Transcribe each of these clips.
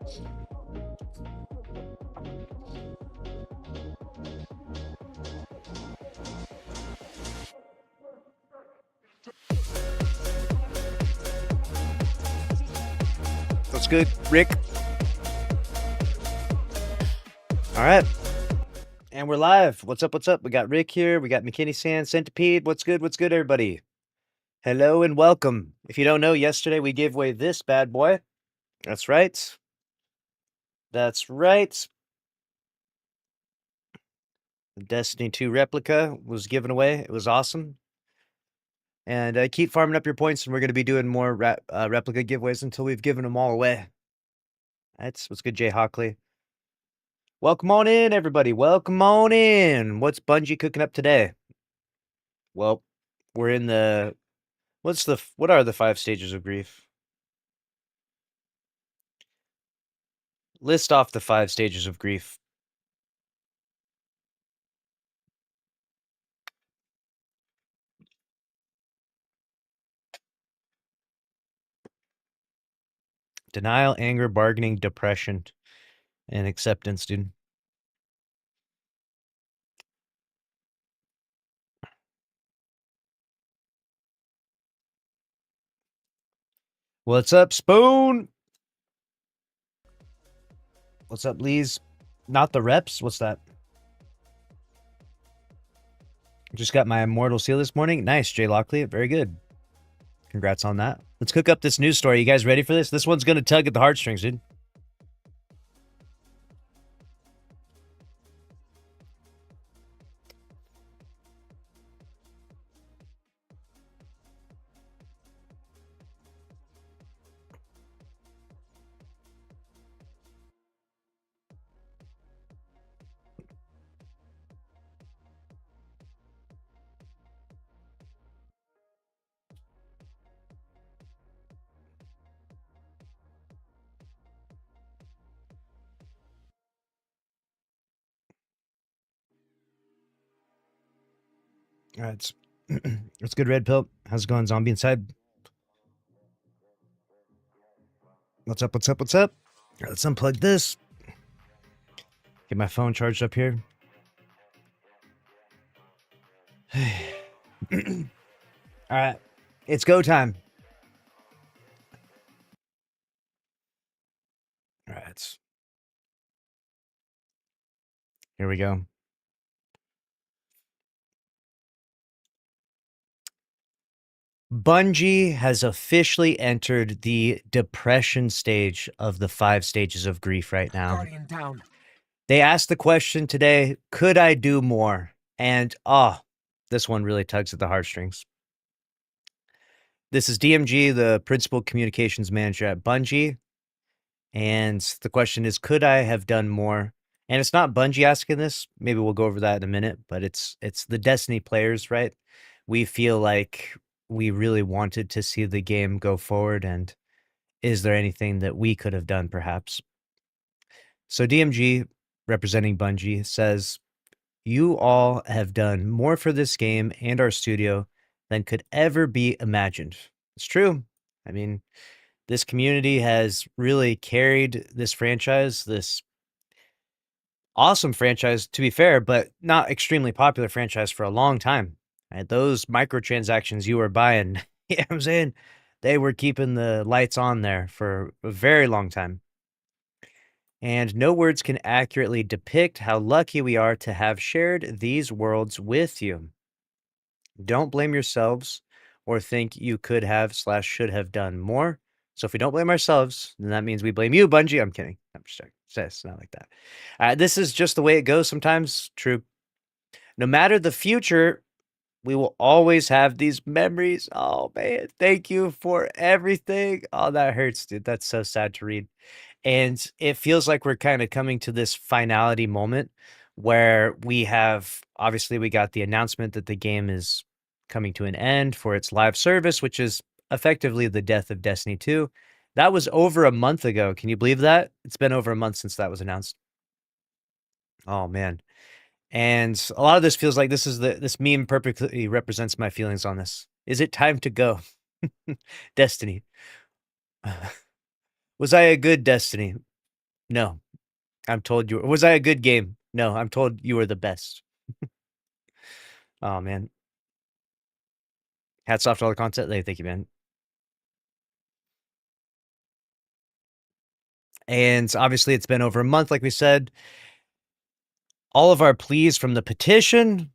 What's good, Rick? All right. And we're live. What's up? What's up? We got Rick here. We got McKinney Sand, Centipede. What's good? What's good, everybody? Hello and welcome. If you don't know, yesterday we gave away this bad boy. That's right. That's right. The Destiny 2 replica was given away. It was awesome. And keep farming up your points, and we're going to be doing more replica giveaways until we've given them all away. That's what's good, Jay Hockley. Welcome on in, everybody. Welcome on in. What's Bungie cooking up today? Well, we're in the... What are the 5 stages of grief? List off the 5 stages of grief. Denial, anger, bargaining, depression, and acceptance, dude. What's up, Spoon? What's up, Lees? Not the reps? What's that? Just got my immortal seal this morning. Nice, Jay Lockley. Very good. Congrats on that. Let's cook up this news story. You guys ready for this? This one's going to tug at the heartstrings, dude. All right. It's good, Red Pill. How's it going, Zombie Inside? What's up? What's up? What's up? Right, let's unplug this. Get my phone charged up here. All right. It's go time. All right. Here we go. Bungie has officially entered the depression stage of the 5 stages of grief right now. Guardian down. They asked the question today, could I do more? And this one really tugs at the heartstrings. This is DMG, the principal communications manager at Bungie. And the question is, could I have done more? And it's not Bungie asking this. Maybe we'll go over that in a minute, but it's the Destiny players, right? We feel like we really wanted to see the game go forward, and is there anything that we could have done, perhaps? So DMG, representing Bungie, says, you all have done more for this game and our studio than could ever be imagined. It's true. I mean, this community has really carried this franchise, this awesome franchise, to be fair, but not extremely popular franchise for a long time. Right? Those microtransactions you were buying, you know what I'm saying? They were keeping the lights on there for a very long time. And no words can accurately depict how lucky we are to have shared these worlds with you. Don't blame yourselves or think you could have / should have done more. So if we don't blame ourselves, then that means we blame you, Bungie. I'm kidding. I'm just joking. It's not like that. This is just the way it goes sometimes. True. No matter the future, we will always have these memories. Oh, man. Thank you for everything. Oh, that hurts, dude. That's so sad to read. And it feels like we're kind of coming to this finality moment where we have, obviously, we got the announcement that the game is coming to an end for its live service, which is effectively the death of Destiny 2. That was over a month ago. Can you believe that? It's been over a month since that was announced. Oh, man. And a lot of this feels like this meme perfectly represents my feelings on this. Is it time to go? Destiny. Was I a good Destiny? No, I'm told you. Was I a good game? No, I'm told you were the best. Oh man, hats off to all the content. Thank you, man. And obviously, it's been over a month, like we said. All of our pleas from the petition.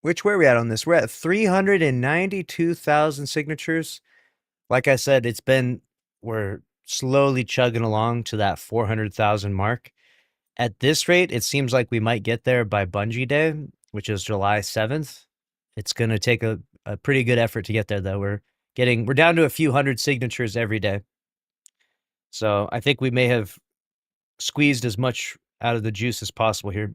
Where are we at on this? We're at 392,000 signatures. Like I said, we're slowly chugging along to that 400,000 mark. At this rate, it seems like we might get there by Bungie Day, which is July 7th. It's going to take a pretty good effort to get there, though. We're down to a few hundred signatures every day. So I think we may have squeezed as much out of the juice as possible here.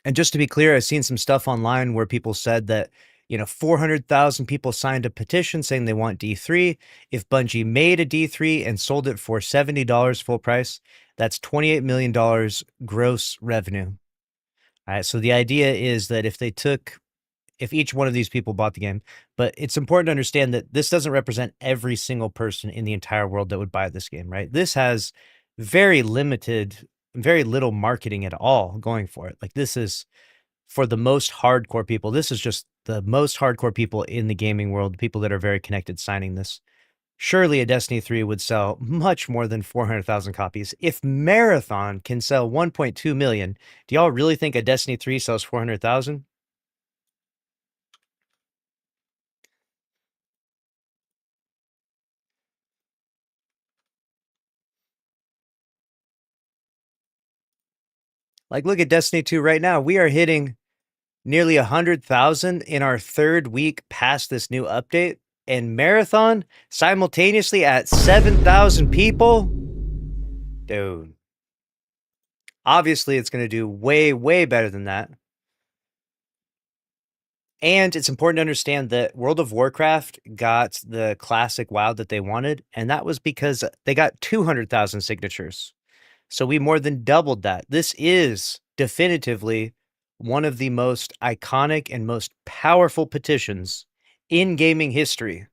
And just to be clear, I've seen some stuff online where people said that, 400,000 people signed a petition saying they want D3. If Bungie made a D3 and sold it for $70 full price, that's $28 million gross revenue. All right. So the idea is that if each one of these people bought the game, but it's important to understand that this doesn't represent every single person in the entire world that would buy this game, right? This has very little marketing at all going for it. Like, this is for the most hardcore people. This is just the most hardcore people in the gaming world, people that are very connected signing this. Surely a Destiny 3 would sell much more than 400,000 copies. If Marathon can sell 1.2 million, do y'all really think a Destiny 3 sells 400,000? Like, look at Destiny 2 right now. We are hitting nearly 100,000 in our third week past this new update. And Marathon simultaneously at 7,000 people. Dude. Obviously, it's going to do way, way better than that. And it's important to understand that World of Warcraft got the classic WoW that they wanted, and that was because they got 200,000 signatures. So we more than doubled that. This is definitively one of the most iconic and most powerful petitions in gaming history.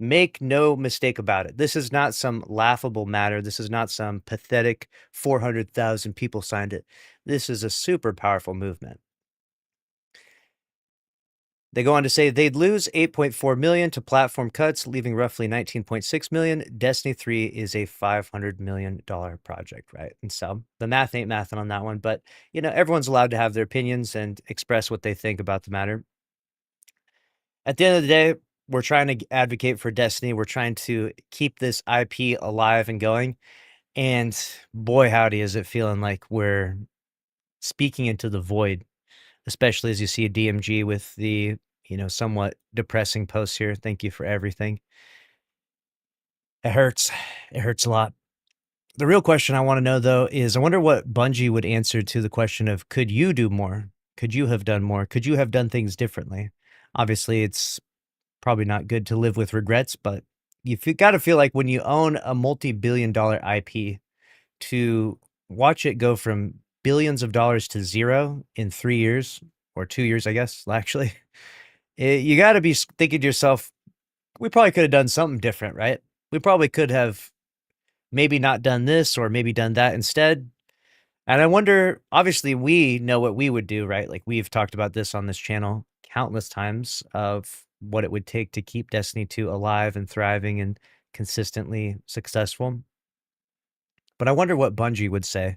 Make no mistake about it. This is not some laughable matter. This is not some pathetic 400,000 people signed it. This is a super powerful movement. They go on to say they'd lose 8.4 million to platform cuts, leaving roughly 19.6 million. Destiny 3 is a $500 million project, right? And so the math ain't mathing on that one, but everyone's allowed to have their opinions and express what they think about the matter. At the end of the day, we're trying to advocate for Destiny. We're trying to keep this IP alive and going. And boy, howdy, is it feeling like we're speaking into the void, especially as you see DMG with the somewhat depressing posts here. Thank you for everything. It hurts. It hurts a lot. The real question I want to know, though, is I wonder what Bungie would answer to the question of, could you do more? Could you have done more? Could you have done things differently? Obviously, it's probably not good to live with regrets, but you've got to feel like when you own a multi-billion-dollar IP, to watch it go from billions of dollars to zero in 3 years, or 2 years, I guess, actually, you got to be thinking to yourself, we probably could have done something different, right? We probably could have maybe not done this or maybe done that instead. And I wonder, obviously, we know what we would do, right? Like, we've talked about this on this channel countless times of what it would take to keep Destiny 2 alive and thriving and consistently successful. But I wonder what Bungie would say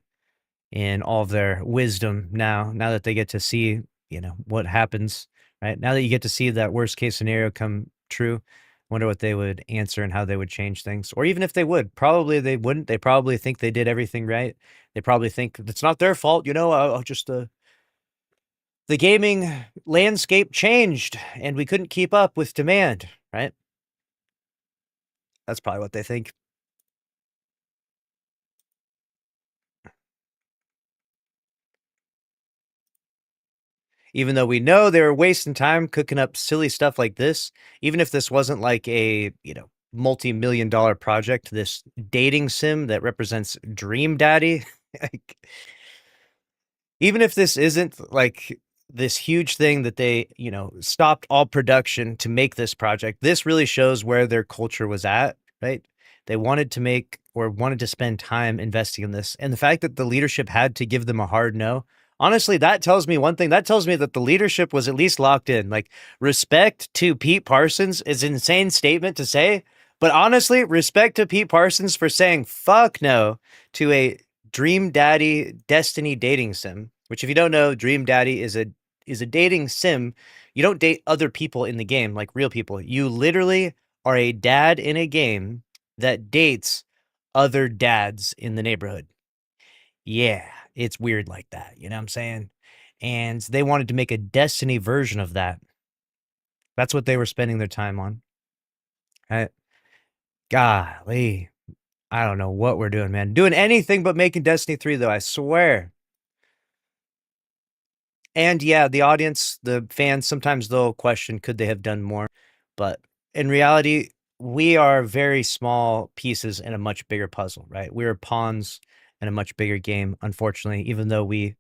in all of their wisdom now that they get to see, what happens, right? Now that you get to see that worst case scenario come true, wonder what they would answer and how they would change things. Or even if they would, probably they wouldn't. They probably think they did everything right. They probably think it's not their fault, just the gaming landscape changed and we couldn't keep up with demand, right? That's probably what they think. Even though we know they were wasting time cooking up silly stuff like this, even if this wasn't like a, multi-million dollar project, this dating sim that represents Dream Daddy, like, even if this isn't like this huge thing that they, stopped all production to make this project, this really shows where their culture was at, right? They wanted to make or wanted to spend time investing in this. And the fact that the leadership had to give them a hard no, honestly, that tells me one thing. That tells me that the leadership was at least locked in. Like, respect to Pete Parsons is an insane statement to say. But honestly, respect to Pete Parsons for saying fuck no to a Dream Daddy Destiny dating sim, which if you don't know, Dream Daddy is a dating sim. You don't date other people in the game like real people. You literally are a dad in a game that dates other dads in the neighborhood. Yeah, it's weird like that, you know what I'm saying? And they wanted to make a Destiny version of that. That's what they were spending their time on. I, golly, I don't know what we're doing, man. Doing anything but making Destiny 3, though, I swear. And yeah, the audience, the fans, sometimes they'll question, could they have done more? But in reality, we are very small pieces in a much bigger puzzle, right? We're pawns in a much bigger game, unfortunately, even though we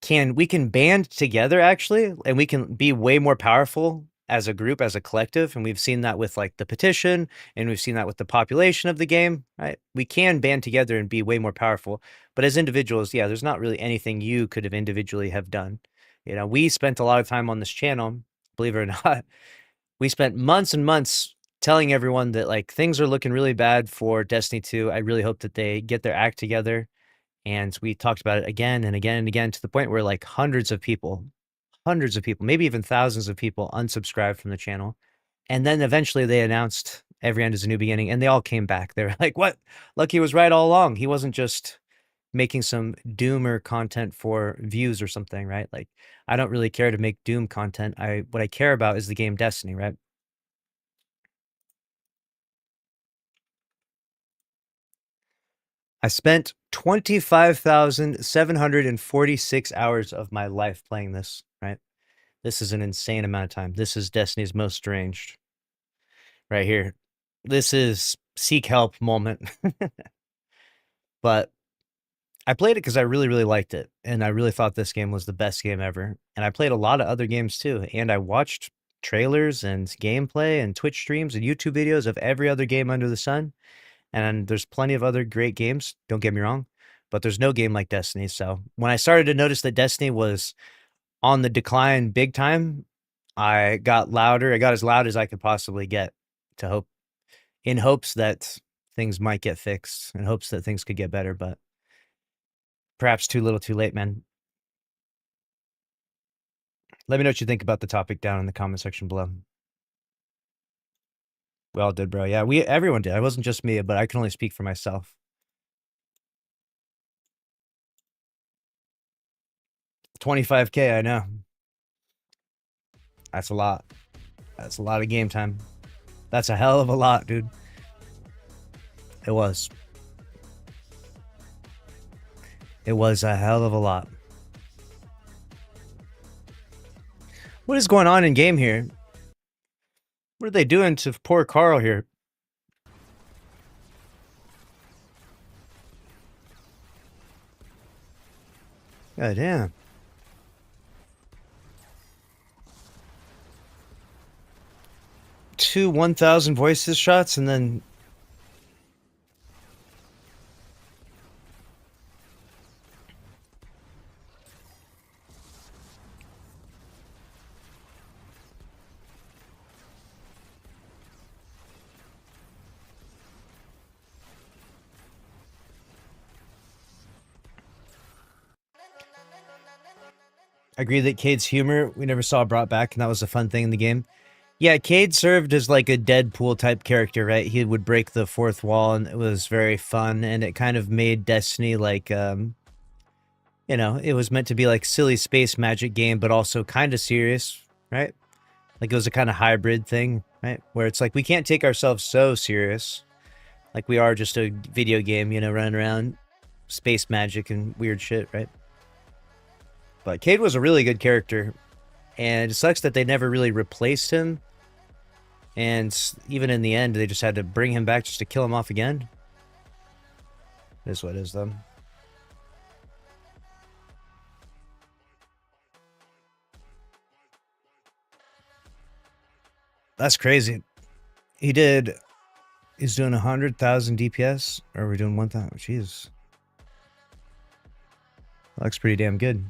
can band together actually, and we can be way more powerful as a group, as a collective. And we've seen that with like the petition, and we've seen that with the population of the game, right? We can band together and be way more powerful. But as individuals, yeah, there's not really anything you could have individually have done. We spent a lot of time on this channel, believe it or not. We spent months and months telling everyone that like things are looking really bad for Destiny 2. I really hope that they get their act together. And we talked about it again and again and again to the point where like hundreds of people, maybe even thousands of people unsubscribed from the channel. And then eventually they announced every end is a new beginning, and they all came back. They were like, what? Lucky was right all along. He wasn't just making some doomer content for views or something, right? Like, I don't really care to make doom content. What I care about is the game Destiny, right? I spent 25,746 hours of my life playing this, right? This is an insane amount of time. This is Destiny's Most Strange right here. This is seek help moment. But I played it because I really, really liked it. And I really thought this game was the best game ever. And I played a lot of other games too. And I watched trailers and gameplay and Twitch streams and YouTube videos of every other game under the sun. And there's plenty of other great games, don't get me wrong, but there's no game like Destiny. So when I started to notice that Destiny was on the decline big time, I got louder. I got as loud as I could possibly get to hope, in hopes that things might get fixed, in hopes that things could get better, but perhaps too little too late, man. Let me know what you think about the topic down in the comment section below. We all did, bro. Yeah, everyone did. It wasn't just me, but I can only speak for myself. 25K, I know. That's a lot. That's a lot of game time. That's a hell of a lot, dude. It was. It was a hell of a lot. What is going on in game here? What are they doing to poor Carl here? God damn. Two 1,000 voices shots and then I agree that Cade's humor we never saw brought back, and that was a fun thing in the game. Yeah, Cade served as like a Deadpool type character, right? He would break the fourth wall, and it was very fun, and it kind of made Destiny like it was meant to be like silly space magic game, but also kind of serious, right? Like it was a kind of hybrid thing, right? Where it's like we can't take ourselves so serious, Like we are just a video game, you know, running around space magic and weird shit, right? But Cade was a really good character, and it sucks that they never really replaced him. And even in the end, they just had to bring him back just to kill him off again. It is what it is, though. That's crazy. He's doing 100,000 DPS, or are we doing 1,000? Jeez. That looks pretty damn good.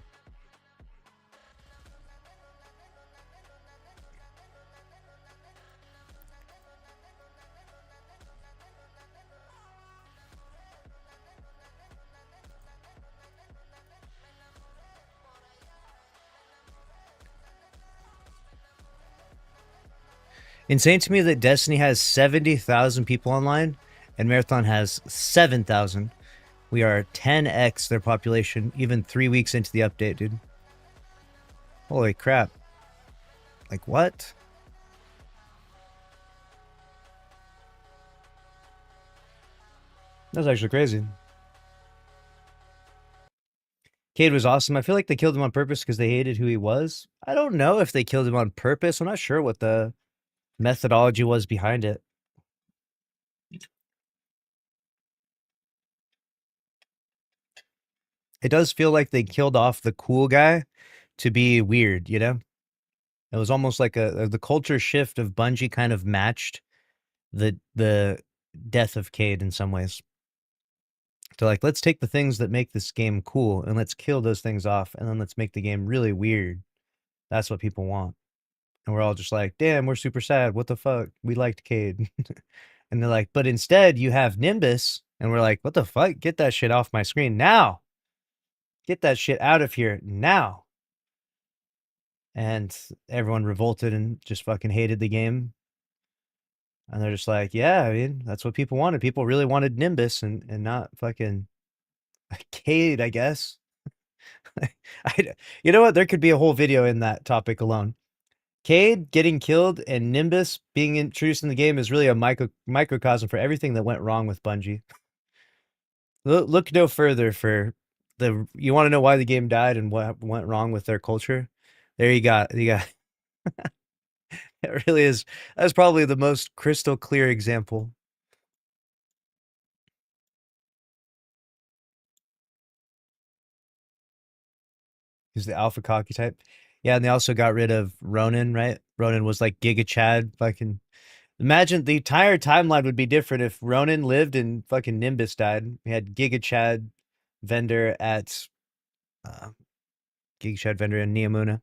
Insane to me that Destiny has 70,000 people online and Marathon has 7,000. We are 10x their population, even 3 weeks into the update, dude. Holy crap. Like, what? That's actually crazy. Cade was awesome. I feel like they killed him on purpose because they hated who he was. I don't know if they killed him on purpose. I'm not sure what the methodology was behind it. It does feel like they killed off the cool guy to be weird, you know? It was almost like the culture shift of Bungie kind of matched the death of Cade in some ways. To like, let's take the things that make this game cool and let's kill those things off, and then let's make the game really weird. That's what people want. And we're all just like, damn, we're super sad. What the fuck? We liked Cade. And they're like, but instead you have Nimbus. And we're like, what the fuck? Get that shit off my screen now. Get that shit out of here now. And everyone revolted and just fucking hated the game. And they're just like, yeah, I mean, that's what people wanted. People really wanted Nimbus and not fucking Cade, I guess. You know what? There could be a whole video in that topic alone. Cade getting killed and Nimbus being introduced in the game is really a microcosm for everything that went wrong with Bungie. Look no further for you want to know why the game died and what went wrong with their culture. There you got. It really is. That's probably the most crystal clear example. He's the alpha cocky type. Yeah, and they also got rid of Ronin, right? Ronin was like Giga Chad. Fucking imagine the entire timeline would be different if Ronin lived and fucking Nimbus died. We had Giga Chad vendor at Giga Chad vendor in Neomuna.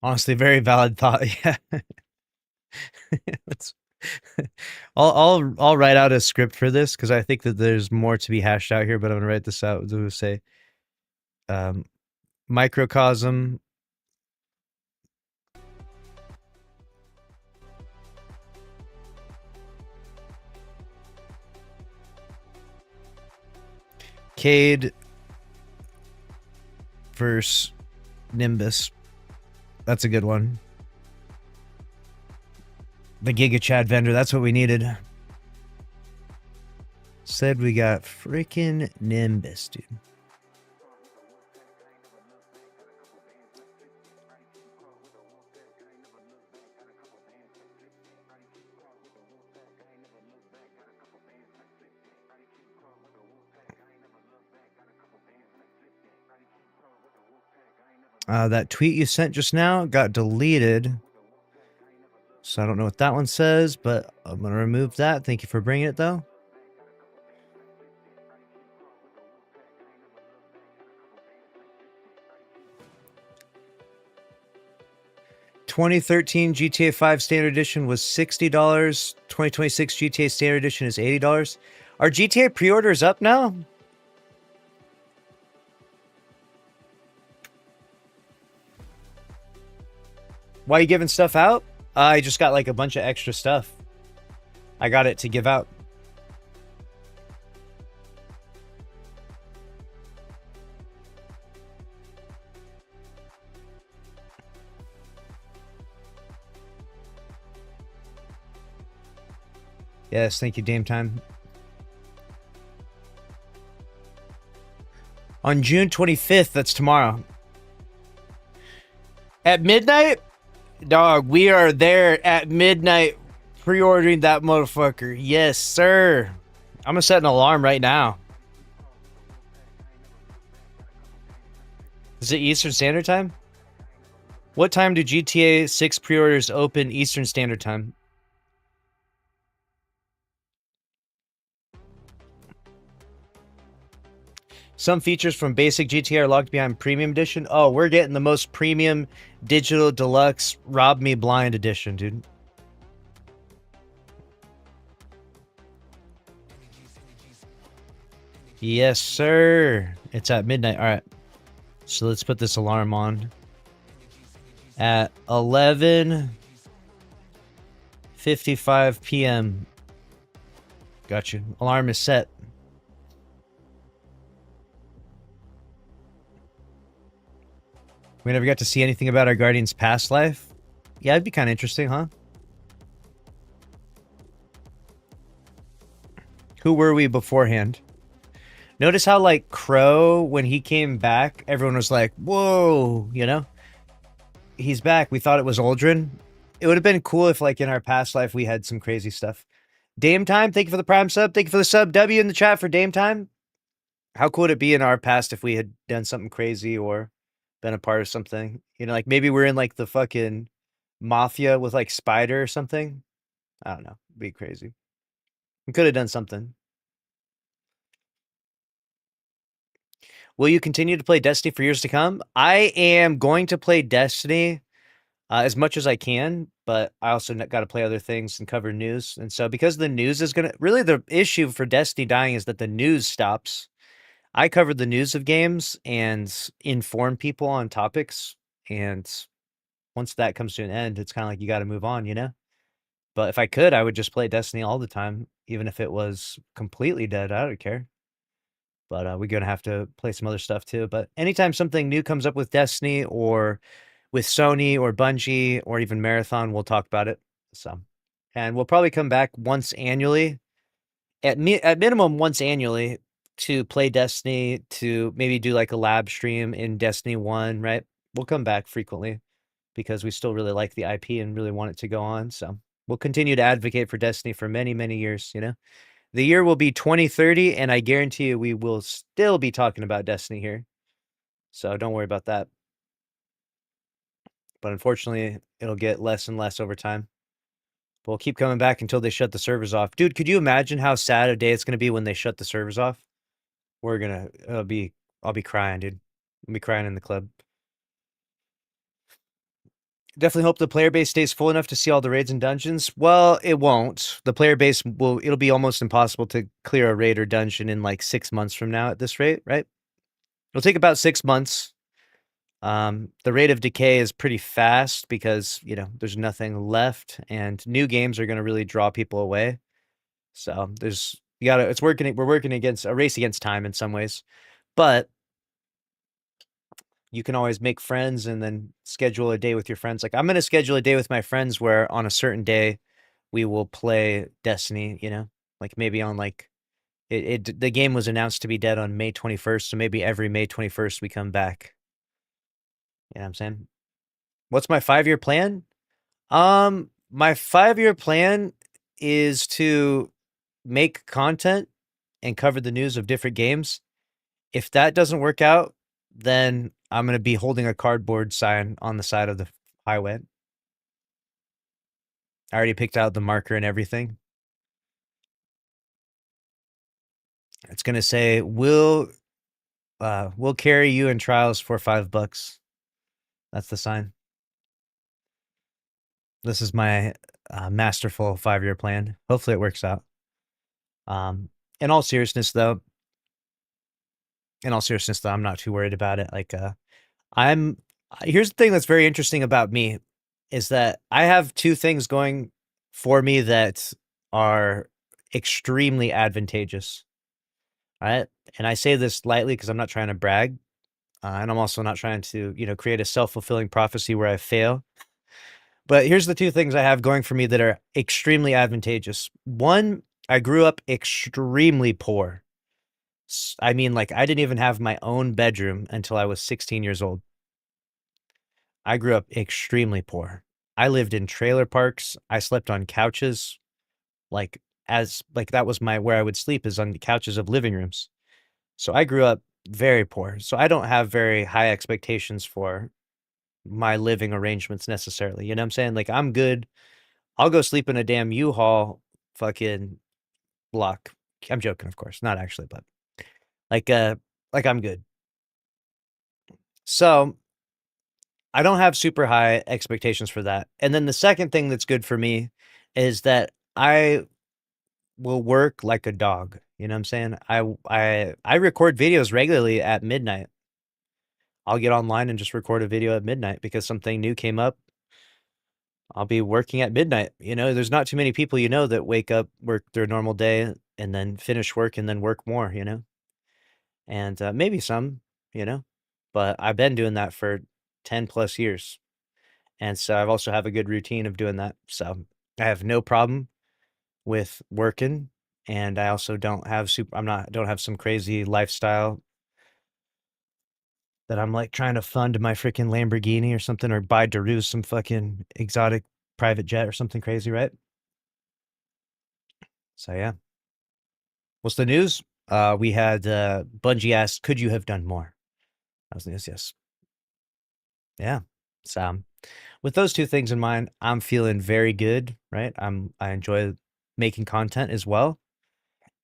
Honestly, very valid thought. Yeah. I'll write out a script for this because I think that there's more to be hashed out here, but I'm gonna write this out. To say, microcosm. Cade versus Nimbus. That's a good one. The Giga Chad vendor. That's what we needed. Said we got freaking Nimbus, dude. That tweet you sent just now got deleted. So I don't know what that one says, but I'm going to remove that. Thank you for bringing it, though. $2013 GTA 5 Standard Edition was $60. 2026 GTA Standard Edition is $80. Are GTA pre-orders up now? Why are you giving stuff out? I just got like a bunch of extra stuff. I got it to give out. Yes, thank you, Dame Time. On June 25th, that's tomorrow. At midnight? Dog, we are there at midnight pre-ordering that motherfucker. Yes, sir. I'm gonna set an alarm right now. Is it Eastern Standard Time? What time do GTA 6 pre-orders open Eastern Standard Time? Some features from basic GTA are locked behind Premium Edition. Oh, we're getting the most premium digital deluxe Rob Me Blind edition, dude. Yes, sir. It's at midnight. All right. So let's put this alarm on. At 11:55 p.m. Got you. Alarm is set. We never got to see anything about our Guardian's past life. Yeah, it'd be kind of interesting, huh? Who were we beforehand? Notice how, like, Crow, when he came back, everyone was like, whoa, you know? He's back. We thought it was Aldrin. It would have been cool if, like, in our past life, we had some crazy stuff. Dame Time, thank you for the Prime sub. Thank you for the sub. W in the chat for Dame Time. How cool would it be in our past if we had done something crazy or been a part of something? You know, like maybe we're in, like, the fucking mafia with, like, Spider or something. I don't know. It'd be crazy. We could have done something. Will you continue to play Destiny for years to come? I am going to play Destiny as much as I can, but I also got to play other things and cover news. And so, because the news is going to really, the issue for Destiny dying is that the news stops. I covered the news of games and inform people on topics. And once that comes to an end, it's kind of like you got to move on, you know? But if I could, I would just play Destiny all the time, even if it was completely dead. I don't care. But we're gonna have to play some other stuff too. But anytime something new comes up with Destiny or with Sony or Bungie or even Marathon, we'll talk about it. So, and we'll probably come back once annually, at minimum once annually, to play Destiny, to maybe do like a lab stream in Destiny 1, right? We'll come back frequently because we still really like the IP and really want it to go on. So we'll continue to advocate for Destiny for many, many years, you know? The year will be 2030, and I guarantee you we will still be talking about Destiny here. So don't worry about that. But unfortunately, it'll get less and less over time. But we'll keep coming back until they shut the servers off. Dude, could you imagine how sad a day it's going to be when they shut the servers off? I'll be crying, dude. I'll be crying in the club. Definitely hope the player base stays full enough to see all the raids and dungeons. Well, it won't. The player base it'll be almost impossible to clear a raid or dungeon in like 6 months from now at this rate, right? It'll take about 6 months. The rate of decay is pretty fast because, you know, there's nothing left and new games are going to really draw people away. So we're working against a race against time in some ways, but you can always make friends and then schedule a day with your friends. Like I'm going to schedule a day with my friends where on a certain day we will play Destiny, you know, like maybe on like the game was announced to be dead on May 21st. So maybe every May 21st we come back. You know what I'm saying? What's my 5-year plan? My 5-year plan is to make content and cover the news of different games. If that doesn't work out, then I'm going to be holding a cardboard sign on the side of the highway. I already picked out the marker and everything. It's going to say, we'll carry you in trials for $5. That's the sign. This is my masterful 5-year plan. Hopefully it works out. In all seriousness, though, I'm not too worried about it. Like, here's the thing that's very interesting about me is that I have two things going for me that are extremely advantageous. All right. And I say this lightly because I'm not trying to brag. And I'm also not trying to, you know, create a self-fulfilling prophecy where I fail. But here's the two things I have going for me that are extremely advantageous. One, I grew up extremely poor. I mean, like, I didn't even have my own bedroom until I was 16 years old. I grew up extremely poor. I lived in trailer parks. I slept on couches, like, as like that was my where I would sleep is on the couches of living rooms. So I grew up very poor. So I don't have very high expectations for my living arrangements necessarily. You know what I'm saying? Like, I'm good. I'll go sleep in a damn U-Haul fucking block. I'm joking, of course, not actually, but like, like I'm good. So I don't have super high expectations for that. And then the second thing that's good for me is that I will work like a dog. You know what I'm saying? I record videos regularly at midnight. I'll get online and just record a video at midnight because something new came up. I'll be working at midnight. You know, there's not too many people you know that wake up, work their normal day, and then finish work and then work more, you know? And maybe some, you know, but I've been doing that for 10 plus years. And so I've also have a good routine of doing that. So I have no problem with working. And I also don't have don't have some crazy lifestyle that I'm like trying to fund my freaking Lamborghini or something or buy Daru's some fucking exotic private jet or something crazy, right? So yeah. What's the news? We had Bungie asked, could you have done more? That was the news, yes. Yeah. So with those two things in mind, I'm feeling very good, right? I enjoy making content as well.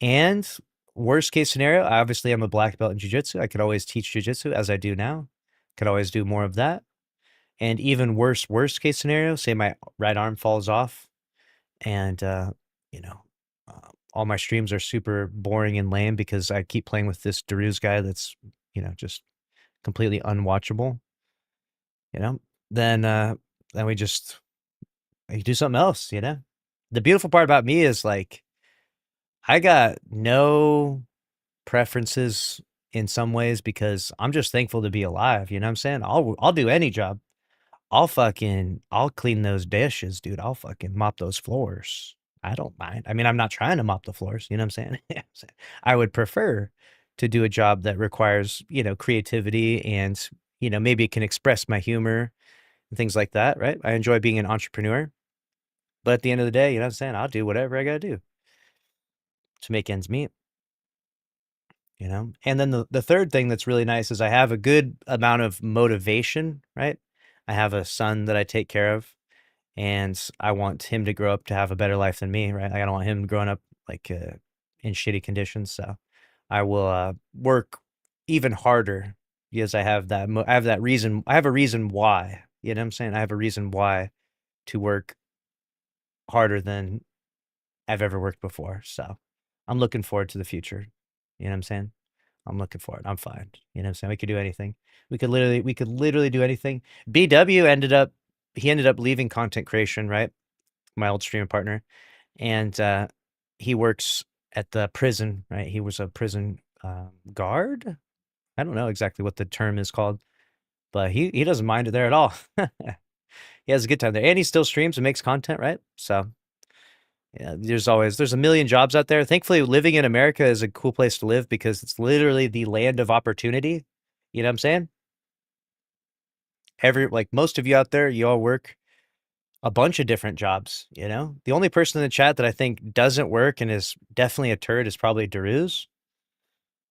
And worst case scenario, obviously I'm a black belt in jiu-jitsu. I could always teach jiu-jitsu as I do now. Could always do more of that. And even worst case scenario, say my right arm falls off and you know, all my streams are super boring and lame because I keep playing with this Daru's guy that's, you know, just completely unwatchable, you know, then we just I do something else, you know? The beautiful part about me is like I got no preferences in some ways because I'm just thankful to be alive, you know what I'm saying? I'll do any job. I'll clean those dishes, dude. I'll fucking mop those floors. I don't mind. I mean, I'm not trying to mop the floors, you know what I'm saying? Yeah, I would prefer to do a job that requires, you know, creativity and, you know, maybe it can express my humor and things like that, right? I enjoy being an entrepreneur. But at the end of the day, you know what I'm saying? I'll do whatever I gotta do to make ends meet, you know? And then the third thing that's really nice is I have a good amount of motivation, right? I have a son that I take care of, and I want him to grow up to have a better life than me, right? I don't want him growing up like in shitty conditions. So I will work even harder because I have I have that reason. I have a reason why. You know what I'm saying? I have a reason why to work harder than I've ever worked before. So I'm looking forward to the future. You know what I'm saying? I'm looking forward. I'm fine. You know what I'm saying? We could do anything. We could literally do anything. BW he ended up leaving content creation, right? My old streaming partner. And he works at the prison, right? He was a prison guard. I don't know exactly what the term is called, but he doesn't mind it there at all. He has a good time there. And he still streams and makes content, right? So yeah, there's a million jobs out there. Thankfully, living in America is a cool place to live because it's literally the land of opportunity. You know what I'm saying? Like most of you out there, you all work a bunch of different jobs, you know? The only person in the chat that I think doesn't work and is definitely a turd is probably Daruz.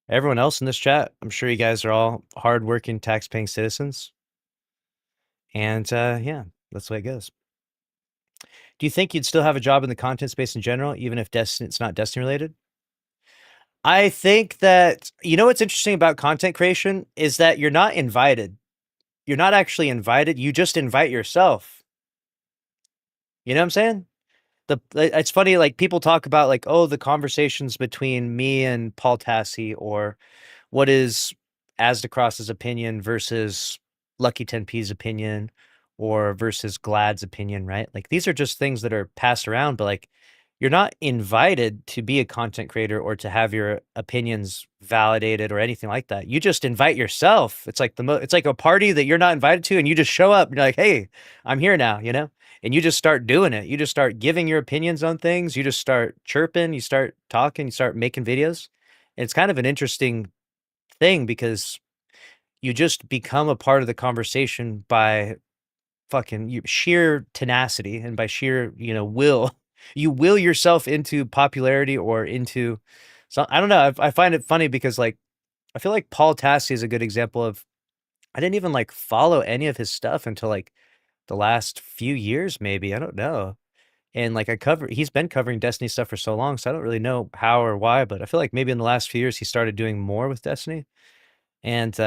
Everyone else in this chat, I'm sure you guys are all hardworking, tax-paying citizens. And yeah, that's the way it goes. Do you think you'd still have a job in the content space in general, even if it's not Destiny related? I think that, you know what's interesting about content creation is that you're not invited. You're not actually invited. You just invite yourself. You know what I'm saying? It's funny, like people talk about like, oh, the conversations between me and Paul Tassi, or what is Asdacross's opinion versus Lucky 10P's opinion, or versus Glad's opinion, right? Like these are just things that are passed around, but like you're not invited to be a content creator or to have your opinions validated or anything like that. You just invite yourself. It's like it's like a party that you're not invited to, and you just show up. You're like, hey, I'm here now, you know? And you just start doing it. You just start giving your opinions on things. You just start chirping, you start talking, you start making videos. And it's kind of an interesting thing because you just become a part of the conversation by fucking sheer tenacity and by sheer, will. You will yourself into popularity or into so I don't know. I find it funny because like I feel like Paul Tassi is a good example of I didn't even like follow any of his stuff until like the last few years, maybe. I don't know. And like he's been covering Destiny stuff for so long, so I don't really know how or why, but I feel like maybe in the last few years he started doing more with Destiny. And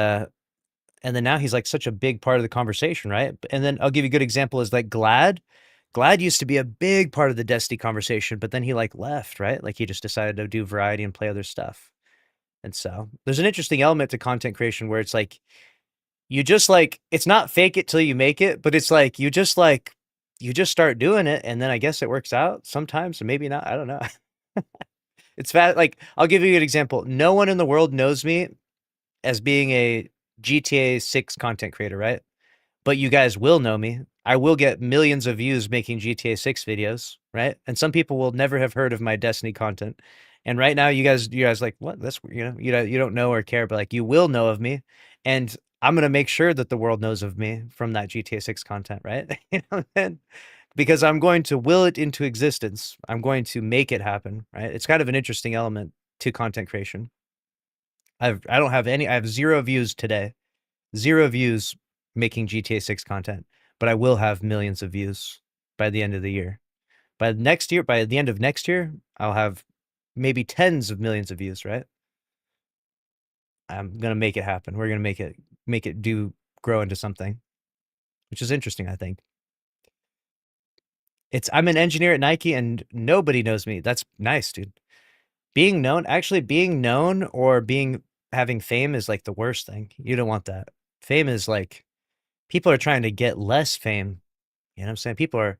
and then now he's like such a big part of the conversation, right? And then I'll give you a good example is like Glad. Glad used to be a big part of the Destiny conversation, but then he like left, right? Like he just decided to do variety and play other stuff. And so there's an interesting element to content creation where it's like you just like it's not fake it till you make it, but it's like you just start doing it and then I guess it works out sometimes and maybe not. I don't know. It's fat like I'll give you an example. No one in the world knows me as being a GTA 6 content creator, right? But you guys will know me. I will get millions of views making GTA 6 videos, right? And some people will never have heard of my Destiny content. And right now you guys like, what? That's you don't know or care, but like you will know of me. And I'm gonna make sure that the world knows of me from that GTA 6 content, right? And because I'm going to will it into existence. I'm going to make it happen, right? It's kind of an interesting element to content creation. I don't have any I have 0 views today. 0 views making GTA 6 content, but I will have millions of views by the end of the year. By the end of next year, I'll have maybe tens of millions of views, right? I'm gonna make it happen. We're gonna make it do grow into something, which is interesting, I think. I'm an engineer at Nike and nobody knows me. That's nice, dude. Being known or being having fame is like the worst thing. You don't want that. Fame is like people are trying to get less fame. You know what I'm saying? People are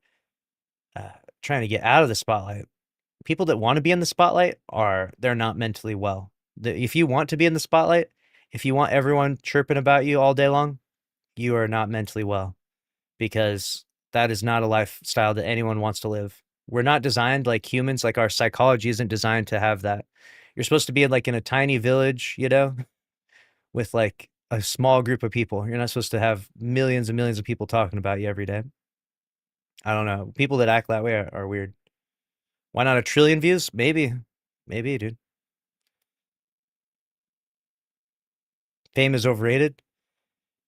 uh, trying to get out of the spotlight. People that want to be in the spotlight they're not mentally well. If you want to be in the spotlight, if you want everyone chirping about you all day long, you are not mentally well because that is not a lifestyle that anyone wants to live. We're not designed like humans, like our psychology isn't designed to have that. You're supposed to be like in a tiny village, with like a small group of people. You're not supposed to have millions and millions of people talking about you every day. I don't know. People that act that way are weird. Why not a trillion views? Maybe. Maybe, dude. Fame is overrated.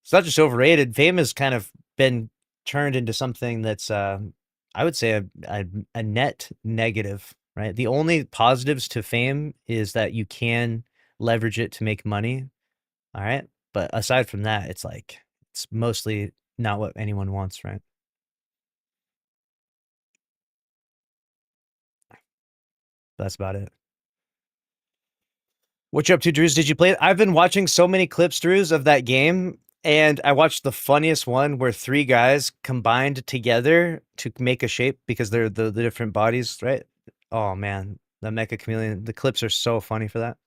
It's not just overrated. Fame has kind of been turned into something that's, I would say, a net negative, right? The only positives to fame is that you can leverage it to make money. All right. But aside from that, it's like, it's mostly not what anyone wants, right? That's about it. What you up to, Drews? Did you play it? I've been watching so many clips, Drews, of that game, and I watched the funniest one where 3 guys combined together to make a shape because they're the different bodies, right? Oh man, the Mecha Chameleon. The clips are so funny for that.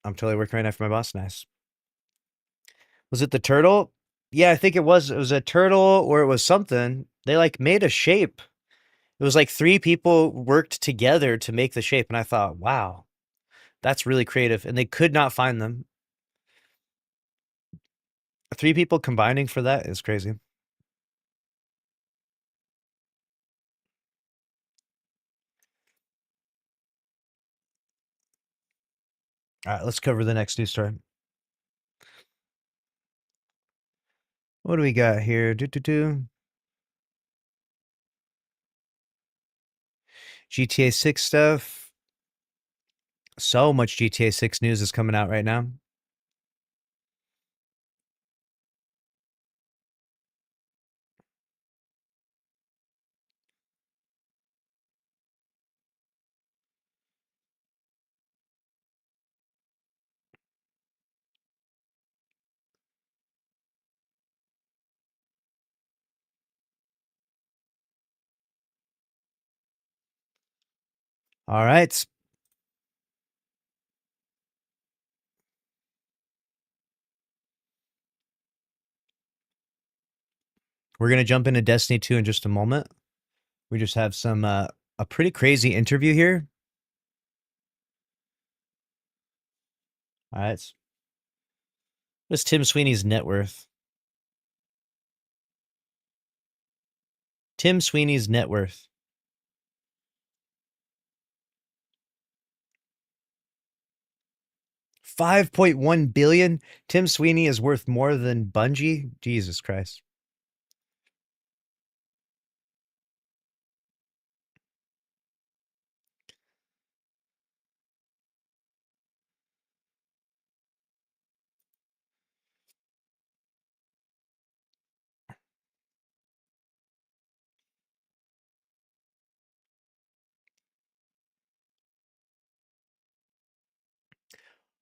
I'm totally working right now for my boss. Nice. Was it the turtle? Yeah, I think it was. It was a turtle or it was something. They like made a shape. It was like 3 people worked together to make the shape, and I thought, wow, that's really creative. And they could not find them. 3 people combining for that is crazy. All right, let's cover the next news story. What do we got here? GTA 6 stuff. So much GTA 6 news is coming out right now. All right. We're going to jump into Destiny 2 in just a moment. We just have some a pretty crazy interview here. All right. What's Tim Sweeney's net worth? Tim Sweeney's net worth. 5.1 billion. Tim Sweeney is worth more than Bungie. Jesus Christ.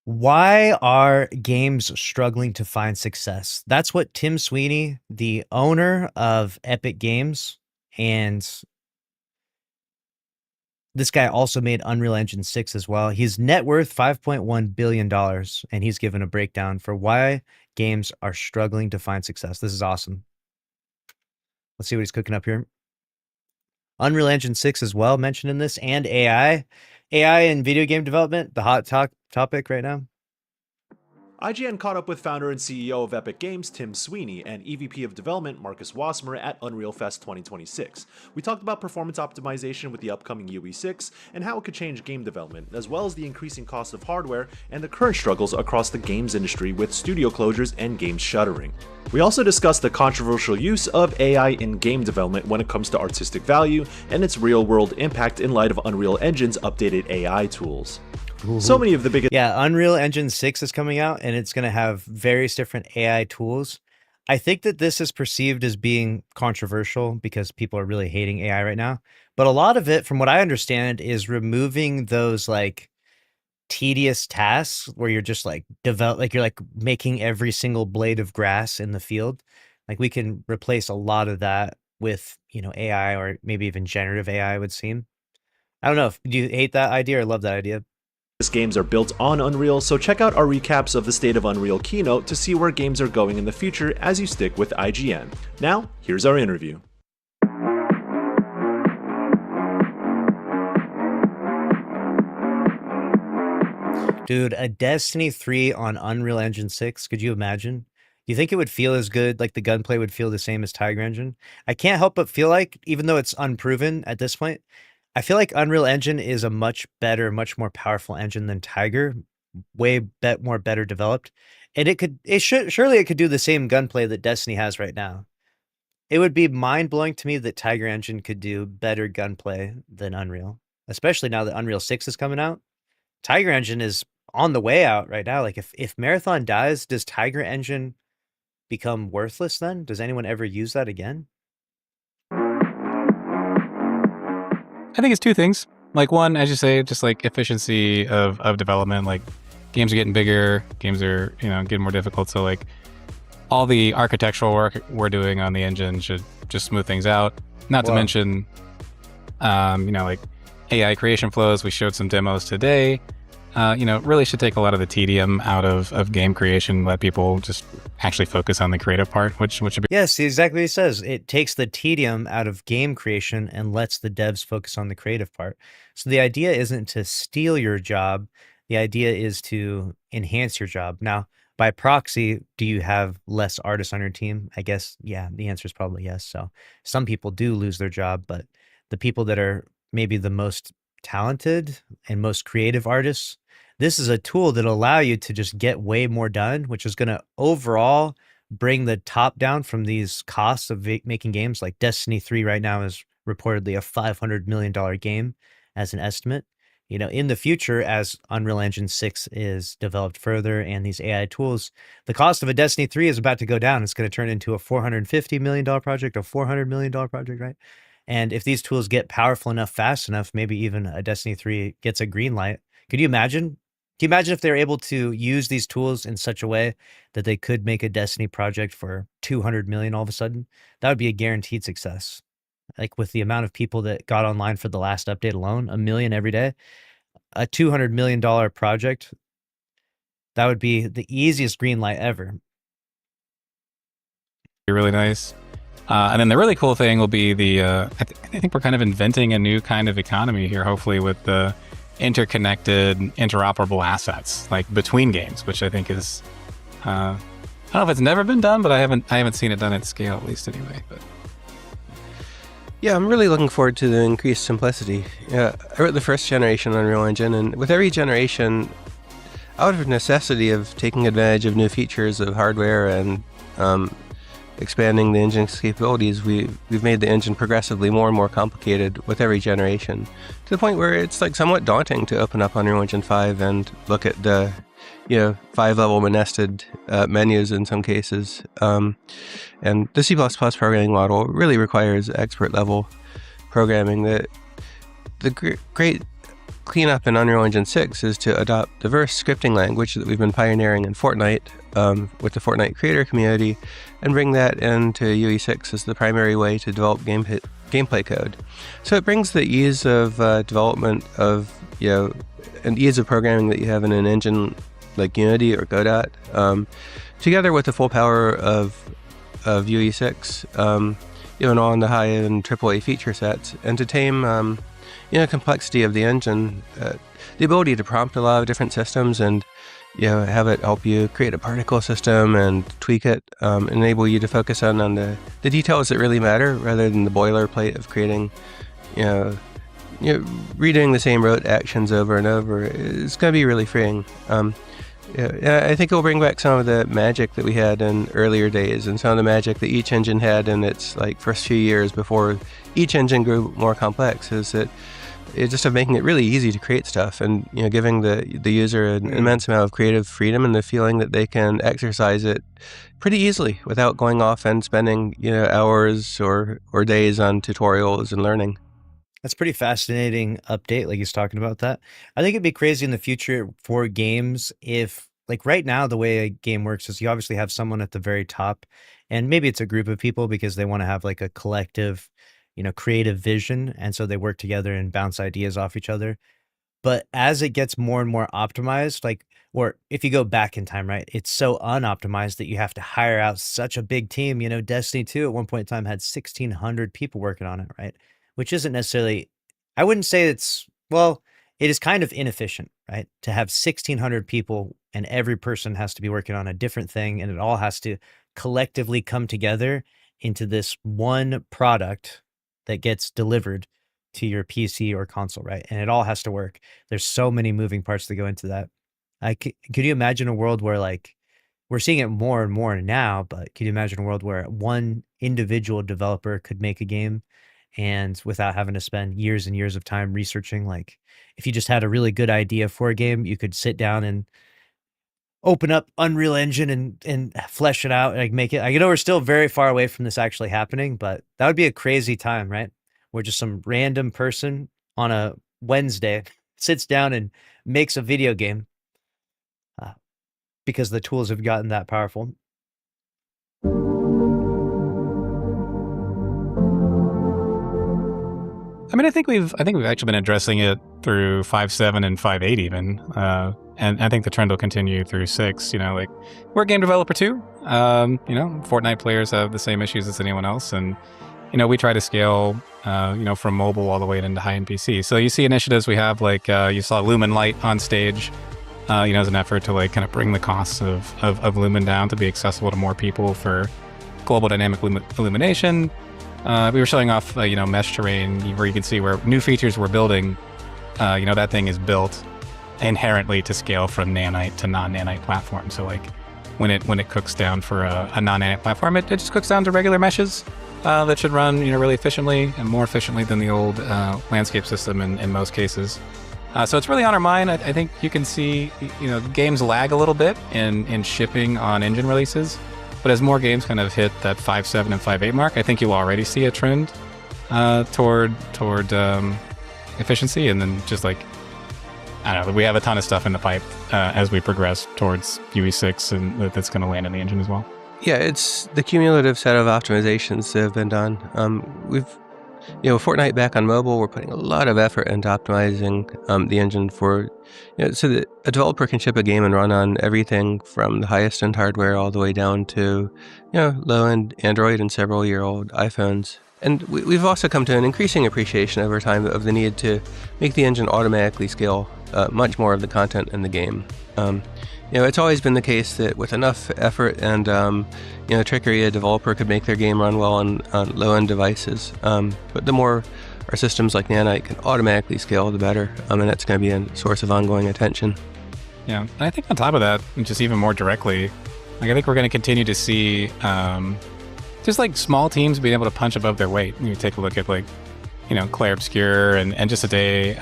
Why are games struggling to find success? That's what Tim Sweeney, the owner of Epic Games, and this guy also made Unreal Engine 6 as well. His net worth $5.1 billion, and he's given a breakdown for why games are struggling to find success. This is awesome. Let's see what he's cooking up here. Unreal Engine 6 as well, mentioned in this, and AI. AI in video game development, the hot topic right now. IGN caught up with founder and CEO of Epic Games, Tim Sweeney, and EVP of Development, Marcus Wasmer, at Unreal Fest 2026. We talked about performance optimization with the upcoming UE6 and how it could change game development, as well as the increasing cost of hardware and the current struggles across the games industry with studio closures and games shuttering. We also discussed the controversial use of AI in game development when it comes to artistic value and its real-world impact in light of Unreal Engine's updated AI tools. So many of the biggest... Yeah, Unreal Engine 6 is coming out, and it's going to have various different AI tools. I think that this is perceived as being controversial because people are really hating AI right now. But a lot of it, from what I understand, is removing those like tedious tasks where you're just like you're like making every single blade of grass in the field. Like we can replace a lot of that with, AI or maybe even generative AI would seem. I don't know. Do you hate that idea or love that idea? Games are built on Unreal, so check out our recaps of the State of Unreal keynote to see where games are going in the future as you stick with IGN. Now, here's our interview. Dude, a Destiny 3 on Unreal Engine 6, could you imagine? Do you think it would feel as good, like the gunplay would feel the same as Tiger Engine? I can't help but feel like, even though it's unproven at this point, I feel like Unreal Engine is a much better, much more powerful engine than Tiger, more better developed. And surely it could do the same gunplay that Destiny has right now. It would be mind-blowing to me that Tiger Engine could do better gunplay than Unreal, especially now that Unreal 6 is coming out. Tiger Engine is on the way out right now. Like if Marathon dies, does Tiger Engine become worthless then? Does anyone ever use that again? I think it's two things. Like one, as you say, just like efficiency of development. Like games are getting bigger, games are, getting more difficult. So like all the architectural work we're doing on the engine should just smooth things out. Not to mention, like AI creation flows. We showed some demos today. Really should take a lot of the tedium out of game creation, let people just actually focus on the creative part, which would be... Yes, exactly what he says. It takes the tedium out of game creation and lets the devs focus on the creative part. So the idea isn't to steal your job. The idea is to enhance your job. Now, by proxy, do you have less artists on your team? I guess, yeah, the answer is probably yes. So some people do lose their job, but the people that are maybe the most talented and most creative artists, this is a tool that'll allow you to just get way more done, which is going to overall bring the top down from these costs of making games. Like Destiny 3 right now is reportedly a $500 million game as an estimate. In the future, as Unreal Engine 6 is developed further and these AI tools, the cost of a Destiny 3 is about to go down. It's going to turn into a $450 million project, a $400 million project, right? And if these tools get powerful enough, fast enough, maybe even a Destiny 3 gets a green light. Could you imagine? Can you imagine if they're able to use these tools in such a way that they could make a Destiny project for 200 million all of a sudden? That would be a guaranteed success. like with the amount of people that got online for the last update alone, 1 million every day, a $200 million project, that would be the easiest green light ever. Be really nice. And then the really cool thing will be I think we're kind of inventing a new kind of economy here, hopefully with the interconnected, interoperable assets like between games, which I think is, I don't know if it's never been done, but I haven't seen it done at scale, at least anyway. But yeah, I'm really looking forward to the increased simplicity. Yeah, I wrote the first generation Unreal Engine, and with every generation, out of necessity of taking advantage of new features of hardware and expanding the engine's capabilities, we've made the engine progressively more and more complicated with every generation, to the point where it's like somewhat daunting to open up Unreal Engine 5 and look at the 5-level nested menus in some cases. And the C++ programming model really requires expert level programming. The great cleanup in Unreal Engine 6 is to adopt the verse scripting language that we've been pioneering in Fortnite with the Fortnite creator community, and bring that into UE6 as the primary way to develop gameplay code. So it brings the ease of development of, and ease of programming that you have in an engine like Unity or Godot, together with the full power of UE6, and all in the high-end AAA feature sets, and to tame complexity of the engine, the ability to prompt a lot of different systems and have it help you create a particle system and tweak it, enable you to focus on the details that really matter rather than the boilerplate of creating, redoing the same rote actions over and over. It's going to be really freeing. I think it'll bring back some of the magic that we had in earlier days, and some of the magic that each engine had in its first few years before each engine grew more complex. Is that it's just of making it really easy to create stuff, and giving the user an immense amount of creative freedom and the feeling that they can exercise it pretty easily without going off and spending hours or days on tutorials and learning. That's pretty fascinating update, like he's talking about that. I think it'd be crazy in the future for games if, like right now, the way a game works is you obviously have someone at the very top, and maybe it's a group of people because they want to have like a collective, creative vision, and so they work together and bounce ideas off each other. But as it gets more and more optimized, or if you go back in time, right, it's so unoptimized that you have to hire out such a big team. Destiny 2 at one point in time had 1,600 people working on it, right? Which isn't necessarily, I wouldn't say it is kind of inefficient, right? To have 1,600 people and every person has to be working on a different thing, and it all has to collectively come together into this one product that gets delivered to your PC or console, right? And it all has to work. There's so many moving parts that go into that. Could you imagine a world where we're seeing it more and more now, but could you imagine a world where one individual developer could make a game and without having to spend years and years of time researching? If you just had a really good idea for a game, you could sit down and open up Unreal Engine and flesh it out, make it. I know we're still very far away from this actually happening, but that would be a crazy time, right? Where just some random person on a Wednesday sits down and makes a video game because the tools have gotten that powerful. I think we've actually been addressing it through 5.7 and 5.8 even, and I think the trend will continue through 6. We're a game developer too. Fortnite players have the same issues as anyone else, and we try to scale, from mobile all the way into high-end PC. So you see initiatives we have, you saw Lumen Light on stage, as an effort to kind of bring the costs of Lumen down to be accessible to more people for global dynamic illumination. We were showing off, mesh terrain where you can see where new features we're building, that thing is built inherently to scale from nanite to non-nanite platform. So when it cooks down for a non-nanite platform, it just cooks down to regular meshes that should run, really efficiently and more efficiently than the old landscape system in most cases. So it's really on our mind. I think you can see, games lag a little bit in shipping on engine releases. But as more games kind of hit that 5.7 and 5.8 mark, I think you'll already see a trend toward efficiency. And then just I don't know, we have a ton of stuff in the pipe as we progress towards UE6, and that's going to land in the engine as well. Yeah, it's the cumulative set of optimizations that have been done. Fortnite back on mobile, we're putting a lot of effort into optimizing the engine for, so that a developer can ship a game and run on everything from the highest end hardware all the way down to, low end Android and several-year-old iPhones. And we've also come to an increasing appreciation over time of the need to make the engine automatically scale much more of the content in the game. It's always been the case that with enough effort and trickery, a developer could make their game run well on low-end devices. But the more our systems like Nanite can automatically scale, the better. And that's going to be a source of ongoing attention. Yeah, and I think on top of that, just even more directly, I think we're going to continue to see just like small teams being able to punch above their weight. You take a look at Claire Obscure and just today,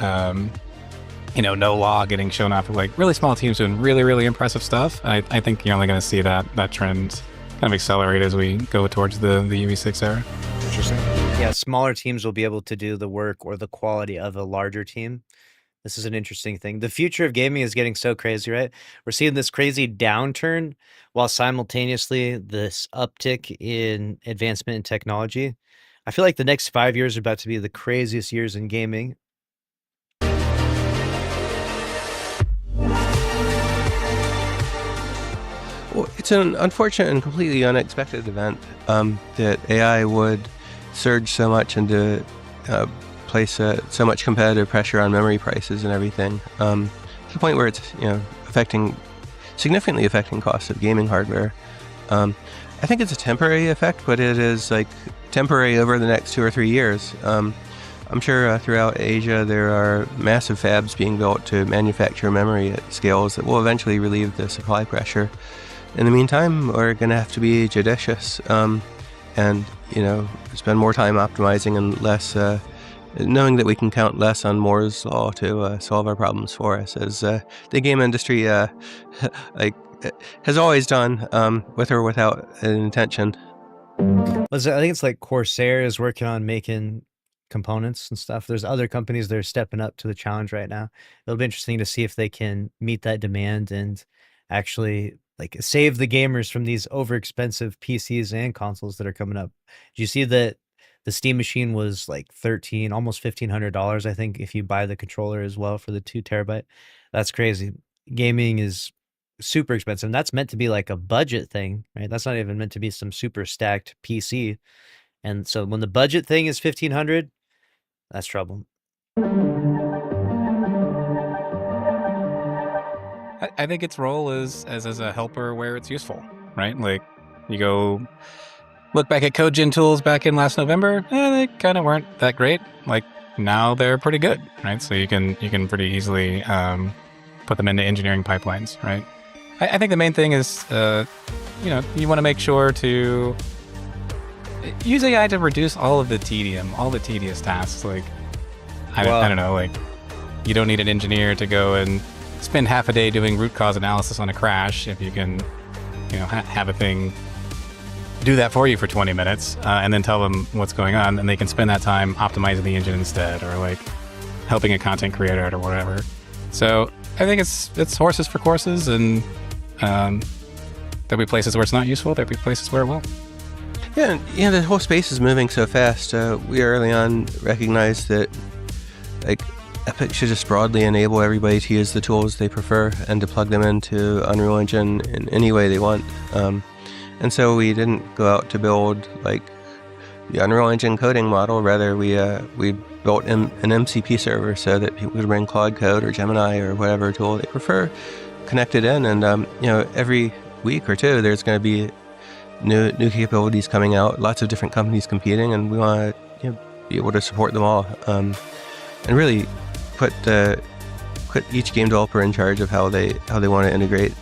No Law getting shown off of really small teams doing really, really impressive stuff. I think you're only going to see that trend kind of accelerate as we go towards the UE6 era. Interesting. Yeah, smaller teams will be able to do the work or the quality of a larger team. This is an interesting thing. The future of gaming is getting so crazy, right? We're seeing this crazy downturn while simultaneously this uptick in advancement in technology. I feel like the next 5 years are about to be the craziest years in gaming. Well, it's an unfortunate and completely unexpected event that AI would surge so much and to place so much competitive pressure on memory prices and everything, to the point where it's significantly affecting costs of gaming hardware. I think it's a temporary effect, but it is temporary over the next 2 or 3 years. I'm sure throughout Asia there are massive fabs being built to manufacture memory at scales that will eventually relieve the supply pressure. In the meantime, we're going to have to be judicious and spend more time optimizing and less knowing that we can count less on Moore's law to solve our problems for us, as the game industry has always done, with or without an intention. I think it's like Corsair is working on making components and stuff. There's other companies that are stepping up to the challenge right now. It'll be interesting to see if they can meet that demand and actually save the gamers from these overexpensive PCs and consoles that are coming up. Did you see that the Steam Machine was almost $1,500, I think, if you buy the controller as well for the 2 terabyte? That's crazy. Gaming is super expensive. And that's meant to be a budget thing, right? That's not even meant to be some super stacked PC. And so when the budget thing is $1,500, that's trouble. I think its role is as a helper where it's useful, right? You go look back at code gen tools back in last November, they kind of weren't that great. Now they're pretty good, right? So you can pretty easily put them into engineering pipelines, right? I think the main thing is, you want to make sure to use AI to reduce all of the tedium, all the tedious tasks. I don't know, you don't need an engineer to go and spend half a day doing root cause analysis on a crash if you can, have a thing do that for you for 20 minutes and then tell them what's going on, and they can spend that time optimizing the engine instead, or helping a content creator out or whatever. So I think it's horses for courses, and there'll be places where it's not useful, there'll be places where it will. Yeah, the whole space is moving so fast. We early on recognized that Epic should just broadly enable everybody to use the tools they prefer and to plug them into Unreal Engine in any way they want. And so we didn't go out to build the Unreal Engine coding model. Rather, we built an MCP server so that people could bring Claude Code or Gemini or whatever tool they prefer connected in. And every week or two, there's going to be new capabilities coming out. Lots of different companies competing, and we want to be able to support them all, and really put each game developer in charge of how they want to integrate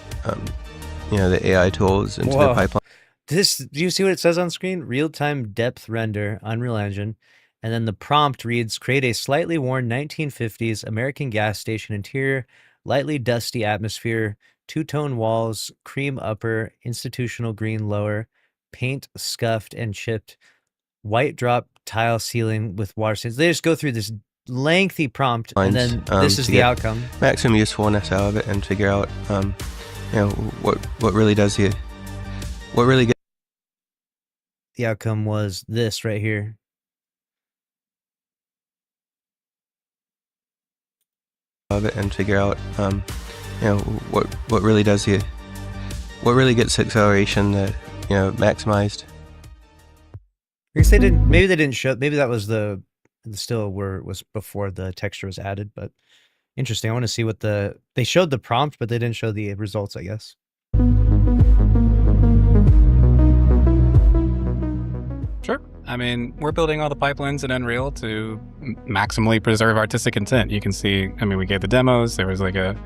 the AI tools into their pipeline. Do you see what it says on screen? Real-time depth render, Unreal Engine. And then the prompt reads, create a slightly worn 1950s American gas station interior, lightly dusty atmosphere, 2-tone walls, cream upper, institutional green lower, paint scuffed and chipped, white drop tile ceiling with water stains. They just go through this lengthy prompt, and then this is the outcome. Maximum usefulness out of it, and figure out what really does the outcome was this right here. of it and figure out, what really does what really gets acceleration maximized. I guess they didn't. Maybe they didn't show. Maybe that was was before the texture was added. But interesting. I want to see what they showed the prompt, but they didn't show the results, I guess. Sure. I mean, we're building all the pipelines in Unreal to maximally preserve artistic intent. You can see, we gave the demos. There was like a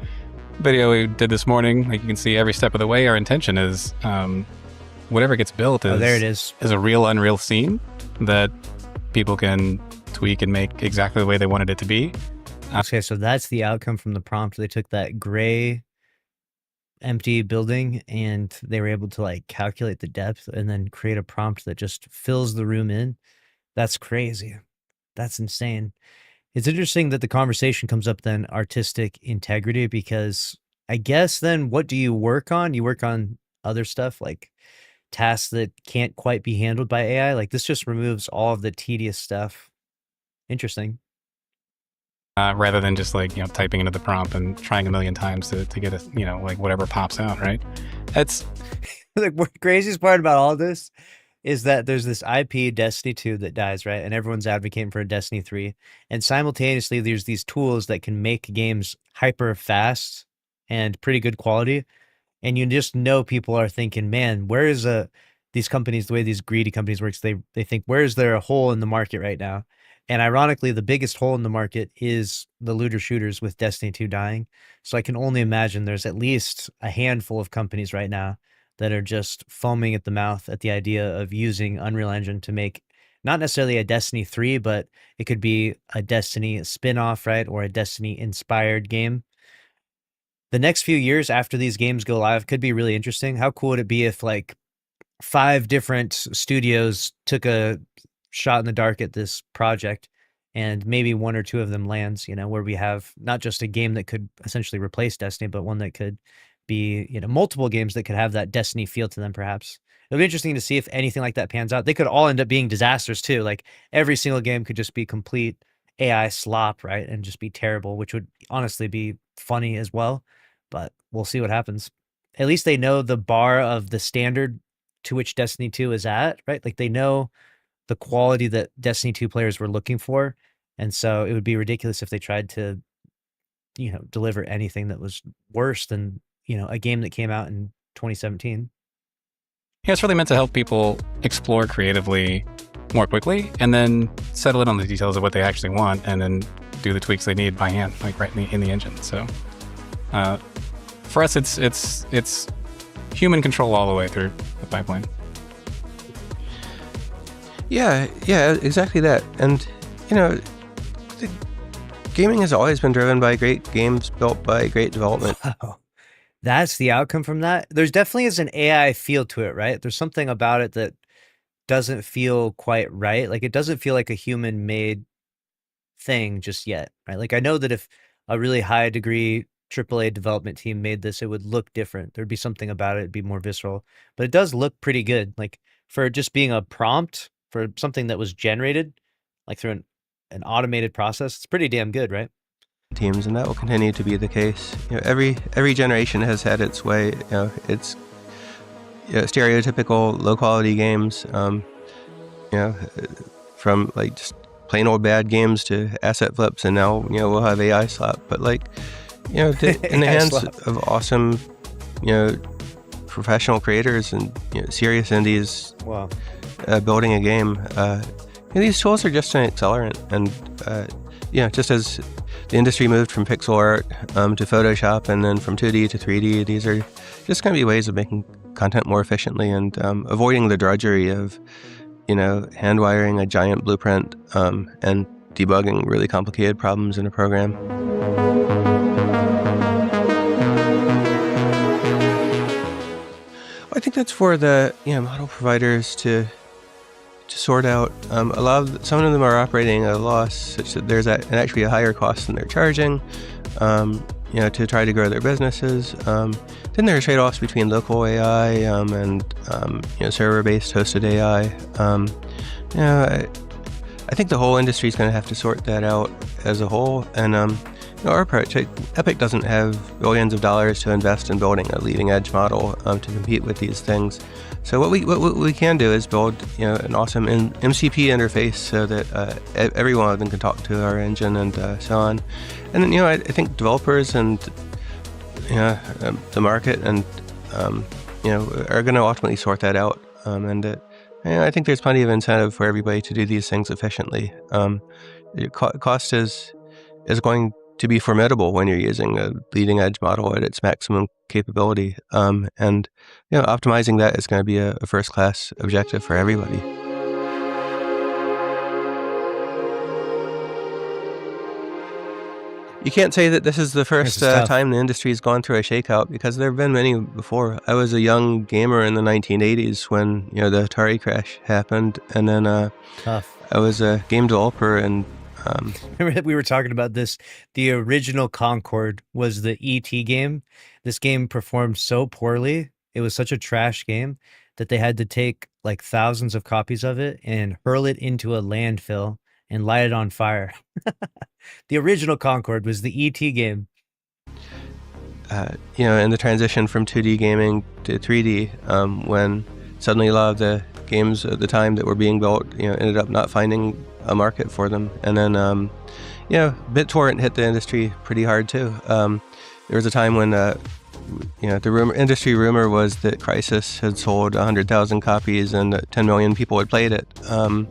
video we did this morning. Like you can see every step of the way, our intention is whatever gets built there it is. Is a real Unreal scene that people can tweak and make exactly the way they wanted it to be. Okay, so that's the outcome from the prompt. They took that gray empty building and they were able to like calculate the depth and then create a prompt that just fills the room in. That's crazy. That's insane. It's interesting that the conversation comes up then artistic integrity, because I guess then what do you work on? You work on other stuff like tasks that can't quite be handled by AI. Like this just removes all of the tedious stuff. Interesting. Rather than just like, typing into the prompt and trying a million times to get like whatever pops out, right? That's the craziest part about all this is that there's this IP Destiny 2 that dies, right? And everyone's advocating for a Destiny 3. And simultaneously, there's these tools that can make games hyper fast and pretty good quality. And you just know people are thinking, man, where is these companies, the way these greedy companies works, they think, where is there a hole in the market right now? And ironically, the biggest hole in the market is the looter shooters with Destiny 2 dying. So I can only imagine there's at least a handful of companies right now that are just foaming at the mouth at the idea of using Unreal Engine to make not necessarily a Destiny 3, but it could be a Destiny spin-off, right? Or a Destiny-inspired game. The next few years after these games go live could be really interesting. How cool would it be if like 5 different studios took a shot in the dark at this project and maybe 1 or 2 of them lands, where we have not just a game that could essentially replace Destiny, but one that could be, multiple games that could have that Destiny feel to them, perhaps. It'll be interesting to see if anything like that pans out. They could all end up being disasters too. Like every single game could just be complete AI slop, right? And just be terrible, which would honestly be funny as well. But we'll see what happens. At least they know the bar of the standard to which Destiny 2 is at, right? Like they know the quality that Destiny 2 players were looking for. And so it would be ridiculous if they tried to, deliver anything that was worse than, a game that came out in 2017. Yeah, it's really meant to help people explore creatively more quickly and then settle in on the details of what they actually want and then do the tweaks they need by hand, like right in the engine. So for us, it's human control all the way through the pipeline. Yeah, exactly that. And, gaming has always been driven by great games built by great development. Wow. That's the outcome from that. There's definitely is an AI feel to it, right? There's something about it that doesn't feel quite right. Like it doesn't feel like a human made thing just yet, right? Like I know that if a really high degree AAA development team made this, it would look different. There'd be something about it, it'd be more visceral, but it does look pretty good. Like for just being a prompt for something that was generated like through an automated process, it's pretty damn good, right? Teams, and that will continue to be the case. Every generation has had its way. It's stereotypical low quality games. From like just plain old bad games to asset flips, and now we'll have AI slap. But like in the hands of awesome professional creators and serious indies, wow, building a game. These tools are just an accelerant, and just as the industry moved from pixel art to Photoshop, and then from 2D to 3D, these are just going to be ways of making content more efficiently and avoiding the drudgery of, hand wiring a giant blueprint and debugging really complicated problems in a program. I think that's for the model providers to sort out. Some of them are operating at a loss, such that there's actually a higher cost than they're charging, to try to grow their businesses. Then there are trade-offs between local AI and server-based hosted AI. I think the whole industry is going to have to sort that out as a whole, and our approach, Epic doesn't have billions of dollars to invest in building a leading edge model to compete with these things. So what we can do is build an awesome MCP interface so that every one of them can talk to our engine and so on. And then I think developers and the market and are going to ultimately sort that out. I think there's plenty of incentive for everybody to do these things efficiently. Cost is going to be formidable when you're using a leading edge model at its maximum capability. And optimizing that is going to be a first class objective for everybody. You can't say that this is the first time the industry has gone through a shakeout, because there have been many before. I was a young gamer in the 1980s when the Atari crash happened, and then I was a game developer and remember that we were talking about this. The original Concorde was the E.T. game. This game performed so poorly. It was such a trash game that they had to take like thousands of copies of it and hurl it into a landfill and light it on fire. The original Concorde was the E.T. game. In the transition from 2D gaming to 3D, when suddenly a lot of the games at the time that were being built, ended up not finding a market for them. And then, BitTorrent hit the industry pretty hard too. There was a time when, the industry rumor was that Crysis had sold 100,000 copies and 10 million people had played it. And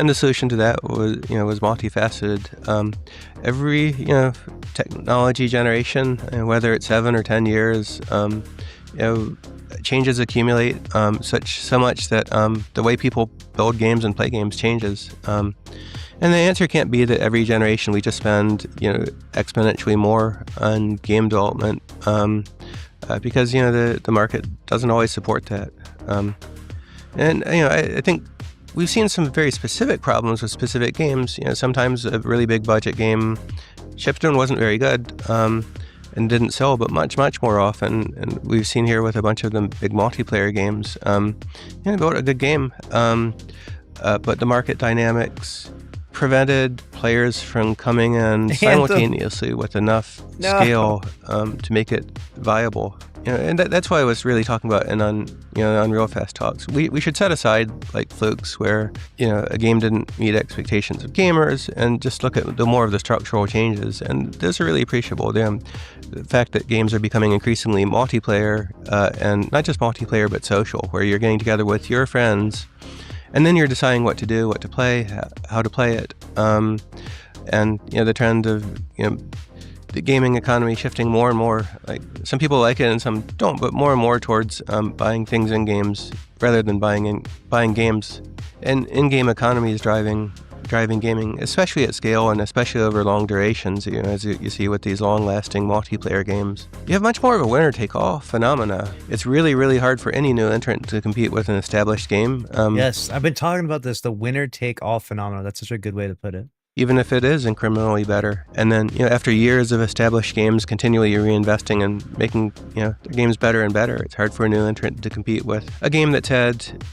the solution to that was multifaceted. Every, technology generation, whether it's 7 or 10 years, changes accumulate so much that the way people build games and play games changes. And the answer can't be that every generation we just spend exponentially more on game development, because the market doesn't always support that. I think we've seen some very specific problems with specific games. Sometimes a really big budget game shipped and wasn't very good. And didn't sell, but much more often. And we've seen here with a bunch of the big multiplayer games, built a good game, but the market dynamics prevented players from coming in simultaneously with enough scale to make it viable. And that's why I was really talking about in Unreal Fest talks. We should set aside like flukes where a game didn't meet expectations of gamers, and just look at the more of the structural changes. And those are really appreciable. The fact that games are becoming increasingly multiplayer, and not just multiplayer but social, where you're getting together with your friends, and then you're deciding what to do, what to play, how to play it. And the trend of the gaming economy shifting more and more, like some people like it and some don't, but more and more towards buying things in games rather than buying games. And in-game economy is driving gaming, especially at scale and especially over long durations. As you see with these long-lasting multiplayer games, you have much more of a winner-take-all phenomena. It's really, really hard for any new entrant to compete with an established game. Yes, I've been talking about this, the winner-take-all phenomena. That's such a good way to put it. Even if it is incrementally better. And then, after years of established games continually reinvesting and making, their games better and better, it's hard for a new entrant to compete with a game that's had,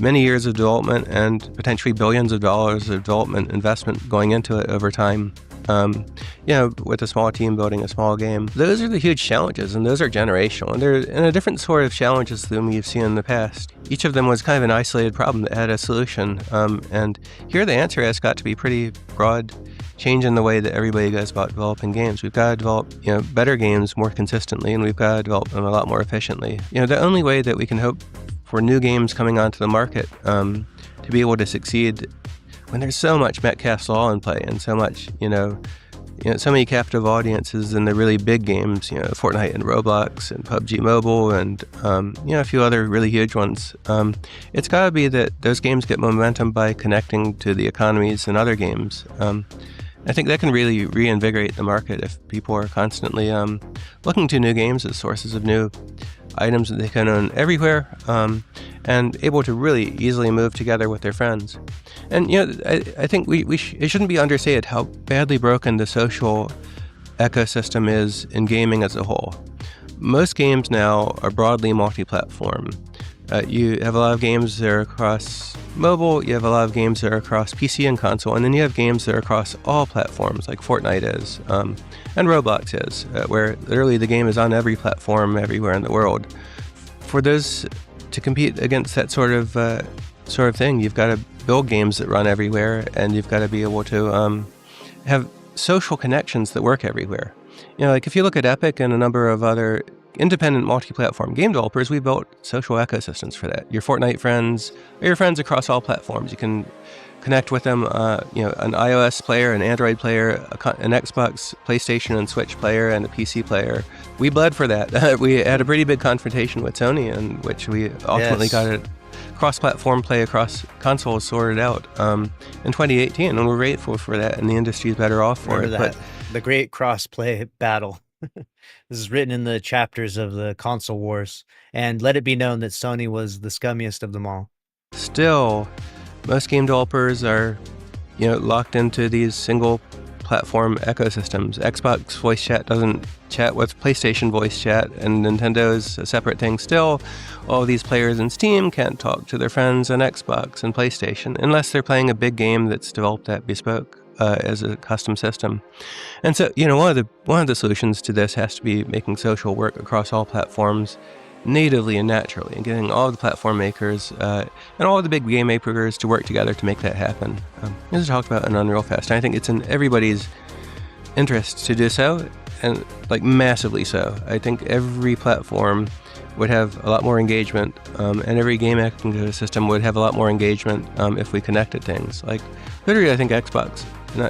many years of development and potentially billions of dollars of development investment going into it over time. With a small team building a small game. Those are the huge challenges, and those are generational, and they're in a different sort of challenges than we've seen in the past. Each of them was kind of an isolated problem that had a solution, and here the answer has got to be pretty broad change in the way that everybody goes about developing games. We've got to develop, better games more consistently, and we've got to develop them a lot more efficiently. The only way that we can hope for new games coming onto the market to be able to succeed when there's so much Metcalfe's Law in play and so much, so many captive audiences in the really big games, Fortnite and Roblox and PUBG Mobile and, a few other really huge ones. It's got to be that those games get momentum by connecting to the economies in other games. I think that can really reinvigorate the market if people are constantly looking to new games as sources of new items that they can own everywhere, and able to really easily move together with their friends. And I think it shouldn't be understated how badly broken the social ecosystem is in gaming as a whole. Most games now are broadly multi-platform. You have a lot of games that are across mobile, you have a lot of games that are across PC and console, and then you have games that are across all platforms, like Fortnite is, and Roblox is, where literally the game is on every platform everywhere in the world. For those to compete against that sort of thing, you've got to build games that run everywhere, and you've got to be able to have social connections that work everywhere. Like if you look at Epic and a number of other independent multi-platform game developers, we built social ecosystems for that. Your Fortnite friends are your friends across all platforms. You can connect with them, an iOS player, an Android player, an Xbox, PlayStation, and Switch player, and a PC player. We bled for that. We had a pretty big confrontation with Sony, in which we ultimately got it cross-platform play across consoles sorted out in 2018, and we're grateful for that, and the industry is better off for it. That. But the great cross-play battle. This is written in the chapters of the console wars, and let it be known that Sony was the scummiest of them all. Still, most game developers are, locked into these single platform ecosystems. Xbox voice chat doesn't chat with PlayStation voice chat, and Nintendo's a separate thing. Still, all these players in Steam can't talk to their friends on Xbox and PlayStation unless they're playing a big game that's developed at bespoke as a custom system. And so, one of the solutions to this has to be making social work across all platforms natively and naturally, and getting all the platform makers and all the big game makers to work together to make that happen. This is talked about in Unreal Fest, and I think it's in everybody's interest to do so, and massively so. I think every platform would have a lot more engagement, and every game ecosystem would have a lot more engagement if we connected things. Literally, I think Xbox,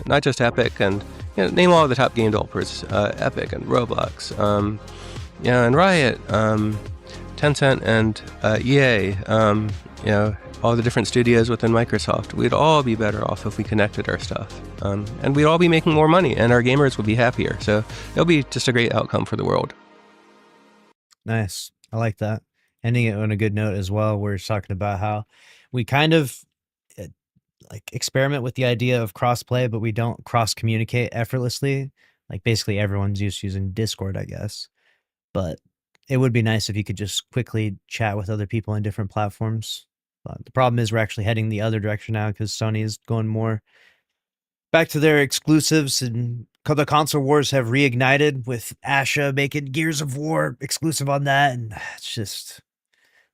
not just Epic, and name all the top game developers, Epic and Roblox, and Riot, Tencent and EA, all the different studios within Microsoft. We'd all be better off if we connected our stuff. And we'd all be making more money, and our gamers would be happier. So it'll be just a great outcome for the world. Nice. I like that. Ending it on a good note as well. We're talking about how we kind of experiment with the idea of cross-play, but we don't cross-communicate effortlessly. Basically everyone's using Discord, I guess. But it would be nice if you could just quickly chat with other people on different platforms. But the problem is we're actually heading the other direction now because Sony is going more back to their exclusives, and the console wars have reignited with Asha making Gears of War exclusive on that. And it's just,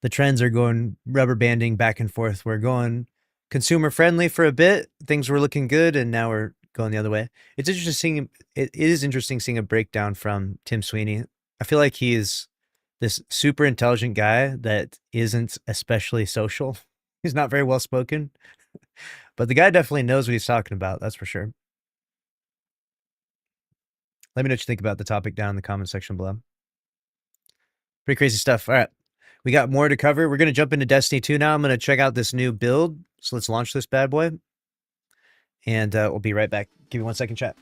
the trends are going rubber banding back and forth. We're going consumer friendly for a bit. Things were looking good, and now we're going the other way. It's interesting. It is interesting seeing a breakdown from Tim Sweeney. I feel like he's this super intelligent guy that isn't especially social. He's not very well spoken, but the guy definitely knows what he's talking about. That's for sure. Let me know what you think about the topic down in the comment section below. Pretty crazy stuff. All right. We got more to cover. We're going to jump into Destiny 2 now. I'm going to check out this new build. So let's launch this bad boy. And we'll be right back. Give me 1 second, chat.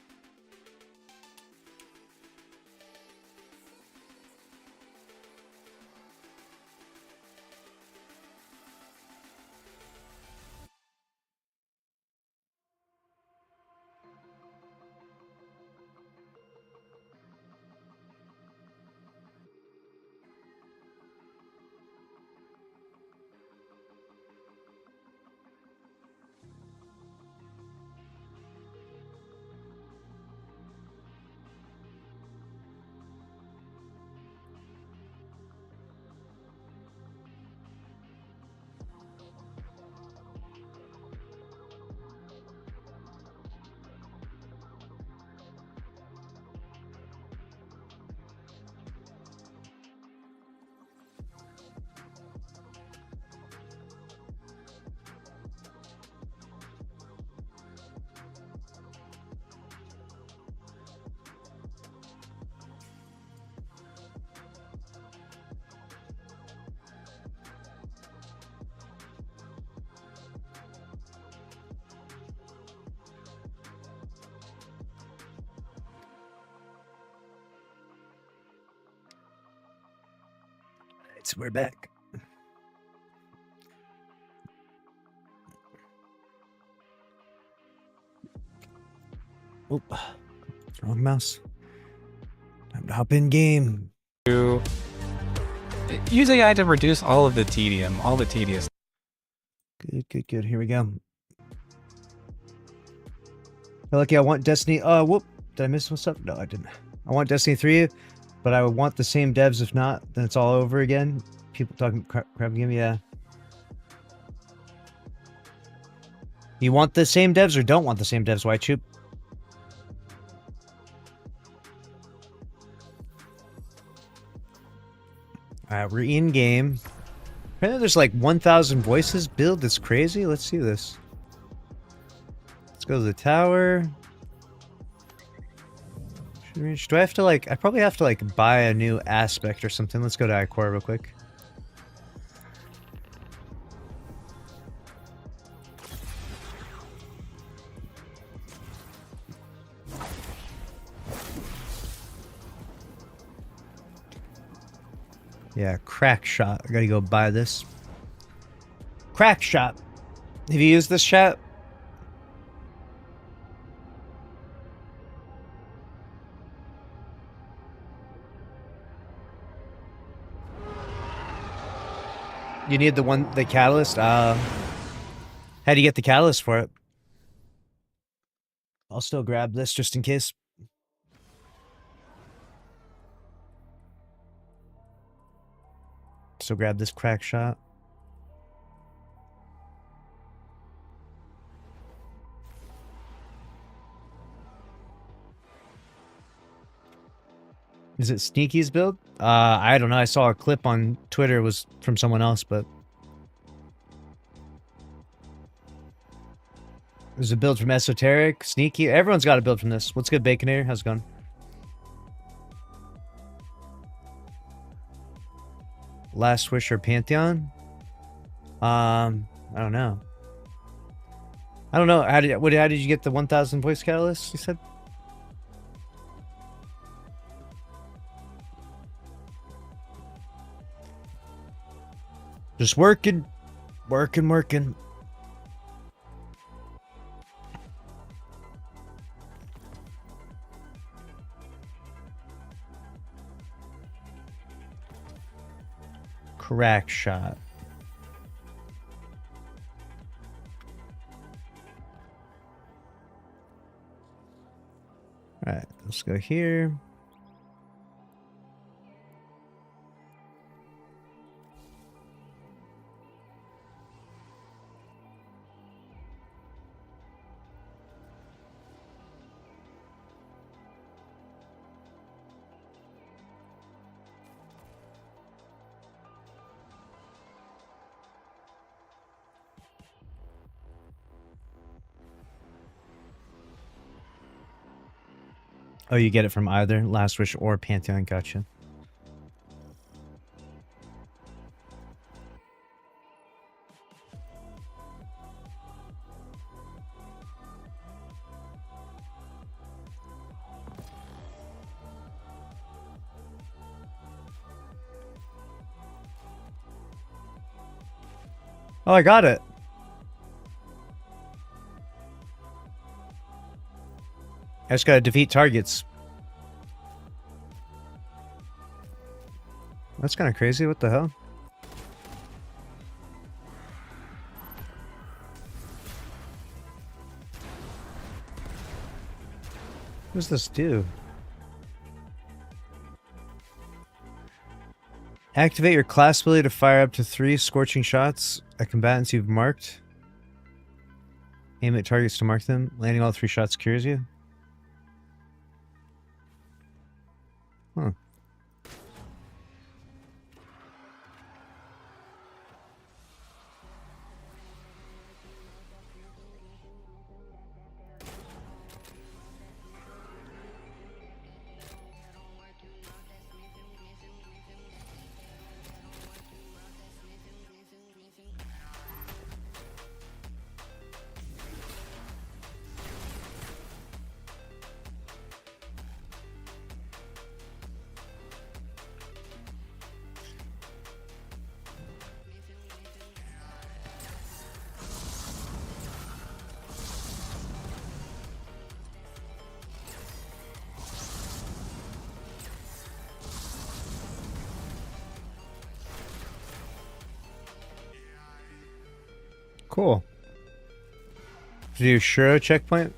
So we're back. Oop. Wrong mouse. Time to hop in game. use AI to reduce all of the tedium, all the tedious. Good. Here we go. Lucky, I want Destiny. Whoop. Did I miss what's up? No, I didn't. I want Destiny 3, but I would want the same devs. If not, then it's all over again. People talking crap game, yeah. You want the same devs or don't want the same devs, White Troop? Alright, we're in game. Apparently there's like 1,000 voices build. That's crazy. Let's see this. Let's go to the tower. Do I have to like... I probably have to like buy a new aspect or something. Let's go to Icor real quick. Yeah, crack shot. I gotta go buy this. Crack shot. Have you used this, chat? You need the catalyst? How do you get the catalyst for it? I'll still grab this just in case. So grab this crack shot. Is it Sneaky's build? I don't know. I saw a clip on Twitter. It was from someone else, but... There's a build from Esoteric, Sneaky. Everyone's got a build from this. What's good, Baconator? How's it going? Last Wish or Pantheon? I don't know. I don't know. How did you get the 1,000 voice catalyst, you said? Just working. Crack shot. All right, let's go here. Oh, you get it from either Last Wish or Pantheon. Gotcha. Oh, I got it. I just gotta defeat targets. That's kind of crazy. What the hell? What does this do? Activate your class ability to fire up to 3 scorching shots at combatants you've marked. Aim at targets to mark them. Landing all 3 shots cures you. Huh. Cool. Do you Shuro checkpoint?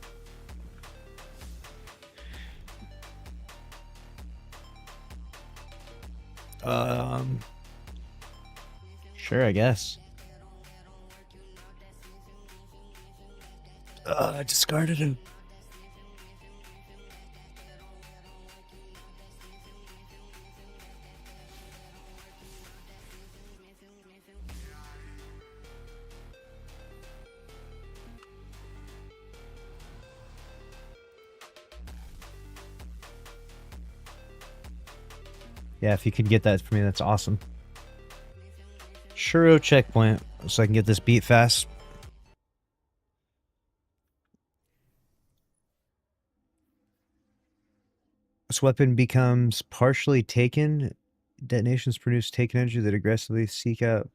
Sure, I guess. I discarded him. Yeah, if you could get that for me, that's awesome. Shuro checkpoint, so I can get this beat fast. This weapon becomes partially taken. Detonations produce taken energy that aggressively seek out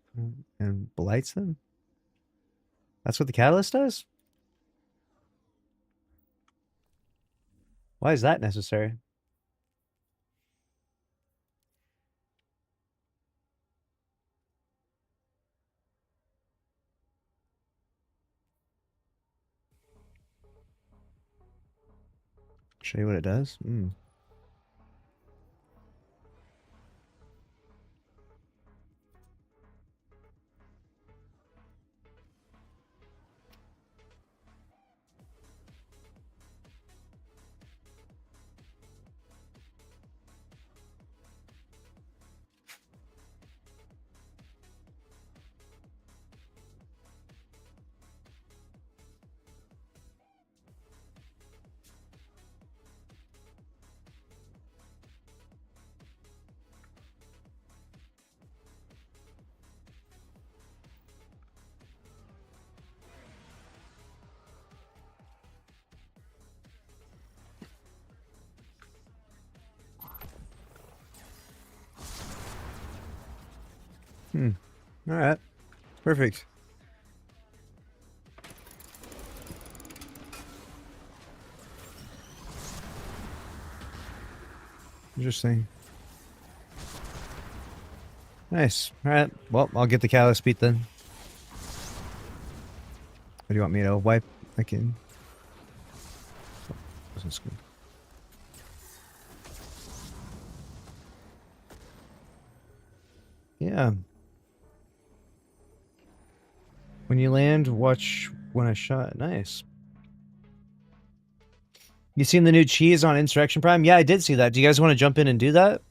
and blights them. That's what the catalyst does? Why is that necessary? Show you what it does? Alright. Perfect. Interesting. Nice. Alright. Well, I'll get the catalyst beat then. What do you want me to wipe? I can. That's good. Yeah. When you land, watch when I shot. Nice. You seen the new cheese on Insurrection Prime? Yeah, I did see that. Do you guys want to jump in and do that?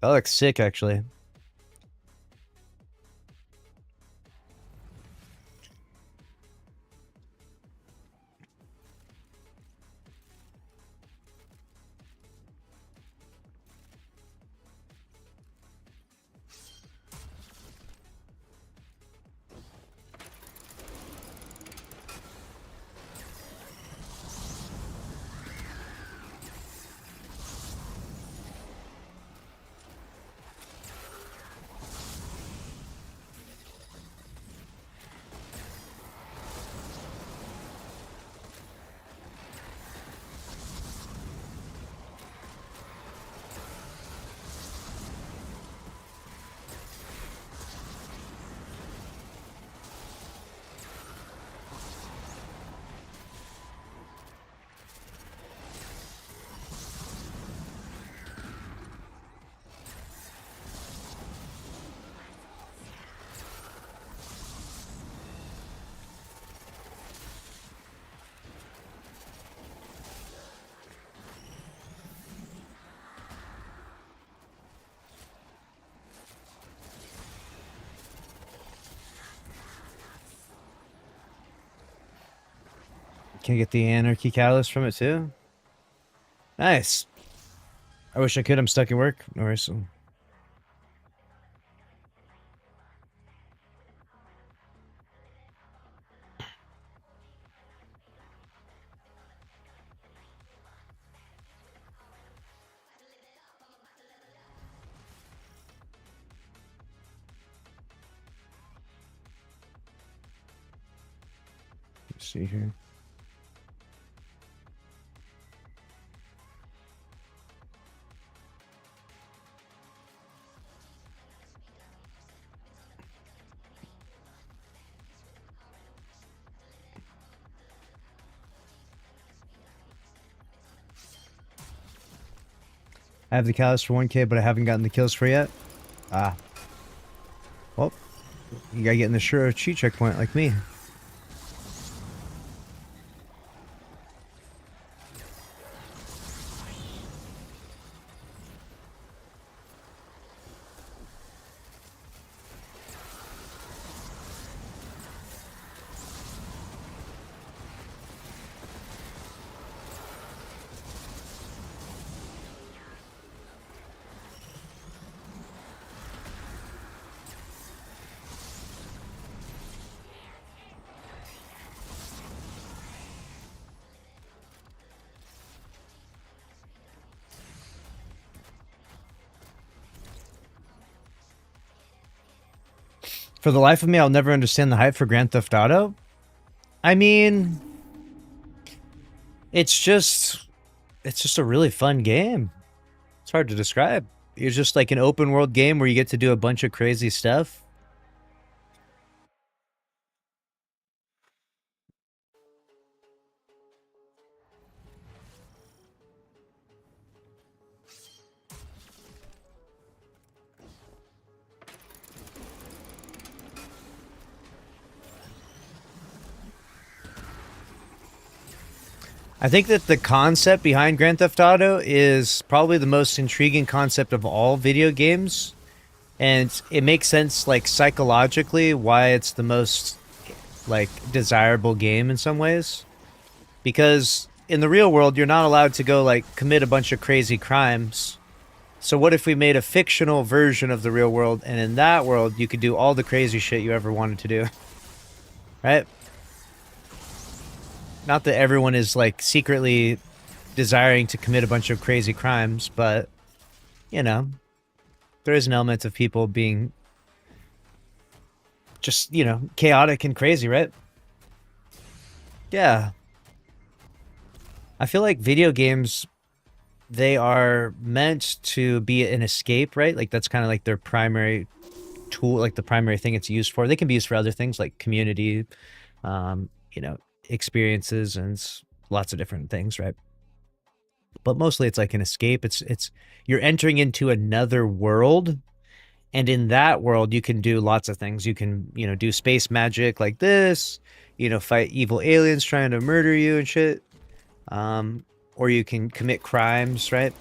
That looks sick, actually. Can I get the Anarchy Catalyst from it too? Nice. I wish I could. I'm stuck at work. No worries. So. Let's see here. I have the catalyst for 1K, but I haven't gotten the kills for yet. Ah. Well, you gotta get in the sure cheat checkpoint like me. For the life of me, I'll never understand the hype for Grand Theft Auto. I mean, it's just a really fun game. It's hard to describe. It's just like an open world game where you get to do a bunch of crazy stuff. I think that the concept behind Grand Theft Auto is probably the most intriguing concept of all video games. And it makes sense, like, psychologically, why it's the most, like, desirable game in some ways. Because in the real world, you're not allowed to go, like, commit a bunch of crazy crimes. So what if we made a fictional version of the real world, and in that world, you could do all the crazy shit you ever wanted to do? Right? Not that everyone is, like, secretly desiring to commit a bunch of crazy crimes, but, you know, there is an element of people being just, you know, chaotic and crazy, right? Yeah. I feel like video games, they are meant to be an escape, right? Like, that's kind of like their primary tool, like the primary thing it's used for. They can be used for other things like community, you know, experiences and lots of different things, right? But mostly it's like an escape. It's you're entering into another world, and in that world you can do lots of things. You can, you know, do space magic like this, you know, fight evil aliens trying to murder you and shit. Or you can commit crimes, right?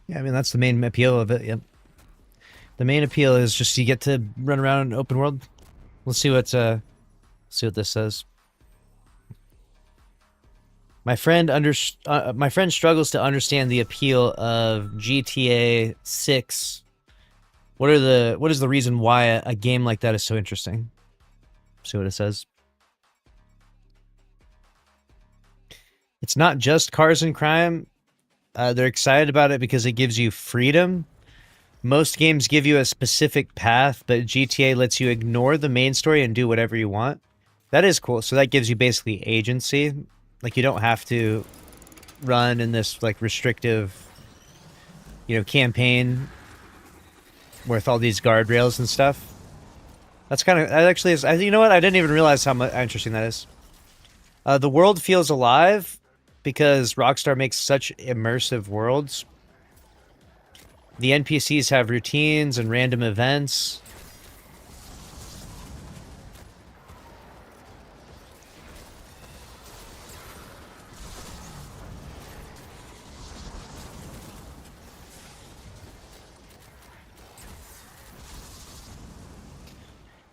Yeah, I mean, that's the main appeal of it. Yep. The main appeal is just you get to run around in open world. Let's see what this says. My friend struggles to understand the appeal of GTA 6. What is the reason why a game like that is so interesting? See what it says. It's not just cars and crime. They're excited about it because it gives you freedom. Most games give you a specific path, but GTA lets you ignore the main story and do whatever you want. That is cool. So that gives you basically agency. Like, you don't have to run in this, like, restrictive, you know, campaign with all these guardrails and stuff. That actually is, you know what? I didn't even realize how interesting that is. The world feels alive because Rockstar makes such immersive worlds. The NPCs have routines and random events.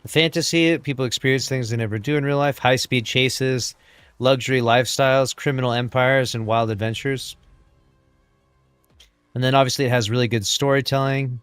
Fantasy, people experience things they never do in real life. High-speed chases, luxury lifestyles, criminal empires, and wild adventures. And then obviously it has really good storytelling.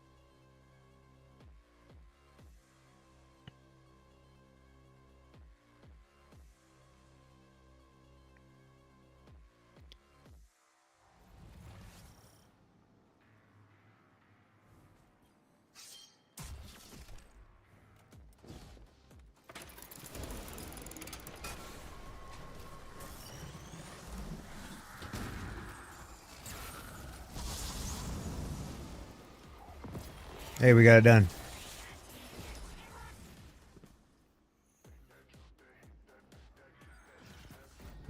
Hey, we got it done.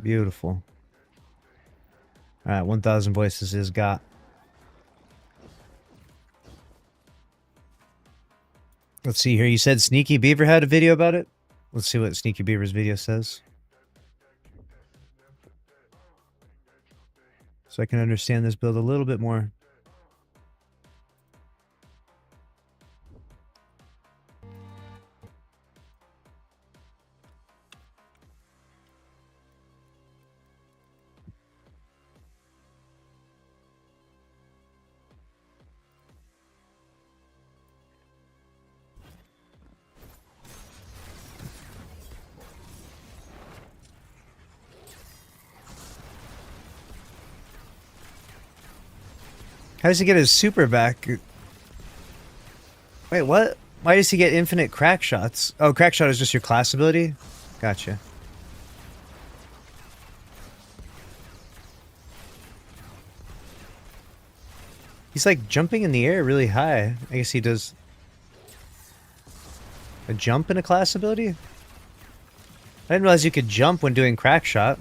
Beautiful. All right, 1,000 voices is got. Let's see here. You said Sneaky Beaver had a video about it? Let's see what Sneaky Beaver's video says. So I can understand this build a little bit more. How does he get his super back? Wait, what? Why does he get infinite crack shots? Oh, crack shot is just your class ability? Gotcha. He's like jumping in the air really high. I guess he does a jump in a class ability? I didn't realize you could jump when doing crack shot.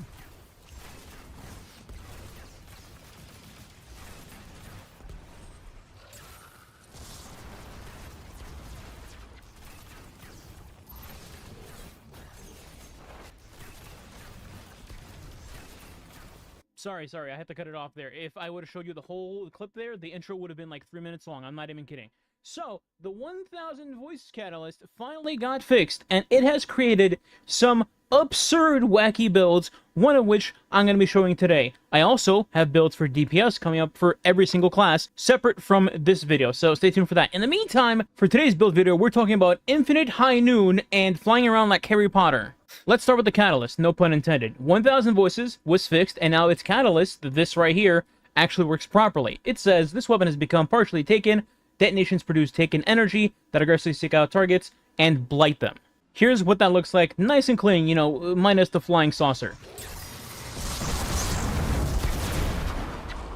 Sorry, I had to cut it off there. If I would have showed you the whole clip there, the intro would have been like 3 minutes long. I'm not even kidding. So, the 1,000 voice catalyst finally got fixed, and it has created some absurd wacky builds, one of which I'm going to be showing today. I also have builds for DPS coming up for every single class, separate from this video, so stay tuned for that. In the meantime, for today's build video, we're talking about Infinite High Noon and flying around like Harry Potter. Let's start with the catalyst, no pun intended. 1,000 voices was fixed, and now its catalyst, this right here, actually works properly. It says, this weapon has become partially taken, detonations produce taken energy that aggressively seek out targets and blight them. Here's what that looks like, nice and clean, you know, minus the flying saucer.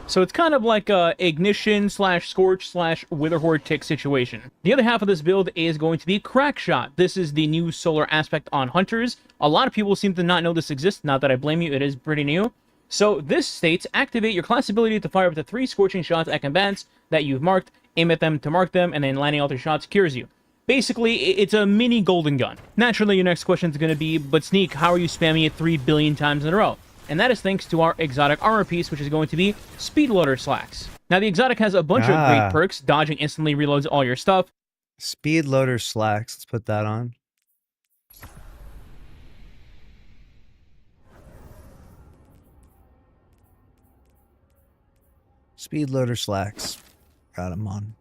So it's kind of like a ignition slash scorch slash witherhorde tick situation. The other half of this build is going to be crack shot. This is the new solar aspect on hunters. A lot of people seem to not know this exists, not that I blame you, it is pretty new. So this states, activate your class ability to fire up to 3 scorching shots at combatants that you've marked, aim at them to mark them, and then landing all 3 shots cures you. Basically, it's a mini golden gun. Naturally, your next question is going to be, but Sneak, how are you spamming it 3 billion times in a row? And that is thanks to our exotic armor piece, which is going to be Speedloader Slacks. Now, the exotic has a bunch of great perks. Dodging instantly reloads all your stuff. Speedloader Slacks. Let's put that on. Speedloader Slacks. Got him on.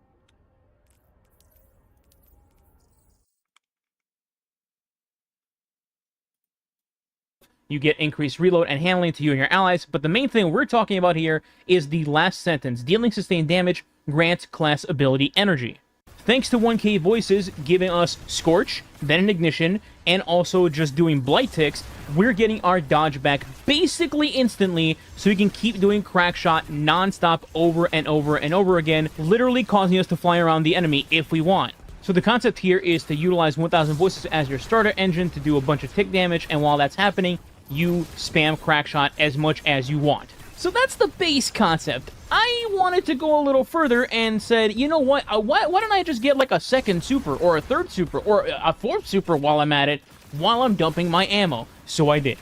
You get increased reload and handling to you and your allies, but the main thing we're talking about here is the last sentence. Dealing sustained damage grants class ability energy. Thanks to 1K voices giving us Scorch, then an Ignition, and also just doing Blight Ticks, we're getting our dodge back basically instantly, so we can keep doing Crack Shot non-stop over and over and over again, literally causing us to fly around the enemy if we want. So the concept here is to utilize 1,000 voices as your starter engine to do a bunch of tick damage, and while that's happening, you spam Crack Shot as much as you want. So that's the base concept. I wanted to go a little further and said, you know what, why don't I just get like a second super or a third super or a fourth super while I'm at it, while I'm dumping my ammo? So I did.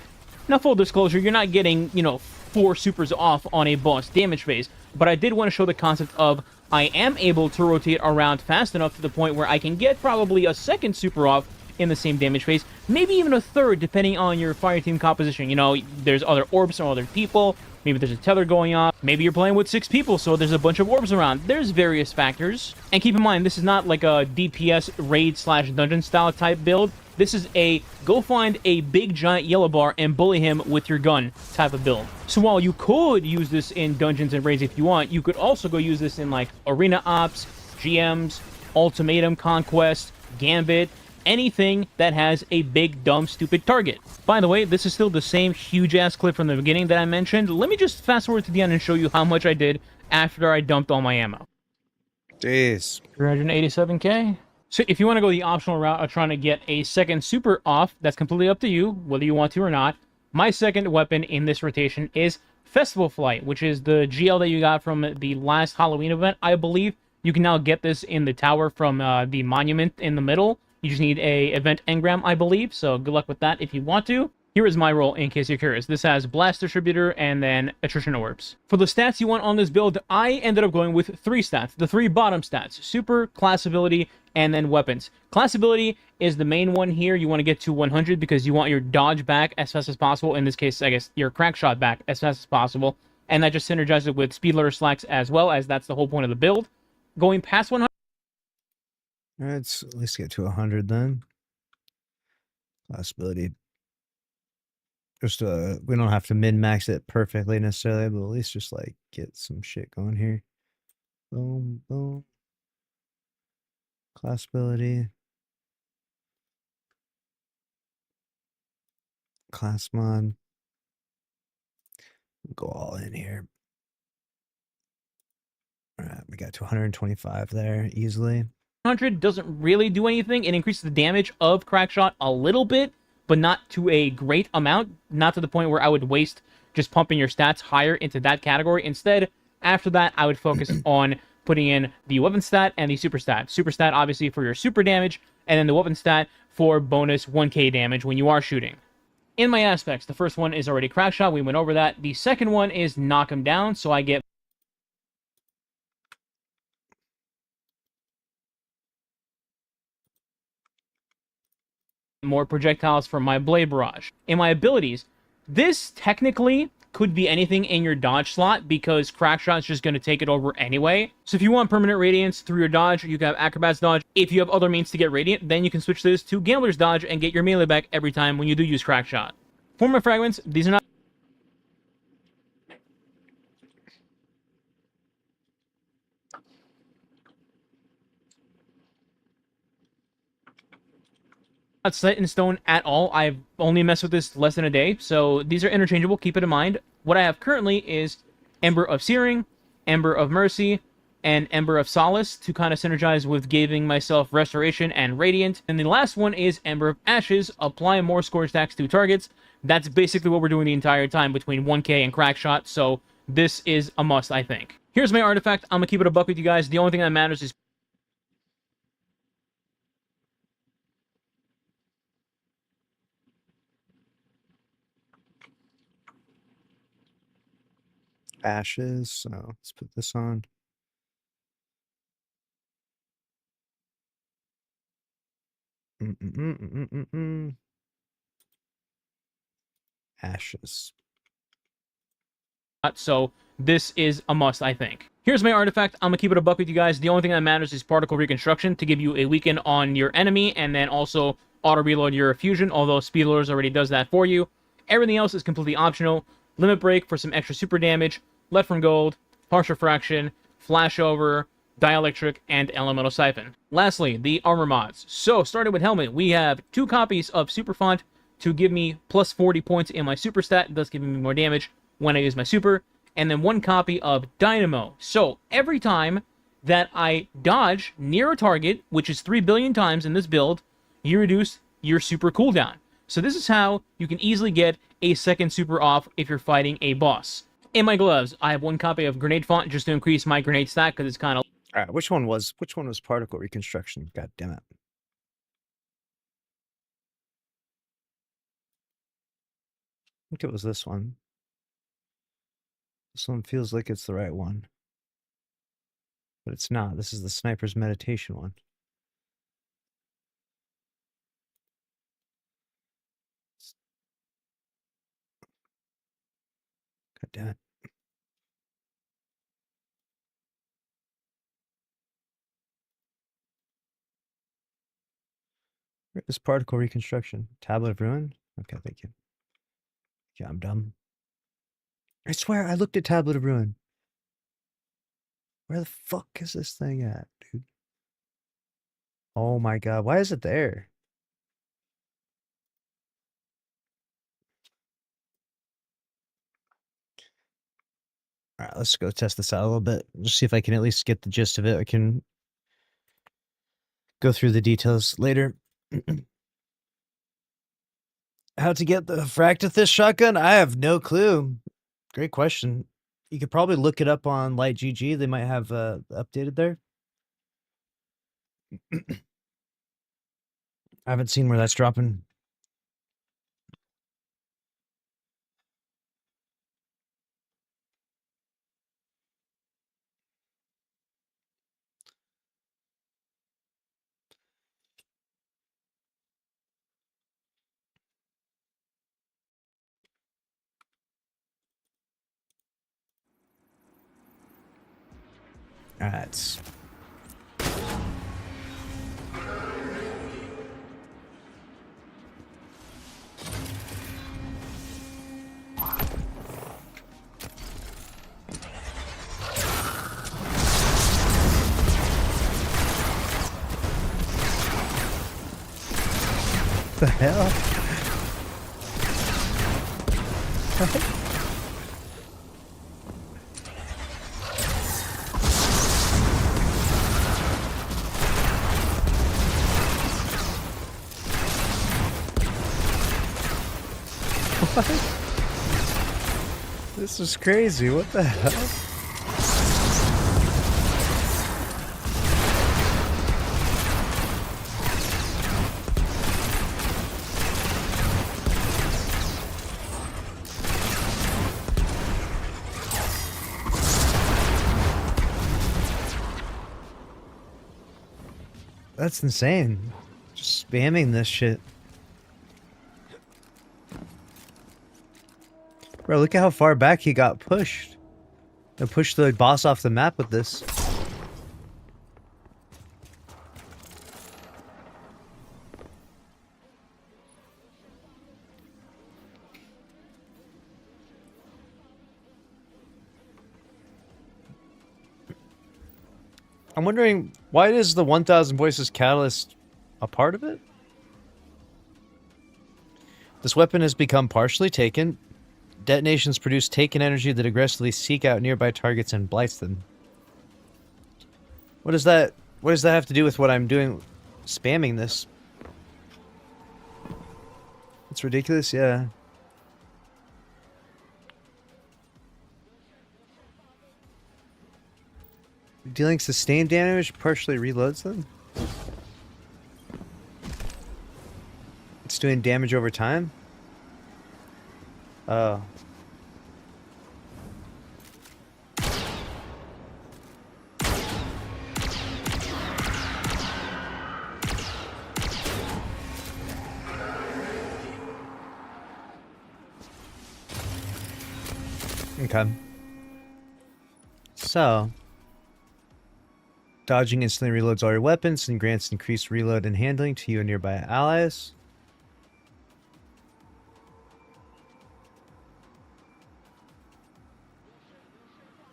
Now, full disclosure, you're not getting, 4 supers off on a boss damage phase, but I did want to show the concept of I am able to rotate around fast enough to the point where I can get probably a second super off in the same damage phase, maybe even a third depending on your fire team composition. You know, there's other orbs or other people, maybe there's a tether going on, maybe you're playing with 6 people, so there's a bunch of orbs around. There's various factors. And keep in mind, this is not like a DPS raid slash dungeon style type build. This is a go find a big giant yellow bar and bully him with your gun type of build. So while you could use this in dungeons and raids if you want, you could also go use this in like arena ops, GMs, ultimatum conquest, gambit, anything that has a big dumb stupid target. By the way, this is still the same huge ass clip from the beginning that I mentioned. Let me just fast forward to the end and show you how much I did after I dumped all my ammo. Jeez. 387k. So if you want to go the optional route of trying to get a second super off, that's completely up to you, whether you want to or not. My second weapon in this rotation is Festival Flight, which is the GL that you got from the last Halloween event, I believe. You can now get this in the tower from the monument in the middle. You just need a event engram, I believe, so good luck with that if you want to. Here is my role, in case you're curious. This has Blast Distributor and then Attrition Orbs. For the stats you want on this build, I ended up going with 3 stats. The 3 bottom stats: Super, Class Ability, and then Weapons. Class Ability is the main one here. You want to get to 100 because you want your dodge back as fast as possible. In this case, I guess your crack shot back as fast as possible. And that just synergizes with Speed Loader Slacks as well, as that's the whole point of the build. Going past 100... Let's at least get to 100 then. Possibility. Just we don't have to min-max it perfectly necessarily, but at least just like get some shit going here. Boom, boom. Class ability. Class mod. Go all in here. All right, we got to 125 there easily. 100 doesn't really do anything. It increases the damage of Crackshot a little bit, but not to a great amount. Not to the point where I would waste just pumping your stats higher into that category. Instead, after that, I would focus on putting in the weapon stat and the super stat. Super stat, obviously, for your super damage, and then the weapon stat for bonus 1k damage when you are shooting. In my aspects, the first one is already Crackshot. We went over that. The second one is Knock Him Down, so I get more projectiles from my Blade Barrage. In my abilities, this technically could be anything in your dodge slot because Crackshot's just going to take it over anyway. So if you want permanent radiance through your dodge, you can have Acrobat's dodge. If you have other means to get radiant, then you can switch this to Gambler's dodge and get your melee back every time when you do use Crackshot. For my fragments, these are not set in stone at all. I've only messed with this less than a day, so these are interchangeable. Keep it in mind. What I have currently is Ember of Searing, Ember of Mercy, and Ember of Solace to kind of synergize with giving myself Restoration and Radiant. And the last one is Ember of Ashes, apply more score stacks to targets. That's basically what we're doing the entire time between 1k and Crackshot, so this is a must, I think. Here's my artifact. I'm gonna keep it a buck with you guys. The only thing that matters is Ashes. So let's put this on. Ashes. so this is a must, I think. Here's my artifact. I'm gonna keep it a buck with you guys. The only thing that matters is particle reconstruction to give you a weaken on your enemy, and then also auto reload your fusion, although Speed Loaders already does that for you. Everything else is completely optional. Limit Break for some extra super damage, Lead from Gold, Harsh Refraction, Flashover, Dielectric, and Elemental Siphon. Lastly, the armor mods. So, starting with Helmet, we have 2 copies of Super Font to give me plus 40 points in my super stat, thus giving me more damage when I use my super, and then 1 copy of Dynamo. So, every time that I dodge near a target, which is 3 billion times in this build, you reduce your super cooldown. So this is how you can easily get a second super off if you're fighting a boss. In my gloves, I have 1 copy of Grenade Font just to increase my grenade stack because it's kind of... All right, which one was particle reconstruction? God damn it. I think it was this one. This one feels like it's the right one. But it's not. This is the Sniper's Meditation one. damn it. This particle reconstruction. Tablet of Ruin? Okay, thank you. Yeah, I'm dumb. I swear I looked at Tablet of Ruin. Where the fuck is this thing at, dude? Oh my god, why is it there? Alright, let's go test this out a little bit. Just see if I can at least get the gist of it. I can go through the details later. How to get the Fractithis shotgun? I have no clue. Great question. You could probably look it up on Light GG. They might have updated there. I haven't seen where that's dropping. Alright. The hell? What? This is crazy. What the hell? That's insane. Just spamming this shit. Bro, look at how far back he got pushed. And pushed the boss off the map with this. I'm wondering, why is the 1000 Voices Catalyst a part of it? This weapon has become partially taken. Detonations produce taken energy that aggressively seek out nearby targets and blights them. What does that have to do with what I'm doing, spamming this? It's ridiculous, yeah. Dealing sustained damage partially reloads them? It's doing damage over time? Oh. Okay. So, dodging instantly reloads all your weapons and grants increased reload and handling to you and nearby allies.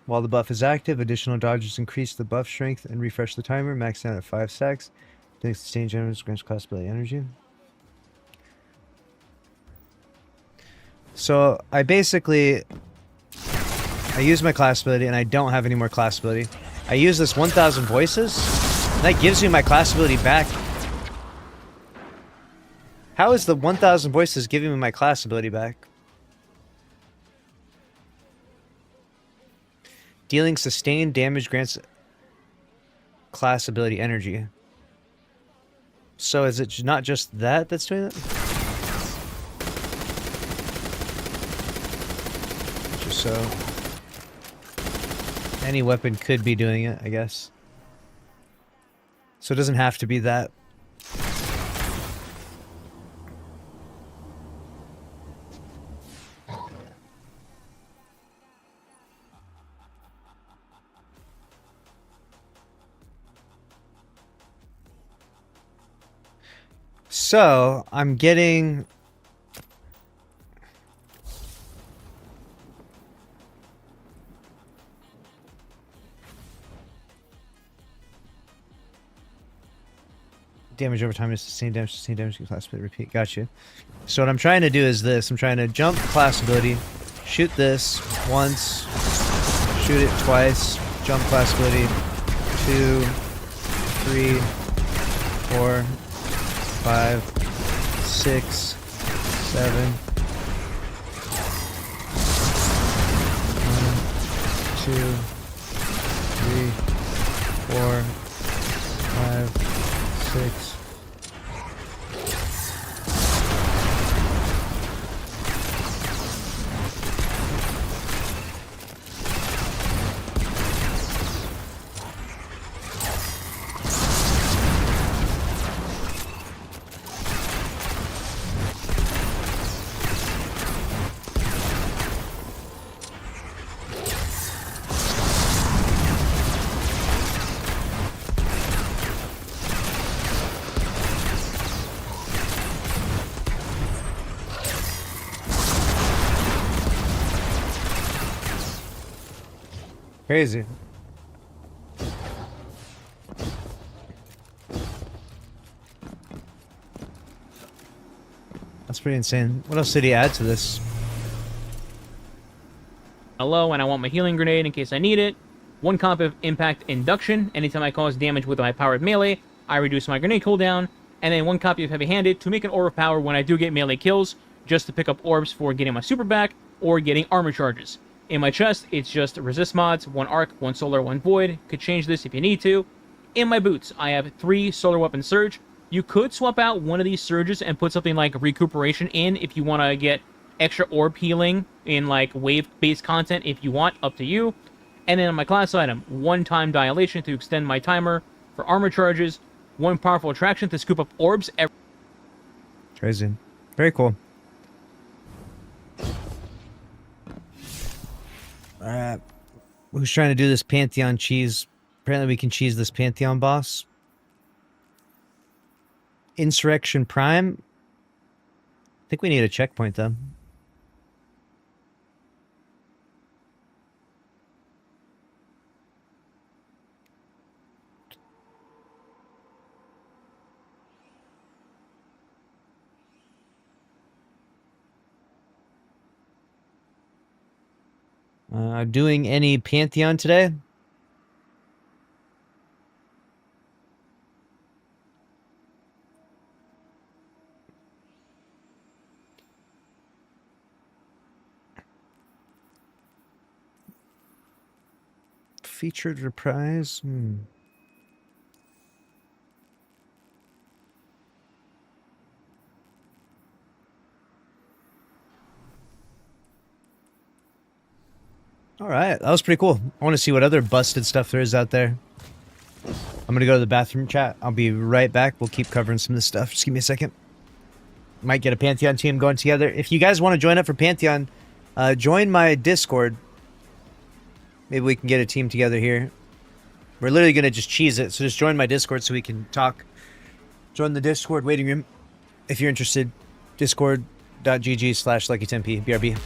While the buff is active, additional dodges increase the buff strength and refresh the timer, maxed out at 5 seconds. Doing sustained damage grants class ability energy. So I use my class ability and I don't have any more class ability. I use this 1000 voices, and that gives me my class ability back. How is the 1000 voices giving me my class ability back? Dealing sustained damage grants class ability energy. So is it not just that that's doing that? Just so. Any weapon could be doing it, I guess. So it doesn't have to be that. So I'm getting. Damage over time is sustained damage, class ability, repeat. Gotcha. So what I'm trying to do is this. I'm trying to jump class ability, shoot this once, shoot it twice, jump class ability, 2, 3, 4, 5, 6, 7. 1, 2, 3, 4, 5, 6. Crazy. That's pretty insane. What else did he add to this? Hello, and I want my healing grenade in case I need it. 1 comp of impact induction. Anytime I cause damage with my powered melee, I reduce my grenade cooldown. And then 1 copy of heavy-handed to make an orb of power when I do get melee kills, just to pick up orbs for getting my super back or getting armor charges. In my chest, it's just resist mods, 1 arc, 1 solar, 1 void. Could change this if you need to. In my boots, I have 3 solar weapon surge. You could swap out one of these surges and put something like recuperation in if you want to get extra orb healing in like wave-based content if you want, up to you. And then on my class item, 1 time dilation to extend my timer for armor charges, 1 powerful attraction to scoop up orbs every. Crazy. Very cool. Alright. Who's trying to do this Pantheon cheese? Apparently we can cheese this Pantheon boss. Insurrection Prime. I think we need a checkpoint though. Doing any Pantheon today? Featured reprise? Alright, that was pretty cool. I want to see what other busted stuff there is out there. I'm gonna go to the bathroom, chat. I'll be right back. We'll keep covering some of this stuff. Just give me a second. Might get a Pantheon team going together. If you guys want to join up for Pantheon, join my Discord. Maybe we can get a team together here. We're literally gonna just cheese it, so just join my Discord so we can talk. Join the Discord waiting room if you're interested. Discord.gg/Lucky10p BRB.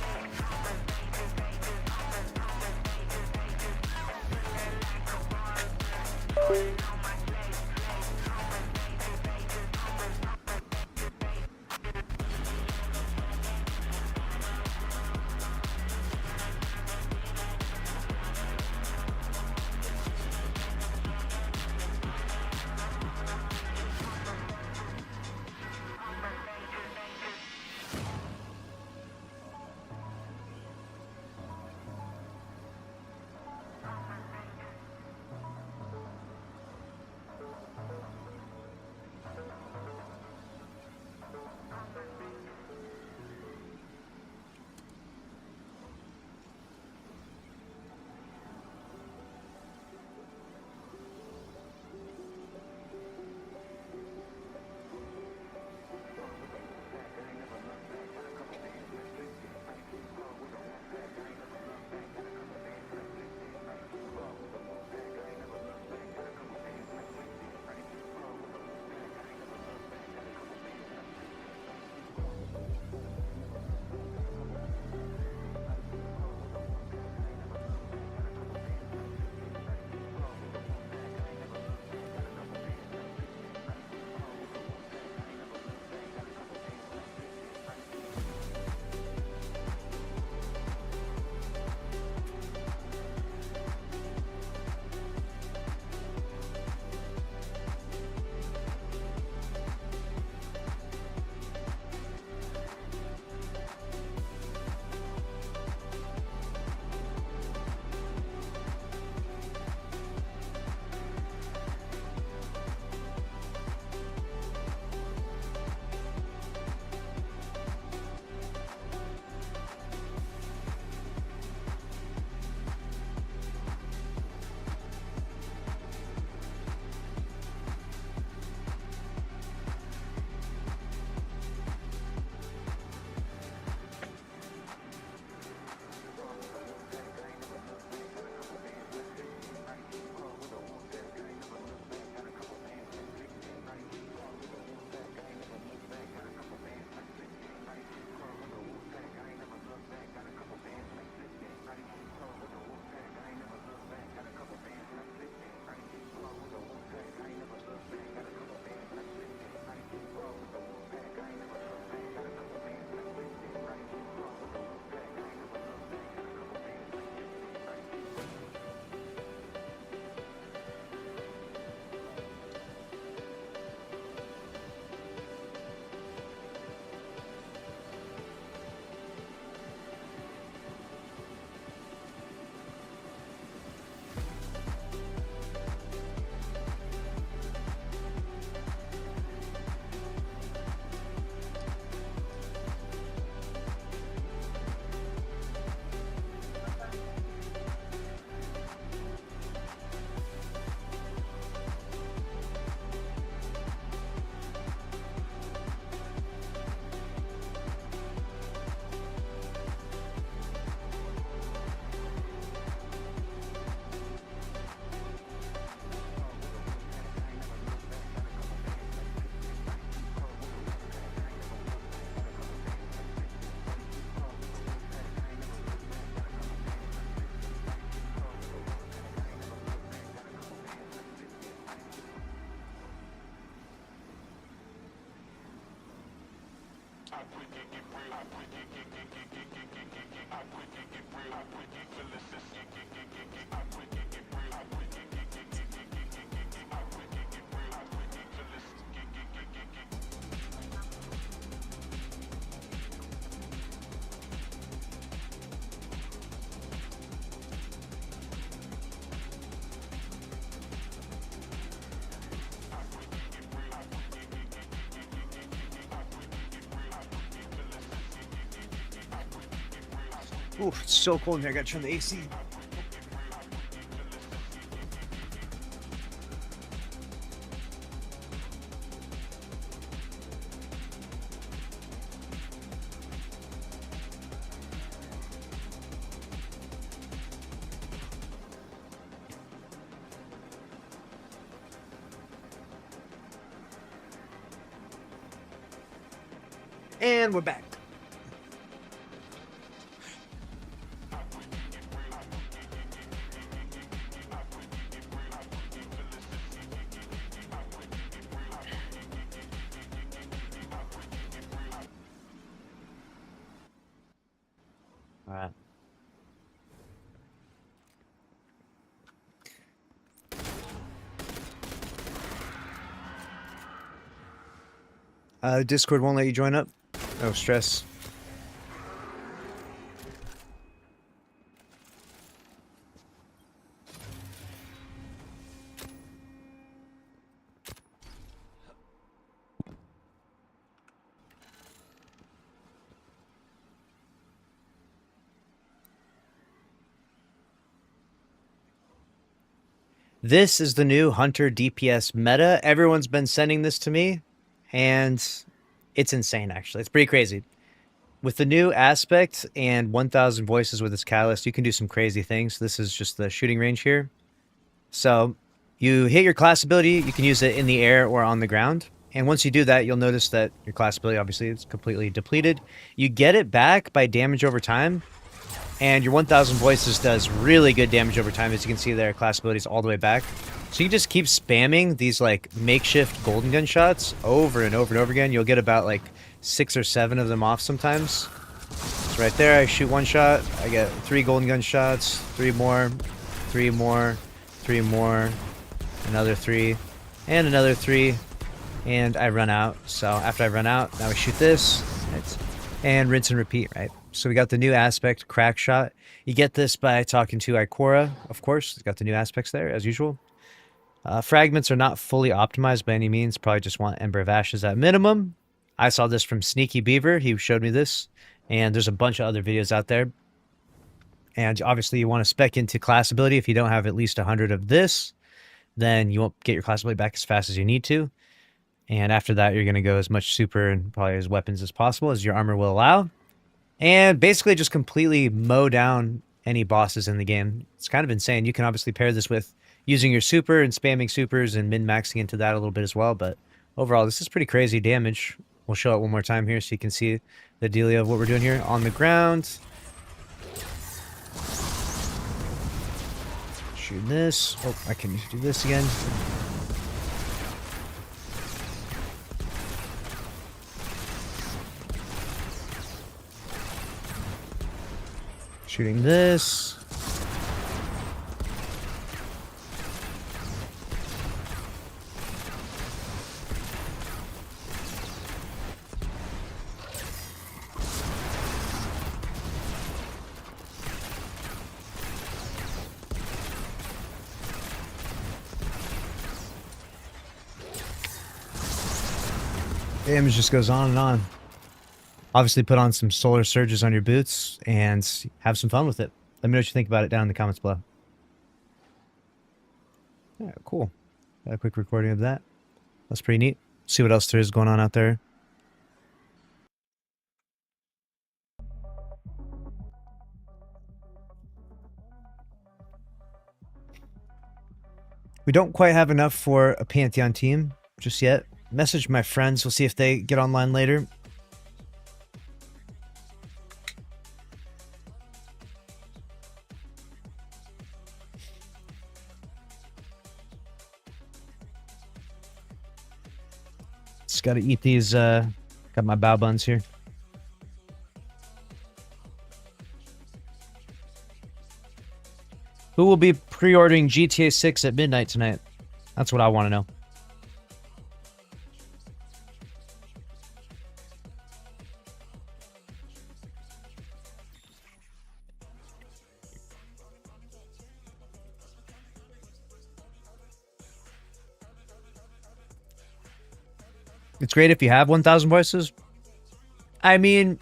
Oof, it's so cold in here. I gotta turn the AC. And we're back. All right. Discord won't let you join up. No stress. This is the new Hunter DPS meta. Everyone's been sending this to me, and it's insane, actually. It's pretty crazy. With the new aspect and 1,000 voices with this catalyst, you can do some crazy things. This is just the shooting range here. So you hit your class ability, you can use it in the air or on the ground. And once you do that, you'll notice that your class ability obviously is completely depleted. You get it back by damage over time. And your 1,000 voices does really good damage over time. As you can see there, class abilities all the way back. So you can just keep spamming these like makeshift golden gun shots over and over and over again. You'll get about like 6 or 7 of them off sometimes. So right there, I shoot one shot. I get 3 golden gun shots, 3 more, 3 more, 3 more, another 3, and another 3. And I run out. So after I run out, now I shoot this. And rinse and repeat, right? So we got the new aspect, crack shot. You get this by talking to Ikora, of course. It's got the new aspects there, as usual. Fragments are not fully optimized by any means. Probably just want Ember of Ashes at minimum. I saw this from Sneaky Beaver. He showed me this. And there's a bunch of other videos out there. And obviously you want to spec into class ability. If you don't have at least 100 of this, then you won't get your class ability back as fast as you need to. And after that, you're going to go as much super and probably as weapons as possible as your armor will allow. And basically just completely mow down any bosses in the game. It's kind of insane. You can obviously pair this with using your super and spamming supers and min-maxing into that a little bit as well. But overall, this is pretty crazy damage. We'll show it one more time here so you can see the dealio of what we're doing here. On the ground. Shoot this. Oh, I can do this again. Shooting this. Damage just goes on and on. Obviously, put on some solar surges on your boots and have some fun with it. Let me know what you think about it down in the comments below. Yeah, cool. Got a quick recording of that. That's pretty neat. See what else there is going on out there. We don't quite have enough for a Pantheon team just yet. Message my friends. We'll see if they get online later. Just gotta eat these, got my bao buns here. Who will be pre-ordering GTA 6 at midnight tonight? That's what I want to know. It's great if you have 1,000 voices. I mean,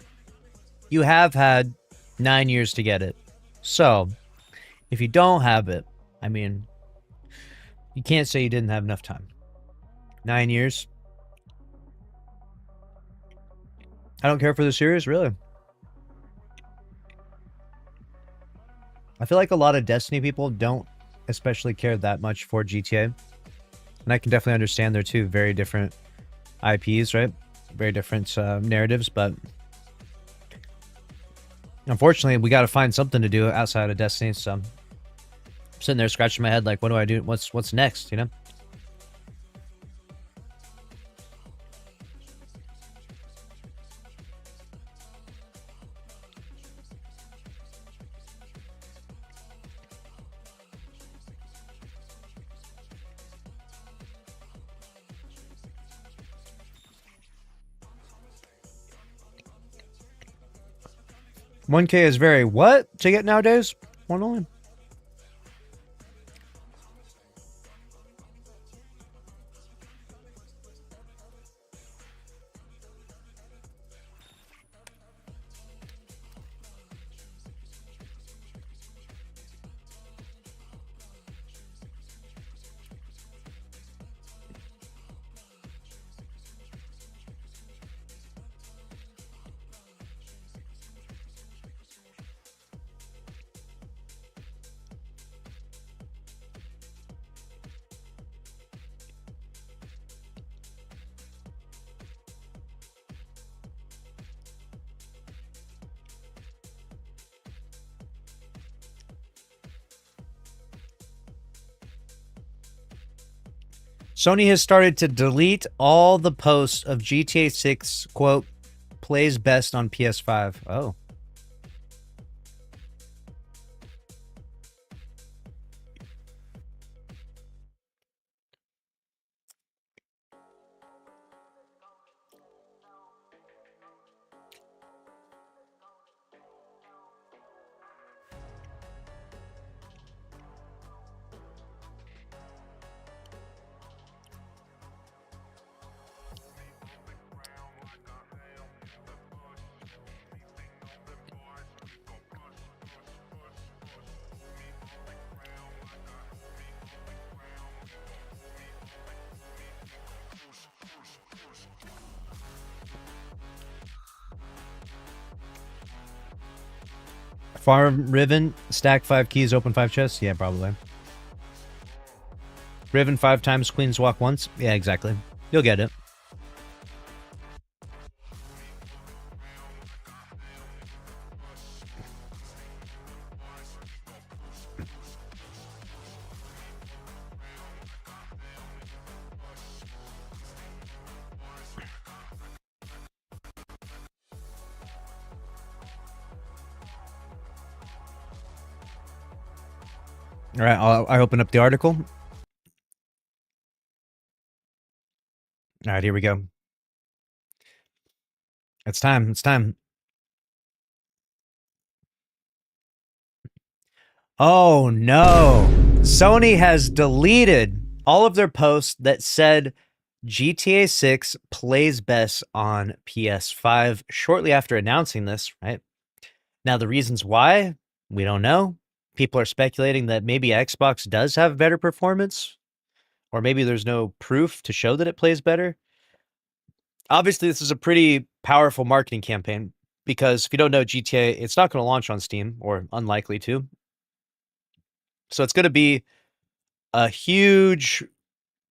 you have had 9 years to get it. So, if you don't have it, I mean, you can't say you didn't have enough time. 9 years. I don't care for the series, really. I feel like a lot of Destiny people don't especially care that much for GTA. And I can definitely understand they're two very different IPs, right? Very different narratives, but unfortunately, we got to find something to do outside of Destiny. So I'm sitting there scratching my head, like, what do I do? What's next? You know? 1K is very what to get nowadays? One only. Sony has started to delete all the posts of GTA 6, quote, plays best on PS5. Oh. Farm Riven, stack 5 keys, open 5 chests? Yeah, probably. Riven 5 times, Queens walk once? Yeah, exactly. You'll get it. All right, I open up the article. All right, here we go. It's time. It's time. Oh no. Sony has deleted all of their posts that said GTA 6 plays best on PS5 shortly after announcing this, right? Now, the reasons why, we don't know. People are speculating that maybe Xbox does have better performance, or maybe there's no proof to show that it plays better. Obviously, this is a pretty powerful marketing campaign because if you don't know GTA, it's not going to launch on Steam, or unlikely to. So it's going to be a huge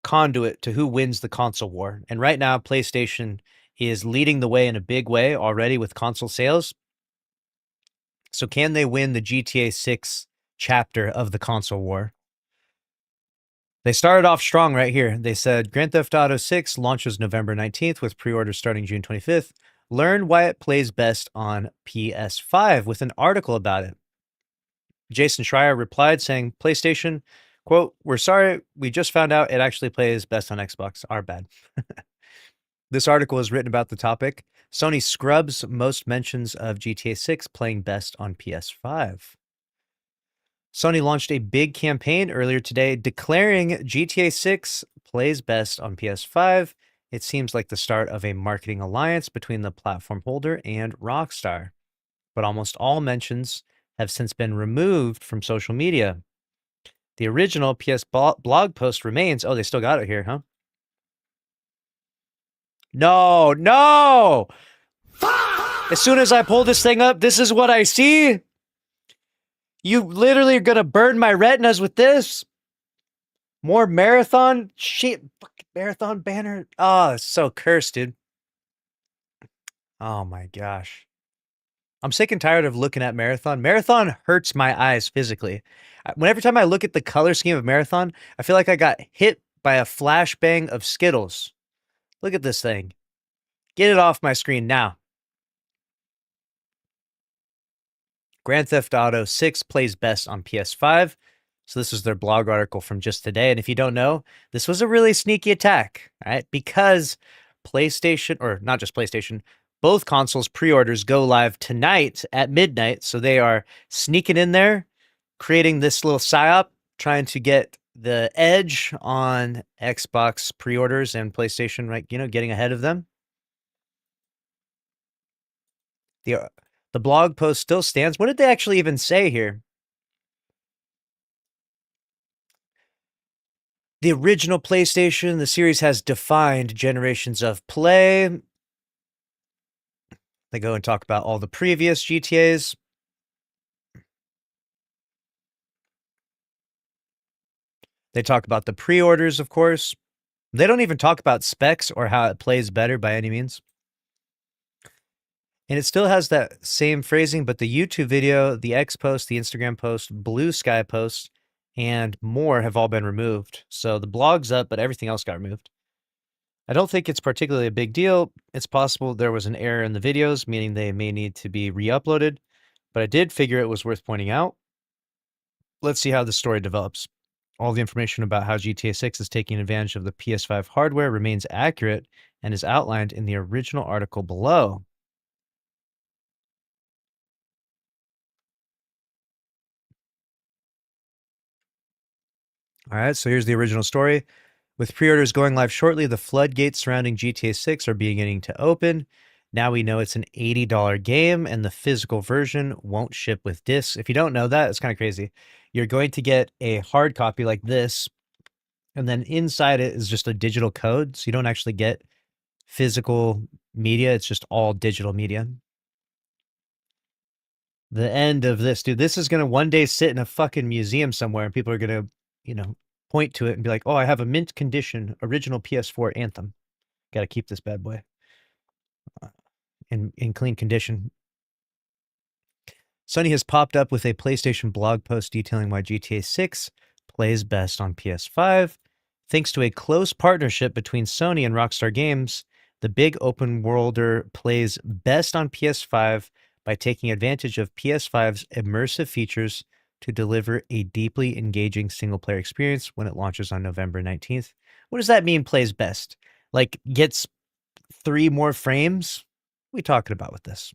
conduit to who wins the console war. And right now, PlayStation is leading the way in a big way already with console sales. So can they win the GTA 6 chapter of the console war? They started off strong right here. They said Grand Theft Auto 6 launches November 19th with pre-orders starting June 25th. Learn why it plays best on PS5 with an article about it. Jason Schreier replied saying, PlayStation, quote, "We're sorry, we just found out it actually plays best on Xbox. Our bad." This article is written about the topic. Sony scrubs most mentions of GTA 6 playing best on PS5. Sony launched a big campaign earlier today declaring GTA 6 plays best on PS5. It seems like the start of a marketing alliance between the platform holder and Rockstar. But almost all mentions have since been removed from social media. The original PS blog post remains. Oh, they still got it here, huh? No, no! As soon as I pull this thing up, this is what I see. You literally are gonna burn my retinas with this. More marathon shit, fucking marathon banner. Oh, it's so cursed, dude. Oh my gosh. I'm sick and tired of looking at Marathon. Marathon hurts my eyes physically. Whenever time I look at the color scheme of Marathon, I feel like I got hit by a flashbang of Skittles. Look at this thing. Get it off my screen now. Grand Theft Auto 6 plays best on PS5. So this is their blog article from just today. And if you don't know, this was a really sneaky attack, right? Because PlayStation, or not just PlayStation, both consoles pre-orders go live tonight at midnight. So they are sneaking in there, creating this little psyop, trying to get the edge on Xbox pre-orders and PlayStation, right? You know, getting ahead of them. The blog post still stands. What did they actually even say here? The original PlayStation, the series has defined generations of play. They go and talk about all the previous GTAs. They talk about the pre-orders, of course. They don't even talk about specs or how it plays better by any means. And it still has that same phrasing, but the YouTube video, the X post, the Instagram post, Blue Sky post, and more have all been removed. So the blog's up, but everything else got removed. I don't think it's particularly a big deal. It's possible there was an error in the videos, meaning they may need to be re-uploaded, but I did figure it was worth pointing out. Let's see how the story develops. All the information about how GTA 6 is taking advantage of the PS5 hardware remains accurate and is outlined in the original article below. All right, so here's the original story. With pre-orders going live shortly, the floodgates surrounding GTA 6 are beginning to open. Now we know it's an $80 game and the physical version won't ship with discs. If you don't know that, it's kind of crazy. You're going to get a hard copy like this, and then inside it is just a digital code. So you don't actually get physical media. It's just all digital media. The end of this, dude, this is going to one day sit in a fucking museum somewhere and people are going to, you know, point to it and be like, oh, I have a mint condition original PS4 Anthem. Got to keep this bad boy in clean condition. Sony has popped up with a PlayStation blog post detailing why GTA 6 plays best on PS5. Thanks to a close partnership between Sony and Rockstar Games, the big open worlder plays best on PS5 by taking advantage of PS5's immersive features to deliver a deeply engaging single-player experience when it launches on November 19th. What does that mean, plays best? Like, gets 3 more frames? What are we talking about with this?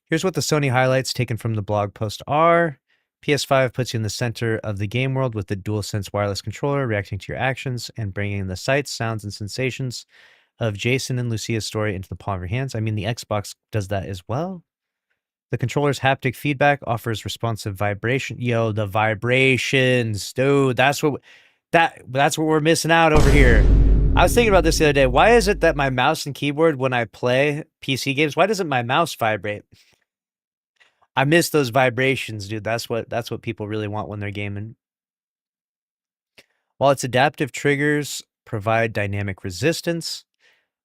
Here's what the Sony highlights taken from the blog post are. PS5 puts you in the center of the game world with the DualSense wireless controller reacting to your actions and bringing the sights, sounds, and sensations of Jason and Lucia's story into the palm of your hands. I mean, the Xbox does that as well. The controller's haptic feedback offers responsive vibration. Yo, the vibrations, dude, that's what we're missing out over here. I was thinking about this the other day. Why is it that my mouse and keyboard, when I play PC games, why doesn't my mouse vibrate? I miss those vibrations, dude. That's what people really want when they're gaming. While its adaptive triggers provide dynamic resistance,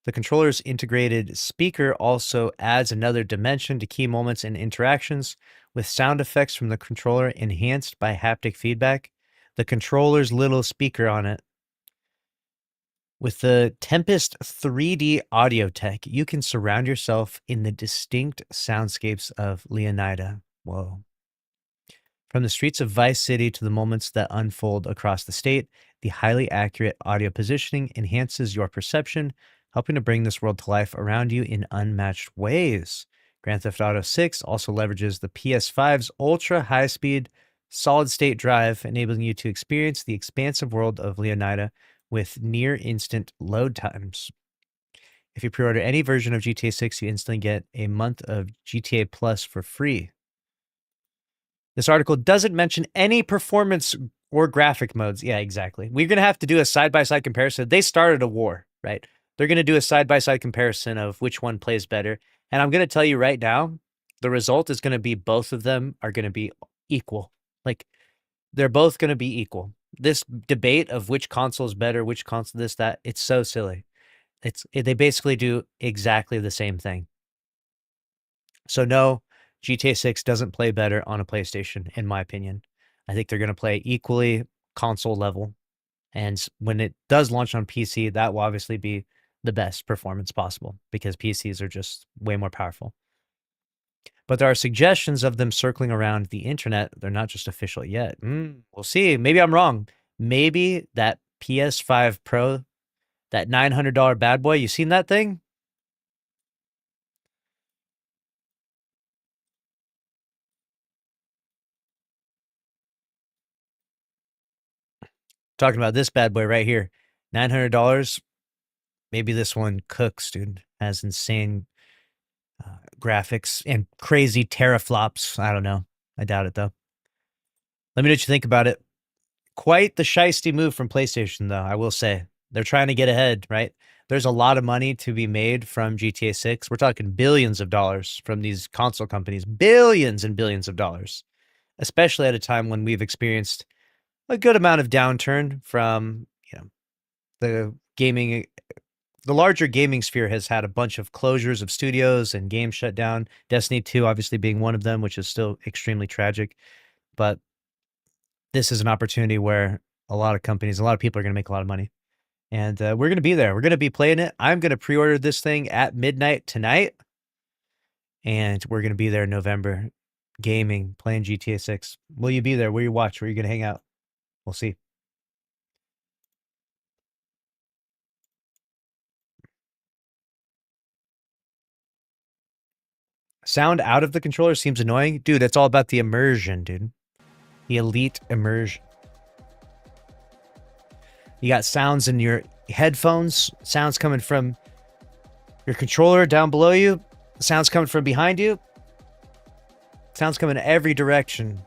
the controller's integrated speaker also adds another dimension to key moments and interactions, with sound effects from the controller enhanced by haptic feedback. The controller's little speaker on it. With the Tempest 3D audio tech, you can surround yourself in the distinct soundscapes of Leonida. Whoa. From the streets of Vice City to the moments that unfold across the state, the highly accurate audio positioning enhances your perception, helping to bring this world to life around you in unmatched ways. Grand Theft Auto 6 also leverages the PS5's ultra high speed solid state drive, enabling you to experience the expansive world of Leonida with near instant load times. If you pre order any version of GTA 6, you instantly get a month of GTA Plus for free. This article doesn't mention any performance or graphic modes. Yeah, exactly. We're going to have to do a side-by-side comparison. They started a war, right? They're going to do a side-by-side comparison of which one plays better. And I'm going to tell you right now, the result is going to be both of them are going to be equal. Like, they're both going to be equal. This debate of which console is better, which console this, that, it's so silly. They basically do exactly the same thing. So no, GTA 6 doesn't play better on a PlayStation, in my opinion. I think they're going to play equally console level. And when it does launch on PC, that will obviously be the best performance possible because PCs are just way more powerful. But there are suggestions of them circling around the internet. They're not just official yet. We'll see. Maybe I'm wrong. Maybe that PS5 Pro, that $900 bad boy, you seen that thing? Talking about this bad boy right here. $900. Maybe this one cooks, dude. Has insane graphics and crazy teraflops. I don't know. I doubt it, though. Let me know what you think about it. Quite the shisty move from PlayStation, though, I will say. They're trying to get ahead, right? There's a lot of money to be made from GTA 6. We're talking billions of dollars from these console companies. Billions and billions of dollars. Especially at a time when we've experienced a good amount of downturn from, the gaming. The larger gaming sphere has had a bunch of closures of studios and games shut down. Destiny 2 obviously being one of them, which is still extremely tragic. But this is an opportunity where a lot of companies, a lot of people are going to make a lot of money. And we're going to be there. We're going to be playing it. I'm going to pre-order this thing at midnight tonight. And we're going to be there in November gaming, playing GTA 6. Will you be there? Will you watch? Where are you going to hang out? We'll see. Sound out of the controller seems annoying. Dude, it's all about the immersion, dude. The elite immersion. You got sounds in your headphones, sounds coming from your controller down below you, sounds coming from behind you, sounds coming in every direction.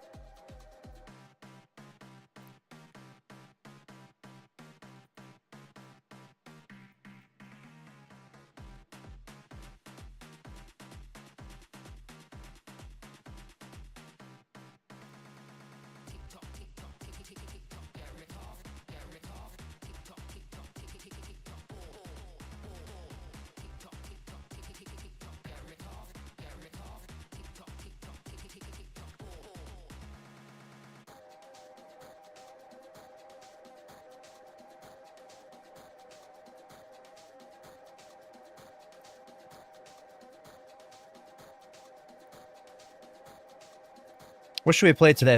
What should we play today?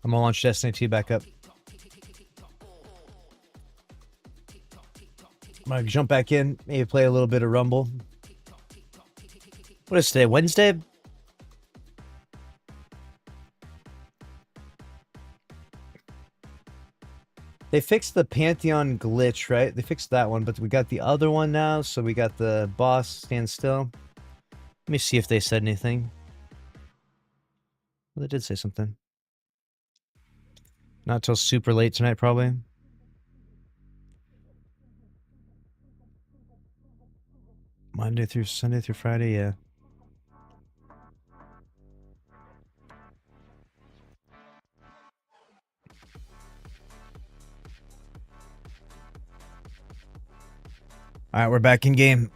I'm gonna launch Destiny 2 back up. I'm gonna jump back in, maybe play a little bit of Rumble. What is today? Wednesday? They fixed the Pantheon glitch, right? They fixed that one, but we got the other one now, so we got the boss stand still. Let me see if they said anything. Well, they did say something. Not till super late tonight, probably. Monday through Sunday through Friday, yeah. All right, we're back in game.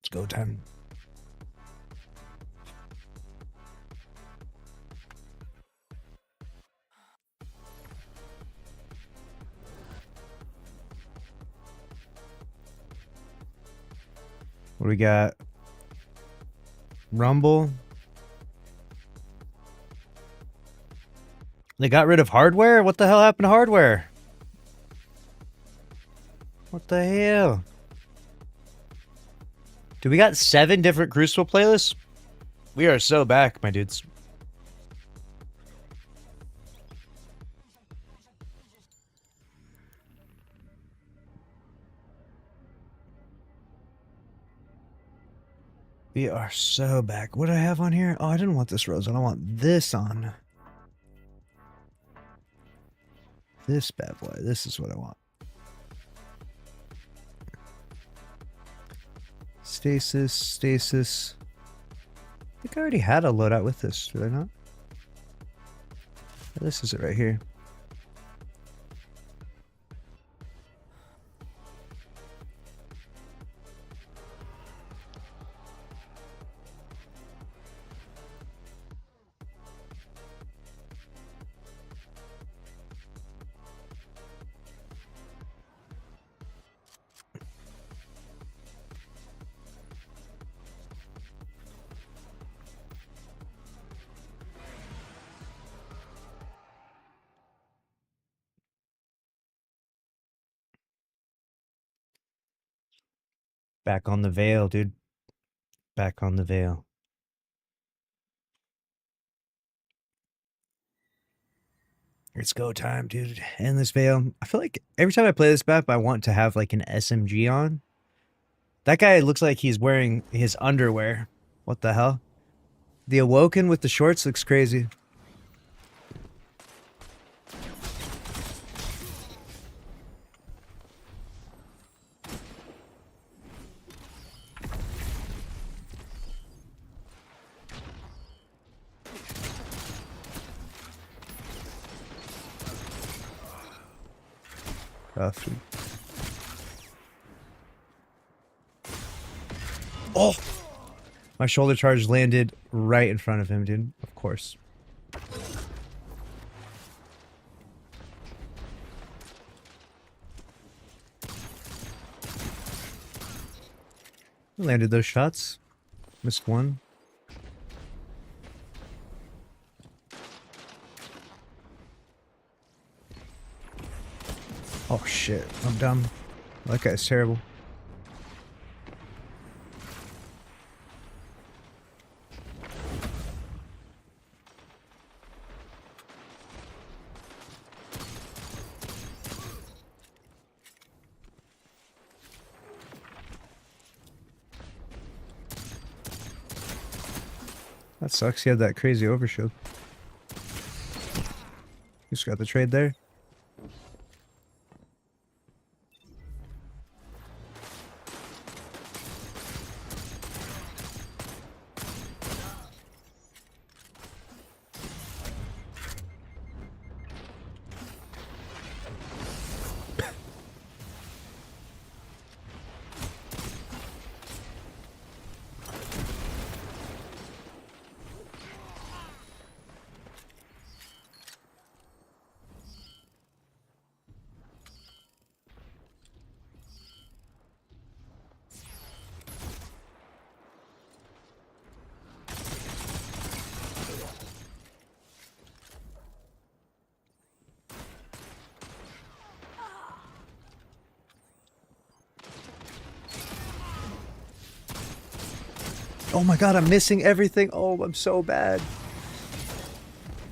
It's go time. What What do we got? Rumble. They got rid of hardware? What the hell happened to hardware? What the hell? Do we got 7 different Crucible playlists? We are so back, my dudes. We are so back. What do I have on here? Oh, I didn't want this rose. I don't want this on. This bad boy. This is what I want. Stasis, stasis. I think I already had a loadout with this, did I not? This is it right here. Back on the veil, dude. Back on the veil. It's go time, dude. End this veil. I feel like every time I play this map, I want to have like an SMG on. That guy looks like he's wearing his underwear. What the hell? The Awoken with the shorts looks crazy. Rough. Oh! My shoulder charge landed right in front of him, dude. Of course. Landed those shots. Missed one. Oh shit, I'm dumb. That guy's terrible. That sucks. He had that crazy overshield. Just got the trade there. Oh my god, I'm missing everything. Oh, I'm so bad.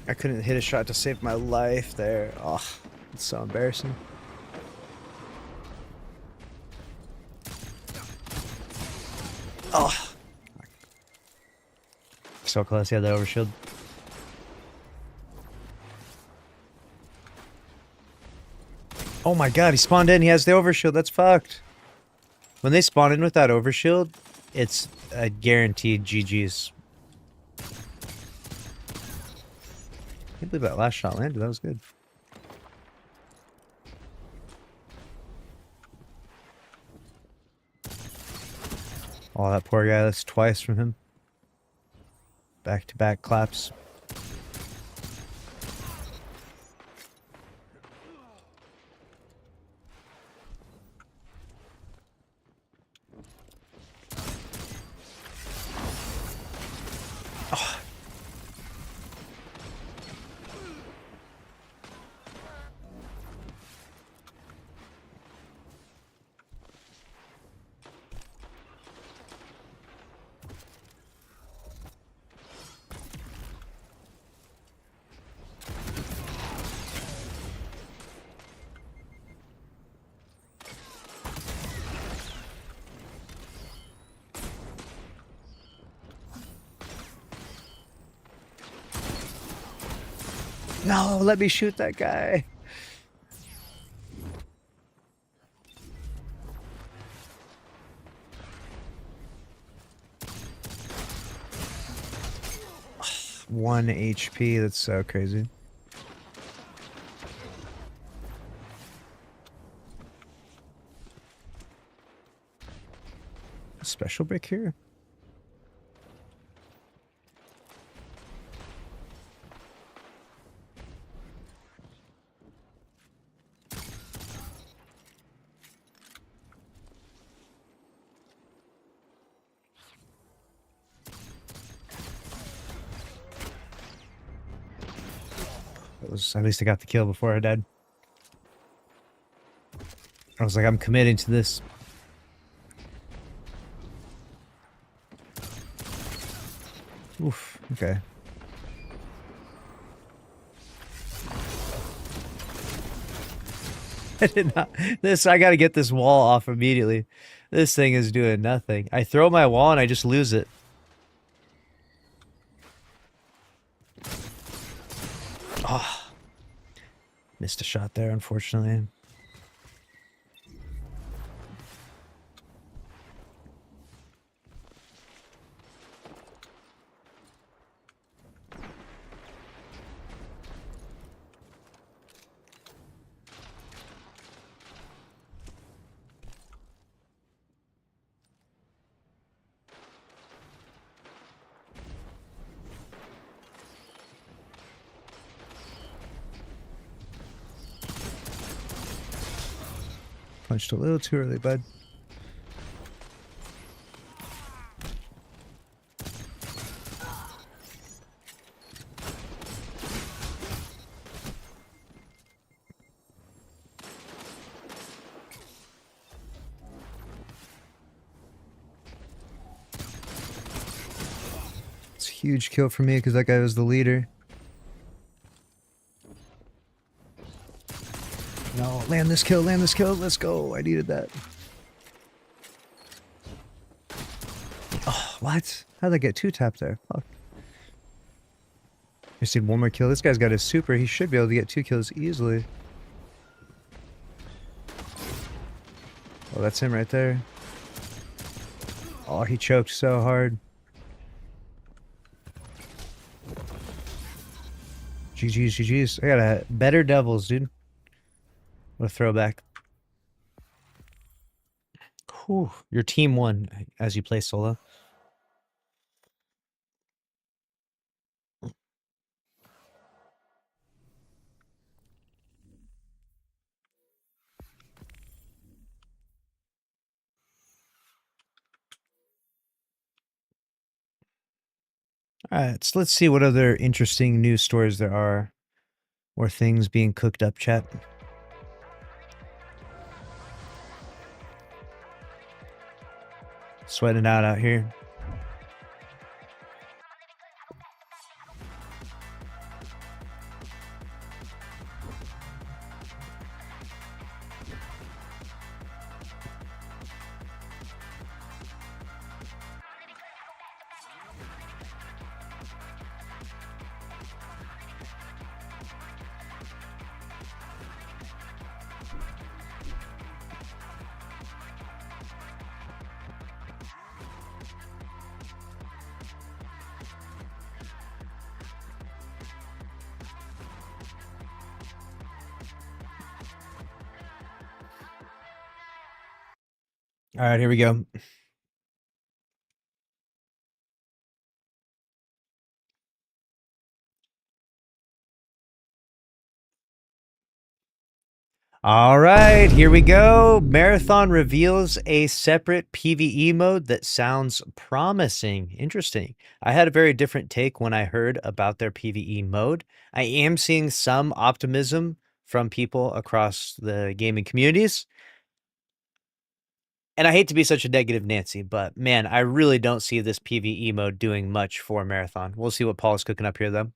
I couldn't hit a shot to save my life there. Oh, it's so embarrassing. Oh. So close, he had that overshield. Oh my god, he spawned in, he has the overshield, that's fucked. When they spawn in with that overshield, it's a guaranteed GG's. Can't believe that last shot landed, that was good. Oh, that poor guy, that's twice from him. Back-to-back claps. No, let me shoot that guy. One HP. That's so crazy. Special brick here. At least I got the kill before I died. I was like, I'm committing to this. Oof, okay. I did not. I gotta get this wall off immediately. This thing is doing nothing. I throw my wall and I just lose it. Oh. Missed a shot there, unfortunately. Punched a little too early, bud. It's a huge kill for me because that guy was the leader. No, land this kill, let's go. I needed that. Oh, what? How'd I get two tapped there? Fuck. Just need one more kill. This guy's got his super. He should be able to get 2 kills easily. Oh, that's him right there. Oh, he choked so hard. GG's, GG's. I got a better devils, dude. What a throwback. Whew. Your team won as you play solo. Alright, so let's see what other interesting news stories there are. Or things being cooked up, chat. Sweating it out here. Alright, here we go. All right, here we go. Marathon reveals a separate PvE mode that sounds promising. Interesting. I had a very different take when I heard about their PvE mode. I am seeing some optimism from people across the gaming communities. And I hate to be such a negative Nancy, but man, I really don't see this PvE mode doing much for Marathon. We'll see what Paul is cooking up here, though.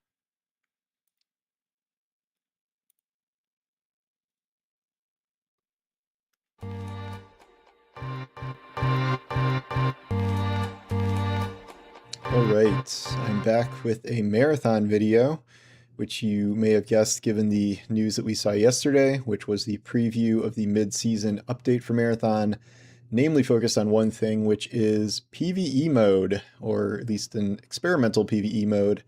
All right, I'm back with a marathon video, which you may have guessed given the news that we saw yesterday, which was the preview of the mid-season update for Marathon, namely focused on one thing, which is PvE mode, or at least an experimental PvE mode.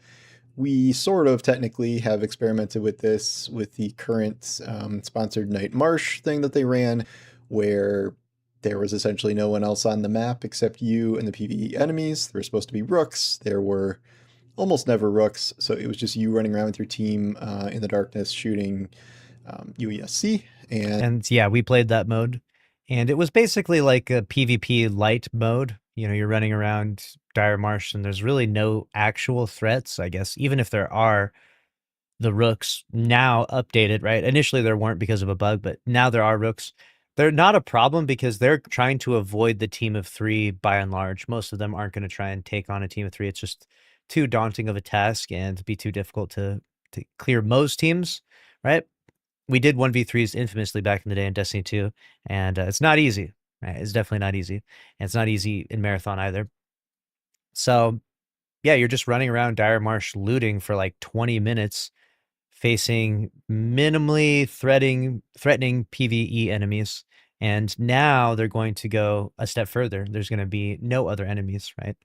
We sort of technically have experimented with this with the current sponsored Night Marsh thing that they ran, where there was essentially no one else on the map except you and the PvE enemies. There were supposed to be rooks. There were almost never rooks, so it was just you running around with your team in the darkness shooting UESC. And yeah, we played that mode. And it was basically like a PvP light mode. You know, you're running around Dire Marsh and there's really no actual threats, I guess, even if there are. The rooks now updated, right? Initially there weren't because of a bug, but now there are rooks. They're not a problem because they're trying to avoid the team of three by and large. Most of them aren't going to try and take on a team of three. It's just too daunting of a task and be too difficult to clear most teams, right? We did 1v3s infamously back in the day in Destiny 2, and it's not easy, right? It's definitely not easy. And it's not easy in Marathon either. So yeah, you're just running around Dire Marsh looting for like 20 minutes, facing minimally threatening PvE enemies. And now they're going to go a step further. There's going to be no other enemies, right?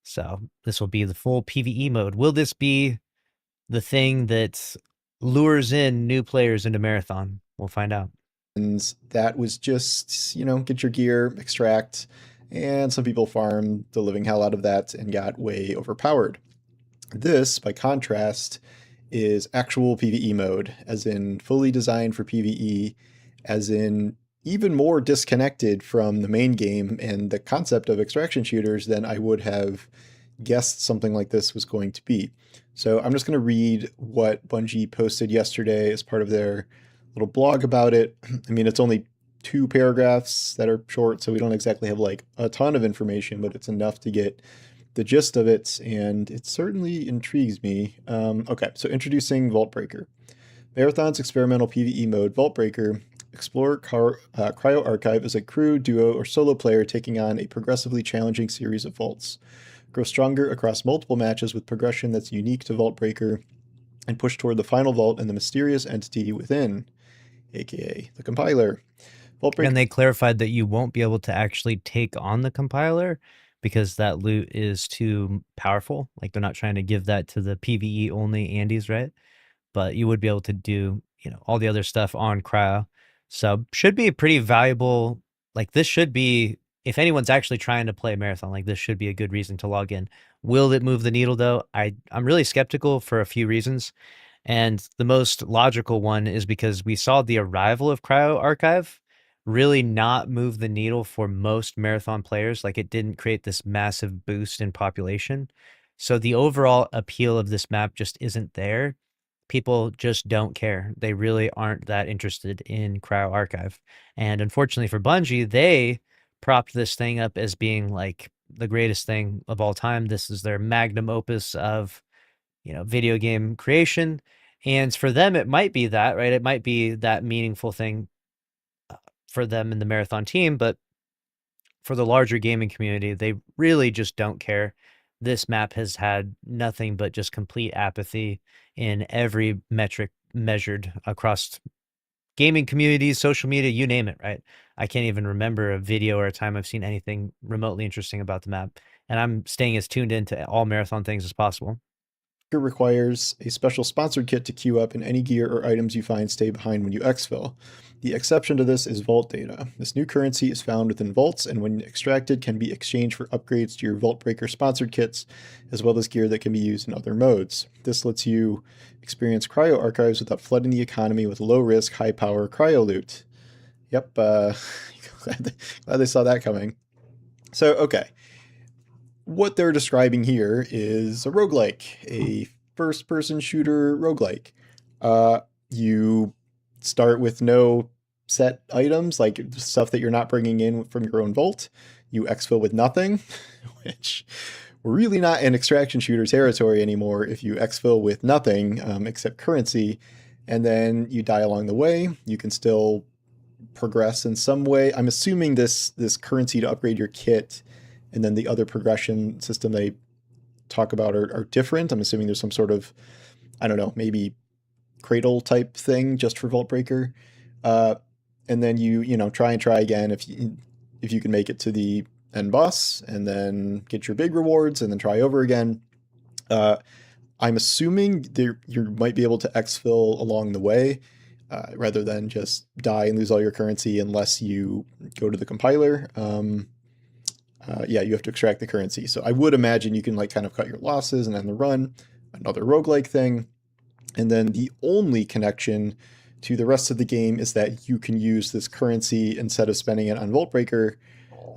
So this will be the full PvE mode. Will this be the thing that lures in new players into Marathon? We'll find out. And that was just, get your gear, extract, and some people farmed the living hell out of that and got way overpowered. This, by contrast, is actual PvE mode, as in fully designed for PvE, as in even more disconnected from the main game and the concept of extraction shooters than I would have guessed something like this was going to be. So I'm just going to read what Bungie posted yesterday as part of their little blog about it. I mean, it's only 2 paragraphs that are short, so we don't exactly have like a ton of information, but it's enough to get the gist of it, and it certainly intrigues me. Okay, so introducing Vault Breaker. Marathon's experimental PvE mode, Vault Breaker. Explore Cryo Archive as a crew, duo, or solo player taking on a progressively challenging series of vaults. Grow stronger across multiple matches with progression that's unique to Vault Breaker, and push toward the final vault and the mysterious entity within, aka the compiler. Vault Breaker. And they clarified that you won't be able to actually take on the compiler because that loot is too powerful. Like they're not trying to give that to the PvE only Andes, right? But you would be able to do, all the other stuff on Cryo. So should be a pretty valuable, like this should be, if anyone's actually trying to play a Marathon, like this should be a good reason to log in. Will it move the needle though? I'm really skeptical for a few reasons. And the most logical one is because we saw the arrival of Cryo Archive really not move the needle for most Marathon players. Like it didn't create this massive boost in population. So the overall appeal of this map just isn't there. People just don't care. They really aren't that interested in Cryo Archive. And unfortunately for Bungie, they propped this thing up as being like the greatest thing of all time. This is their magnum opus of, video game creation. And for them, it might be that, right? It might be that meaningful thing for them in the Marathon team, but for the larger gaming community, they really just don't care. This map has had nothing but just complete apathy in every metric measured across gaming communities, social media, you name it, right? I can't even remember a video or a time I've seen anything remotely interesting about the map. And I'm staying as tuned into all Marathon things as possible. requires a special sponsored kit to queue up, and any gear or items you find stay behind when you exfil. The exception to this is vault data. This new currency is found within vaults, and when extracted can be exchanged for upgrades to your Vault Breaker sponsored kits, as well as gear that can be used in other modes. This lets you experience cryo archives without flooding the economy with low-risk, high-power cryo loot. Yep, glad they saw that coming. So, okay. What they're describing here is a roguelike, a first-person shooter roguelike. You start with no set items, like stuff that you're not bringing in from your own vault. You exfil with nothing, which we're really not in extraction shooter territory anymore if you exfil with nothing except currency, and then you die along the way. You can still progress in some way. I'm assuming this currency to upgrade your kit and then the other progression system they talk about are different. I'm assuming there's some sort of, I don't know, maybe cradle type thing just for Vault Breaker. And then you try again if you can make it to the end boss, and then get your big rewards, and then try over again. I'm assuming you might be able to exfil along the way, rather than just die and lose all your currency unless you go to the compiler. You have to extract the currency. So I would imagine you can kind of cut your losses and end the run. Another roguelike thing. And then the only connection to the rest of the game is that you can use this currency instead of spending it on Vault Breaker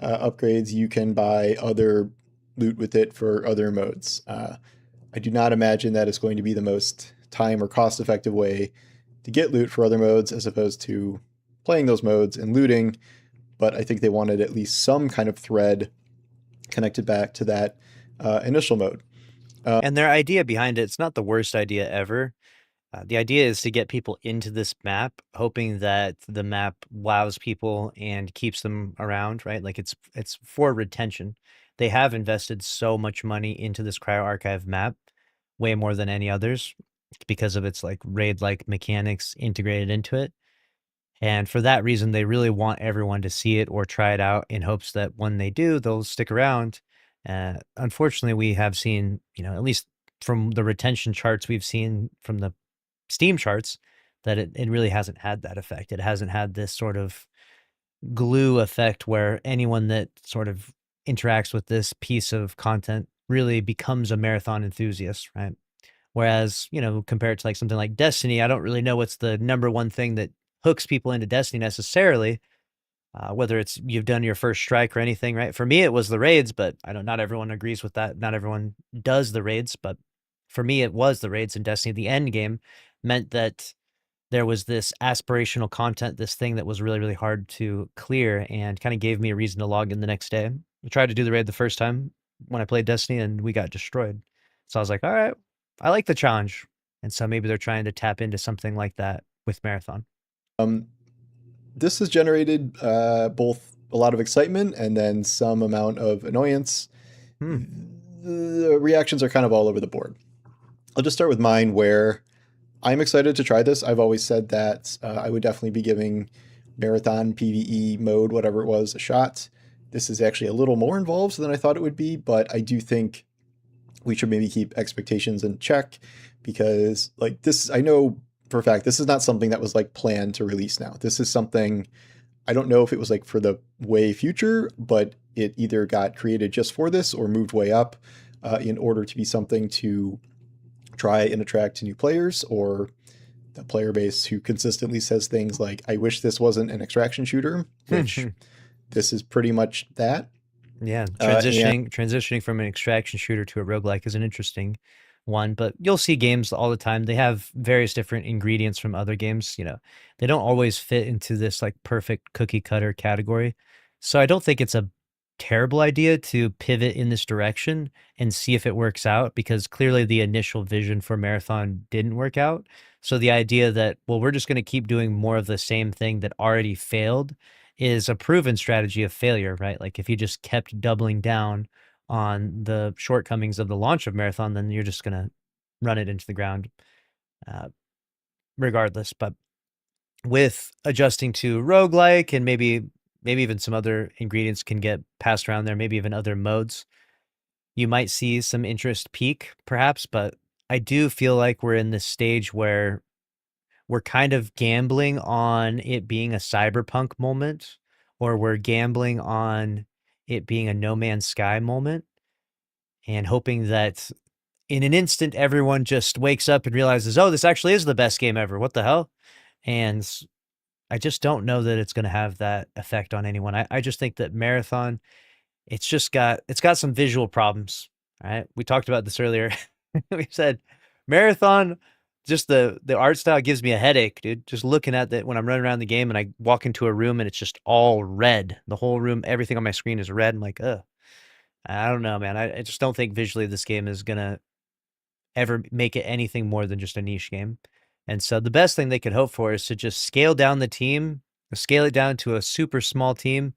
upgrades. You can buy other loot with it for other modes. I do not imagine that is going to be the most time or cost-effective way to get loot for other modes as opposed to playing those modes and looting. But I think they wanted at least some kind of thread connected back to that initial mode. And their idea behind it's not the worst idea ever. The idea is to get people into this map, hoping that the map wows people and keeps them around, right? Like it's for retention. They have invested so much money into this Cryo Archive map, way more than any others, because of its raid-like mechanics integrated into it. And for that reason, they really want everyone to see it or try it out in hopes that when they do, they'll stick around. Unfortunately, we have seen, at least from the retention charts we've seen from the Steam charts, that it really hasn't had that effect. It hasn't had this sort of glue effect where anyone that sort of interacts with this piece of content really becomes a marathon enthusiast, right? Whereas, compared to something like Destiny, I don't really know what's the number one thing that hooks people into Destiny necessarily, whether it's you've done your first strike or anything, right? For me, it was the raids, but I know not everyone agrees with that. Not everyone does the raids, but for me, it was the raids in Destiny. The end game meant that there was this aspirational content, this thing that was really, really hard to clear, and kind of gave me a reason to log in the next day. I tried to do the raid the first time when I played Destiny, and we got destroyed. So I was like, all right, I like the challenge. And so maybe they're trying to tap into something like that with Marathon. This has generated both a lot of excitement and then some amount of annoyance. The reactions are kind of all over the board. I'll just start with mine, where I'm excited to try this. I've always said that I would definitely be giving Marathon PvE mode, whatever it was, a shot. This is actually a little more involved than I thought it would be, but I do think we should maybe keep expectations in check, because this, I know for a fact, this is not something that was planned to release now. This is something, I don't know if it was for the way future, but it either got created just for this or moved way up in order to be something to try and attract new players, or the player base who consistently says things like, I wish this wasn't an extraction shooter, which this is pretty much that. Yeah, transitioning from an extraction shooter to a roguelike is an interesting one, but you'll see games all the time. They have various different ingredients from other games. They don't always fit into this perfect cookie cutter category. So I don't think it's a terrible idea to pivot in this direction and see if it works out, because clearly the initial vision for Marathon didn't work out. So the idea that, well, we're just going to keep doing more of the same thing that already failed is a proven strategy of failure, right? If you just kept doubling down on the shortcomings of the launch of Marathon, then you're just going to run it into the ground regardless. But with adjusting to roguelike, and maybe even some other ingredients can get passed around there, maybe even other modes, you might see some interest peak perhaps, but I do feel like we're in this stage where we're kind of gambling on it being a cyberpunk moment, or we're gambling on it being a No Man's Sky moment, and hoping that in an instant everyone just wakes up and realizes, oh, this actually is the best game ever. What the hell? And I just don't know that it's going to have that effect on anyone. I just think that Marathon, it's got some visual problems. Right? We talked about this earlier. We said Marathon, just the art style gives me a headache, dude. Just looking at that when I'm running around the game and I walk into a room and it's just all red. The whole room, everything on my screen is red. I'm like, ugh. I don't know, man. I just don't think visually this game is gonna ever make it anything more than just a niche game. And so the best thing they could hope for is to just scale down the team, scale it down to a super small team,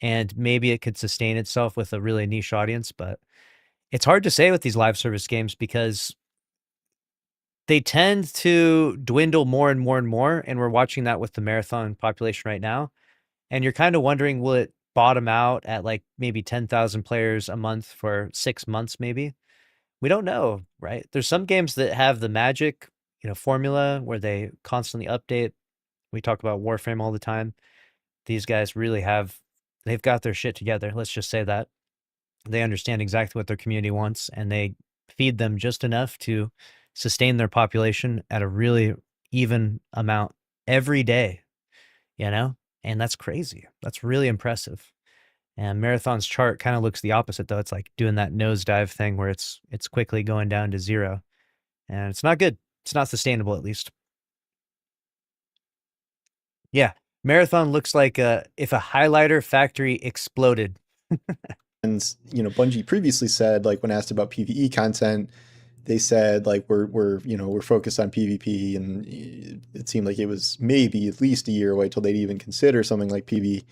and maybe it could sustain itself with a really niche audience. But it's hard to say with these live service games because they tend to dwindle more and more and more. And we're watching that with the marathon population right now. And you're kind of wondering, will it bottom out at like maybe 10,000 players a month for 6 months, maybe? We don't know, right? There's some games that have the magic, formula where they constantly update. We talk about Warframe all the time. These guys really they've got their shit together. Let's just say that. They understand exactly what their community wants and they feed them just enough to sustain their population at a really even amount every day, you know? And that's crazy. That's really impressive. And Marathon's chart kind of looks the opposite though. It's like doing that nosedive thing where it's quickly going down to zero. And it's not good. It's not sustainable at least. Yeah. Marathon looks like if a highlighter factory exploded. And Bungie previously said, like when asked about PvE content, they said like we're focused on PvP, and it seemed like it was maybe at least a year away till they'd even consider something like PvE,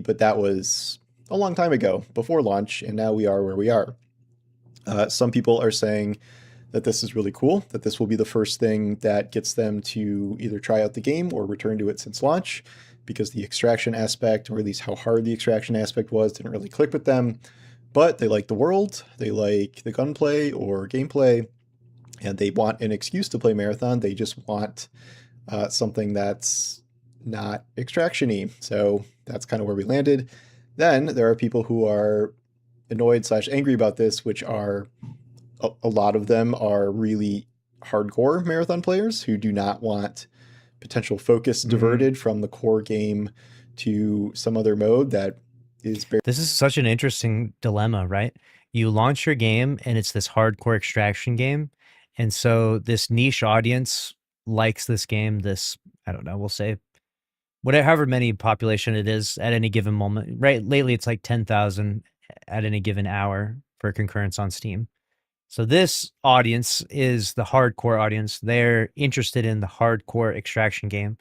but that was a long time ago before launch, and now we are where we are. Some people are saying that this is really cool, that this will be the first thing that gets them to either try out the game or return to it since launch, because the extraction aspect, or at least how hard the extraction aspect was, didn't really click with them. But they like the world, they like the gunplay or gameplay, and they want an excuse to play Marathon. They just want something that's not extraction-y. So that's kind of where we landed. Then there are people who are annoyed/angry about this, which are a lot of them are really hardcore Marathon players who do not want potential focus diverted from the core game to some other mode that is very. This is such an interesting dilemma, right? You launch your game and it's this hardcore extraction game. And so this niche audience likes this game, I don't know, we'll say however many population it is at any given moment. Right? Lately it's like 10,000 at any given hour for concurrence on Steam. So this audience is the hardcore audience. They're interested in the hardcore extraction game.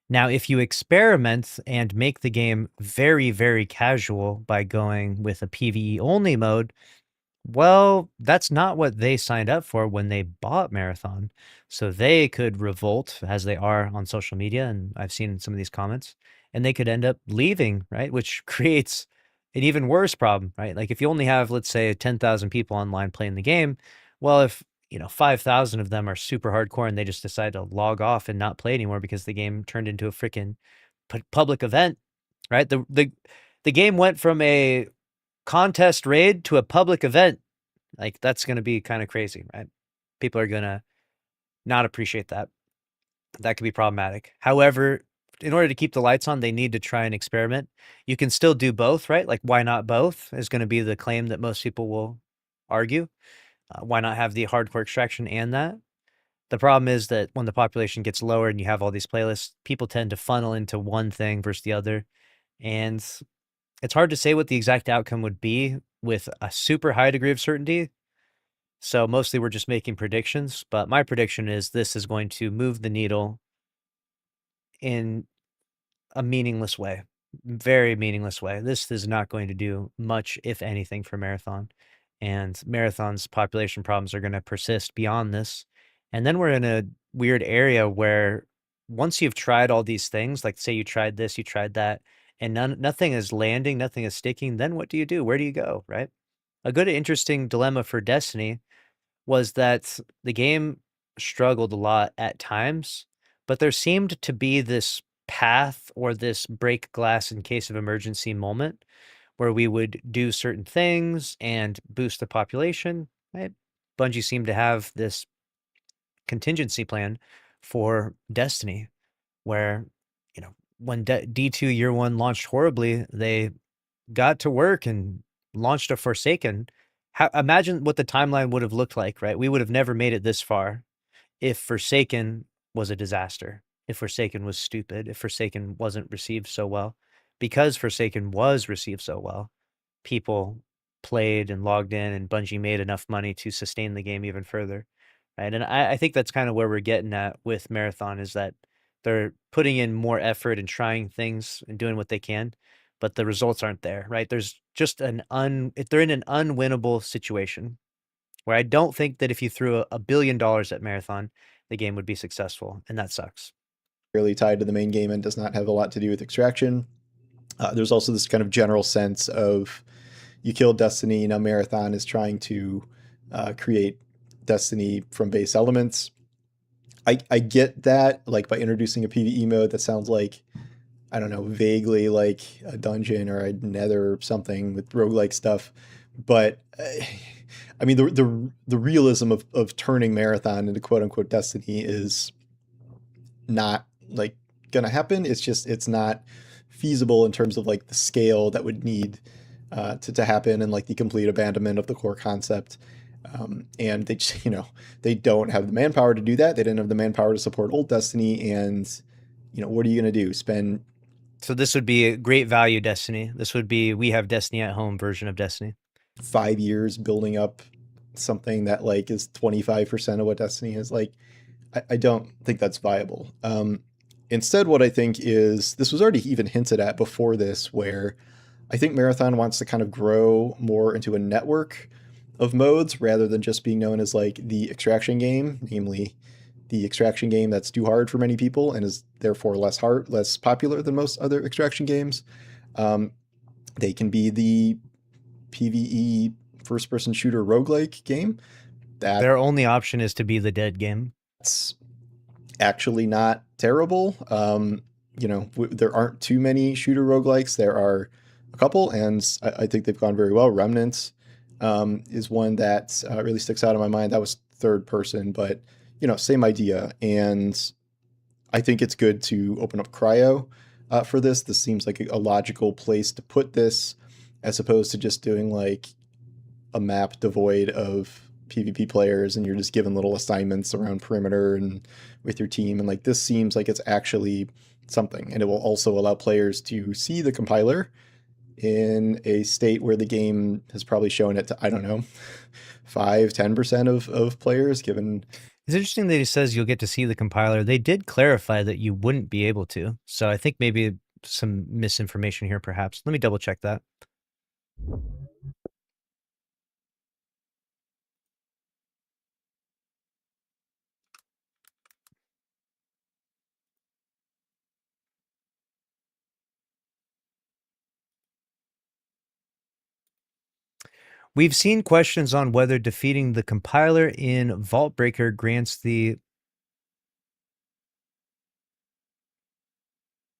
Now, if you experiment and make the game very, very casual by going with a PvE only mode, well, that's not what they signed up for when they bought Marathon. So they could revolt, as they are on social media, and I've seen some of these comments, and they could end up leaving, right? Which creates an even worse problem, right? Like if you only have, let's say, 10,000 people online playing the game, well, if 5,000 of them are super hardcore and they just decide to log off and not play anymore because the game turned into a freaking public event, right? The game went from a contest raid to a public event. Like that's going to be kind of crazy, right? People are going to not appreciate that. That could be problematic. However, in order to keep the lights on, they need to try and experiment. You can still do both, right? Like why not both is going to be the claim that most people will argue. Why not have the hardcore extraction and that? The problem is that when the population gets lower and you have all these playlists, people tend to funnel into one thing versus the other. And it's hard to say what the exact outcome would be with a super high degree of certainty. So mostly we're just making predictions, but my prediction is this is going to move the needle in a meaningless way, very meaningless way. This is not going to do much, if anything, for Marathon. And Marathon's population problems are going to persist beyond this. And then we're in a weird area where once you've tried all these things, like say you tried this, you tried that, and nothing is landing, nothing is sticking, then what do you do? Where do you go, right? A good, interesting dilemma for Destiny was that the game struggled a lot at times, but there seemed to be this path or this break glass in case of emergency moment where we would do certain things and boost the population. Right? Bungie seemed to have this contingency plan for Destiny where, when D2 Year 1 launched horribly, they got to work and launched a Forsaken. Imagine what the timeline would have looked like, right? We would have never made it this far if Forsaken was a disaster, if Forsaken was stupid, if Forsaken wasn't received so well. Because Forsaken was received so well, people played and logged in, and Bungie made enough money to sustain the game even further. Right. And I think that's kind of where we're getting at with Marathon, is that they're putting in more effort and trying things and doing what they can, but the results aren't there, right? There's just if they're in an unwinnable situation where I don't think that if you threw $1 billion at Marathon, the game would be successful, and that sucks. Really tied to the main game and does not have a lot to do with extraction. There's also this kind of general sense of you killed Destiny, now Marathon is trying to create Destiny from base elements. I get that, like by introducing a PvE mode that sounds like, I don't know, vaguely like a dungeon or a nether or something with roguelike stuff. But I mean, the realism of turning Marathon into quote unquote Destiny is not like gonna happen. It's not feasible in terms of like the scale that would need to happen, and like the complete abandonment of the core concept. And they just, they don't have the manpower to do that. They didn't have the manpower to support old Destiny. And, what are you going to do? Spend. So this would be a great value Destiny. This would be, we have Destiny at home version of Destiny. 5 years building up something that like is 25% of what Destiny is. Like, I don't think that's viable. Instead, what I think is, this was already even hinted at before this, where I think Marathon wants to kind of grow more into a network of modes rather than just being known as like the extraction game, namely the extraction game that's too hard for many people and is therefore less popular than most other extraction games. They can be the PvE first-person shooter roguelike game. Their only option is to be the dead game. That's actually not terrible. There aren't too many shooter roguelikes. There are a couple, and I think they've gone very well. Remnant is one that really sticks out in my mind. That was third person, but same idea. And I think it's good to open up cryo for this. This seems like a logical place to put this, as opposed to just doing like a map devoid of PvP players and you're just given little assignments around perimeter and with your team. And like, this seems like it's actually something, and it will also allow players to see the compiler in a state where the game has probably shown it to, I don't know, 5-10% of players, given. It's interesting that he says you'll get to see the compiler. They did clarify that you wouldn't be able to. So I think maybe some misinformation here, perhaps. Let me double check that. We've seen questions on whether defeating the compiler in Vault Breaker grants the...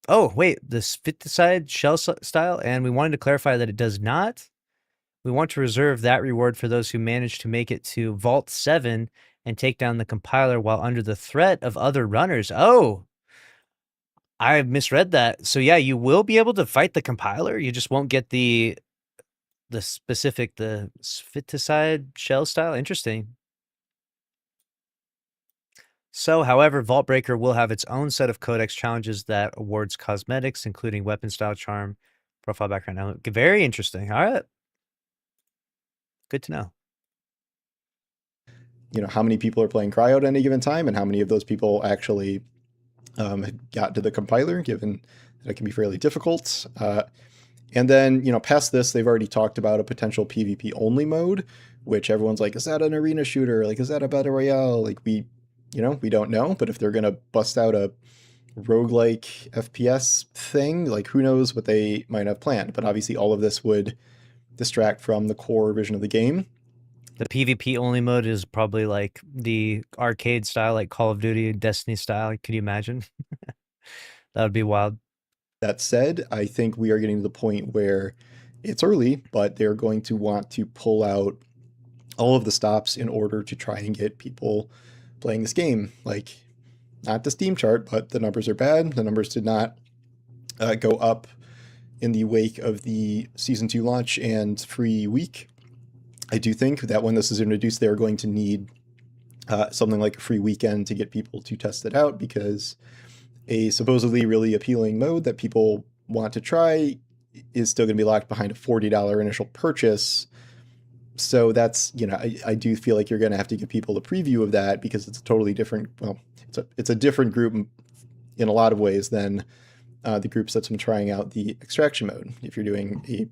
Oh, wait, the Sphiticide shell style, and we wanted to clarify that it does not. We want to reserve that reward for those who manage to make it to Vault 7 and take down the compiler while under the threat of other runners. Oh, I misread that. So yeah, you will be able to fight the compiler. You just won't get the Sphiticide shell style. Interesting. So, however, Vault Breaker will have its own set of codex challenges that awards cosmetics, including weapon style, charm, profile background. Now, very interesting. All right. Good to know. How many people are playing cryo at any given time and how many of those people actually got to the compiler, given that it can be fairly difficult. And then, past this, they've already talked about a potential PvP only mode, which everyone's like, is that an arena shooter? Like, is that a battle royale? Like, we don't know. But if they're going to bust out a roguelike FPS thing, like, who knows what they might have planned. But obviously all of this would distract from the core vision of the game. The PvP only mode is probably like the arcade style, like Call of Duty, Destiny style. Could you imagine? That would be wild. That said, I think we are getting to the point where it's early, but they're going to want to pull out all of the stops in order to try and get people playing this game. Like, not the Steam chart, but the numbers are bad. The numbers did not go up in the wake of the Season 2 launch and free week. I do think that when this is introduced, they're going to need something like a free weekend to get people to test it out, because a supposedly really appealing mode that people want to try is still going to be locked behind a $40 initial purchase. So that's, I do feel like you're going to have to give people a preview of that, because it's a totally different, well, it's a different group in a lot of ways than the groups that's been trying out the extraction mode. If you're doing a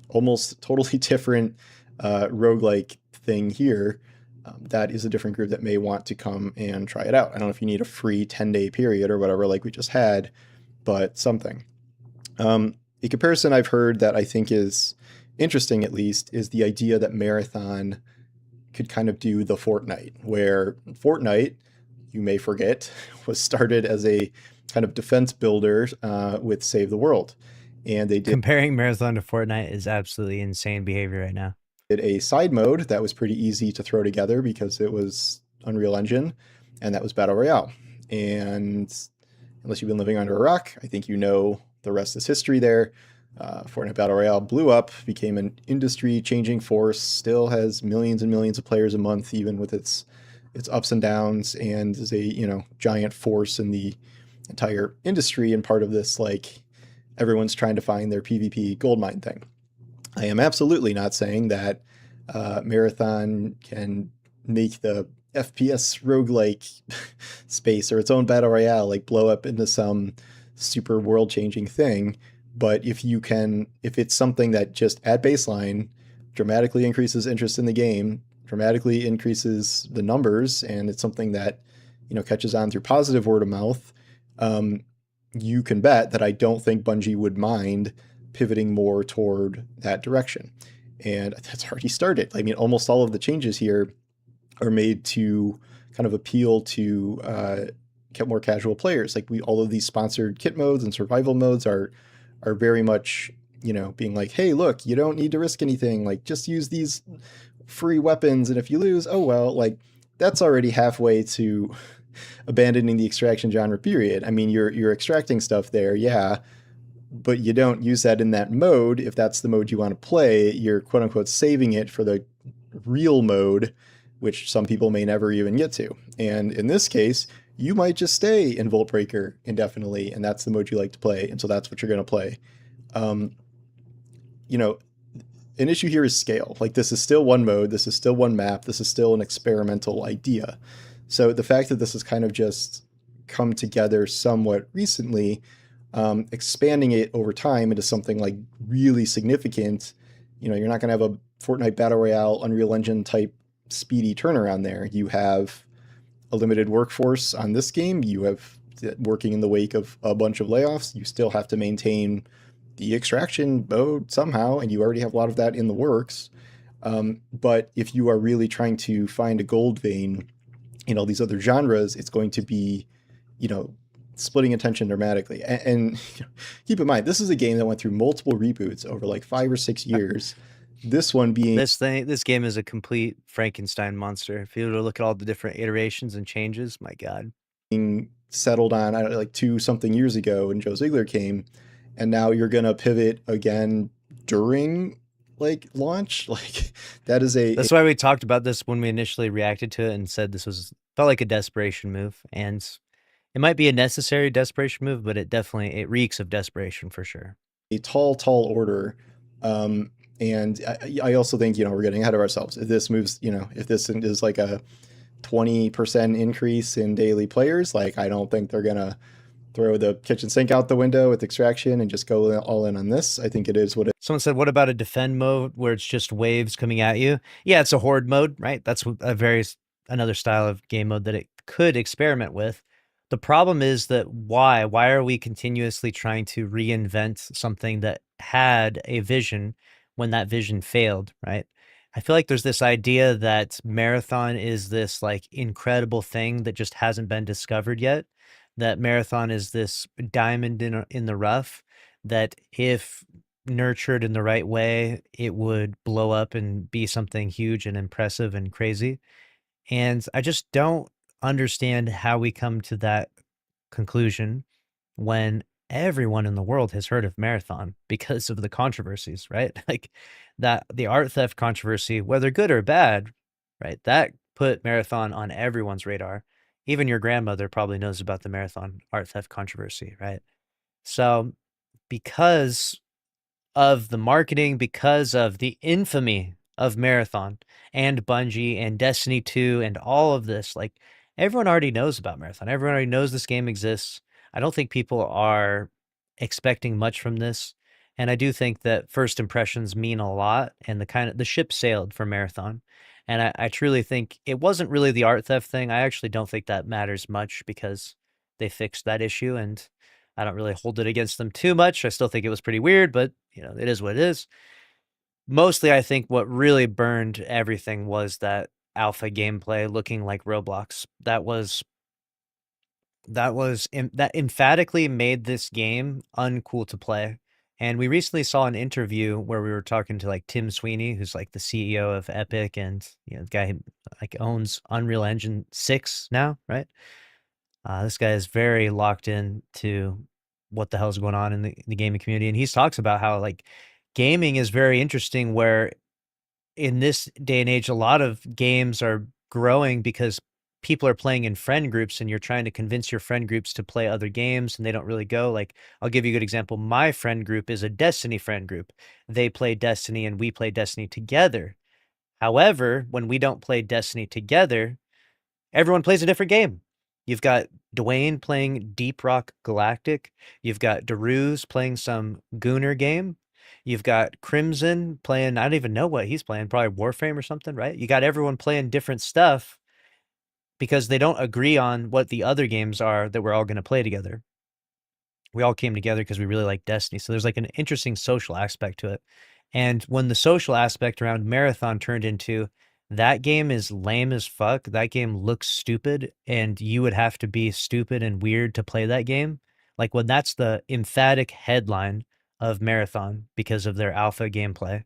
almost totally different roguelike thing here, that is a different group that may want to come and try it out. I don't know if you need a free 10-day period or whatever like we just had, but something. A comparison I've heard that I think is interesting, at least, is the idea that Marathon could kind of do the Fortnite, where Fortnite, you may forget, was started as a kind of defense builder with Save the World. And they did Comparing Marathon to Fortnite is absolutely insane behavior right now. a side mode that was pretty easy to throw together because it was Unreal Engine, and that was Battle Royale. And unless you've been living under a rock, I think you know the rest is history there. Fortnite Battle Royale blew up, became an industry-changing force, still has millions and millions of players a month, even with its ups and downs, and is a giant force in the entire industry, and part of this, like, everyone's trying to find their PvP goldmine thing. I am absolutely not saying that Marathon can make the FPS roguelike space or its own battle royale like blow up into some super world-changing thing. But if it's something that just at baseline dramatically increases interest in the game, dramatically increases the numbers, and it's something that catches on through positive word of mouth, you can bet that I don't think Bungie would mind pivoting more toward that direction. And that's already started. I mean, almost all of the changes here are made to kind of appeal to more casual players. Like all of these sponsored kit modes and survival modes are very much, being like, hey, look, you don't need to risk anything. Like, just use these free weapons, and if you lose, oh well. Like, that's already halfway to abandoning the extraction genre, period. I mean, you're extracting stuff there, yeah, but you don't use that in that mode. If that's the mode you want to play, you're quote unquote saving it for the real mode, which some people may never even get to. And in this case, you might just stay in Voltbreaker indefinitely, and that's the mode you like to play, and so that's what you're going to play. An issue here is scale. Like, this is still one mode, this is still one map, this is still an experimental idea. So the fact that this has kind of just come together somewhat recently, expanding it over time into something like really significant, you're not going to have a Fortnite Battle Royale, Unreal Engine type speedy turnaround there. You have a limited workforce on this game. You have working in the wake of a bunch of layoffs. You still have to maintain the extraction mode somehow, and you already have a lot of that in the works. But if you are really trying to find a gold vein in all these other genres, it's going to be, splitting attention dramatically. And keep in mind, this is a game that went through multiple reboots over like 5 or 6 years. This one being this game is a complete Frankenstein monster. If you were to look at all the different iterations and changes, my God. Being settled on, I don't know, like 2-something years ago when Joe Ziegler came, and now you're gonna pivot again during like launch. Like, that's why we talked about this when we initially reacted to it and said felt like a desperation move, and it might be a necessary desperation move, but it reeks of desperation for sure. A tall order. And I also think, we're getting ahead of ourselves. If this moves, if this is like a 20% increase in daily players, like, I don't think they're going to throw the kitchen sink out the window with extraction and just go all in on this. I think it is what it is. Someone said, what about a defend mode where it's just waves coming at you? Yeah, it's a horde mode, right? That's another style of game mode that it could experiment with. The problem is that why are we continuously trying to reinvent something that had a vision when that vision failed, right? I feel like there's this idea that marathon is this like incredible thing that just hasn't been discovered yet. That marathon is this diamond in the rough that if nurtured in the right way, it would blow up and be something huge and impressive and crazy. And I just don't understand how we come to that conclusion when everyone in the world has heard of Marathon because of the controversies, right? Like that the art theft controversy, whether good or bad, right? That put Marathon on everyone's radar. Even your grandmother probably knows about the Marathon art theft controversy, right? So because of the marketing, because of the infamy of Marathon and Bungie and Destiny 2 and all of this. Like everyone already knows about Marathon. Everyone already knows this game exists. I don't think people are expecting much from this. And I do think that first impressions mean a lot, and the ship sailed for Marathon. And I truly think it wasn't really the art theft thing. I actually don't think that matters much because they fixed that issue, and I don't really hold it against them too much. I still think it was pretty weird, but it is what it is. Mostly, I think what really burned everything was that alpha gameplay looking like Roblox. That emphatically made this game uncool to play. And we recently saw an interview where we were talking to like Tim Sweeney, who's like the CEO of Epic, and the guy who like owns Unreal Engine 6 now, right? This guy is very locked in to what the hell is going on in the gaming community, and he talks about how like gaming is very interesting. Where in this day and age, a lot of games are growing because people are playing in friend groups, and you're trying to convince your friend groups to play other games, and they don't really go. Like, I'll give you a good example. My friend group is a Destiny friend group. They play Destiny, and we play Destiny together. However, when we don't play Destiny together, everyone plays a different game. You've got Dwayne playing Deep Rock Galactic. You've got Daruz playing some Gooner game. You've got Crimson playing, I don't even know what he's playing, probably Warframe or something, right? You got everyone playing different stuff because they don't agree on what the other games are that we're all going to play together. We all came together because we really like Destiny. So there's like an interesting social aspect to it. And when the social aspect around Marathon turned into that game is lame as fuck, that game looks stupid, and you would have to be stupid and weird to play that game. Like when that's the emphatic headline of Marathon because of their alpha gameplay.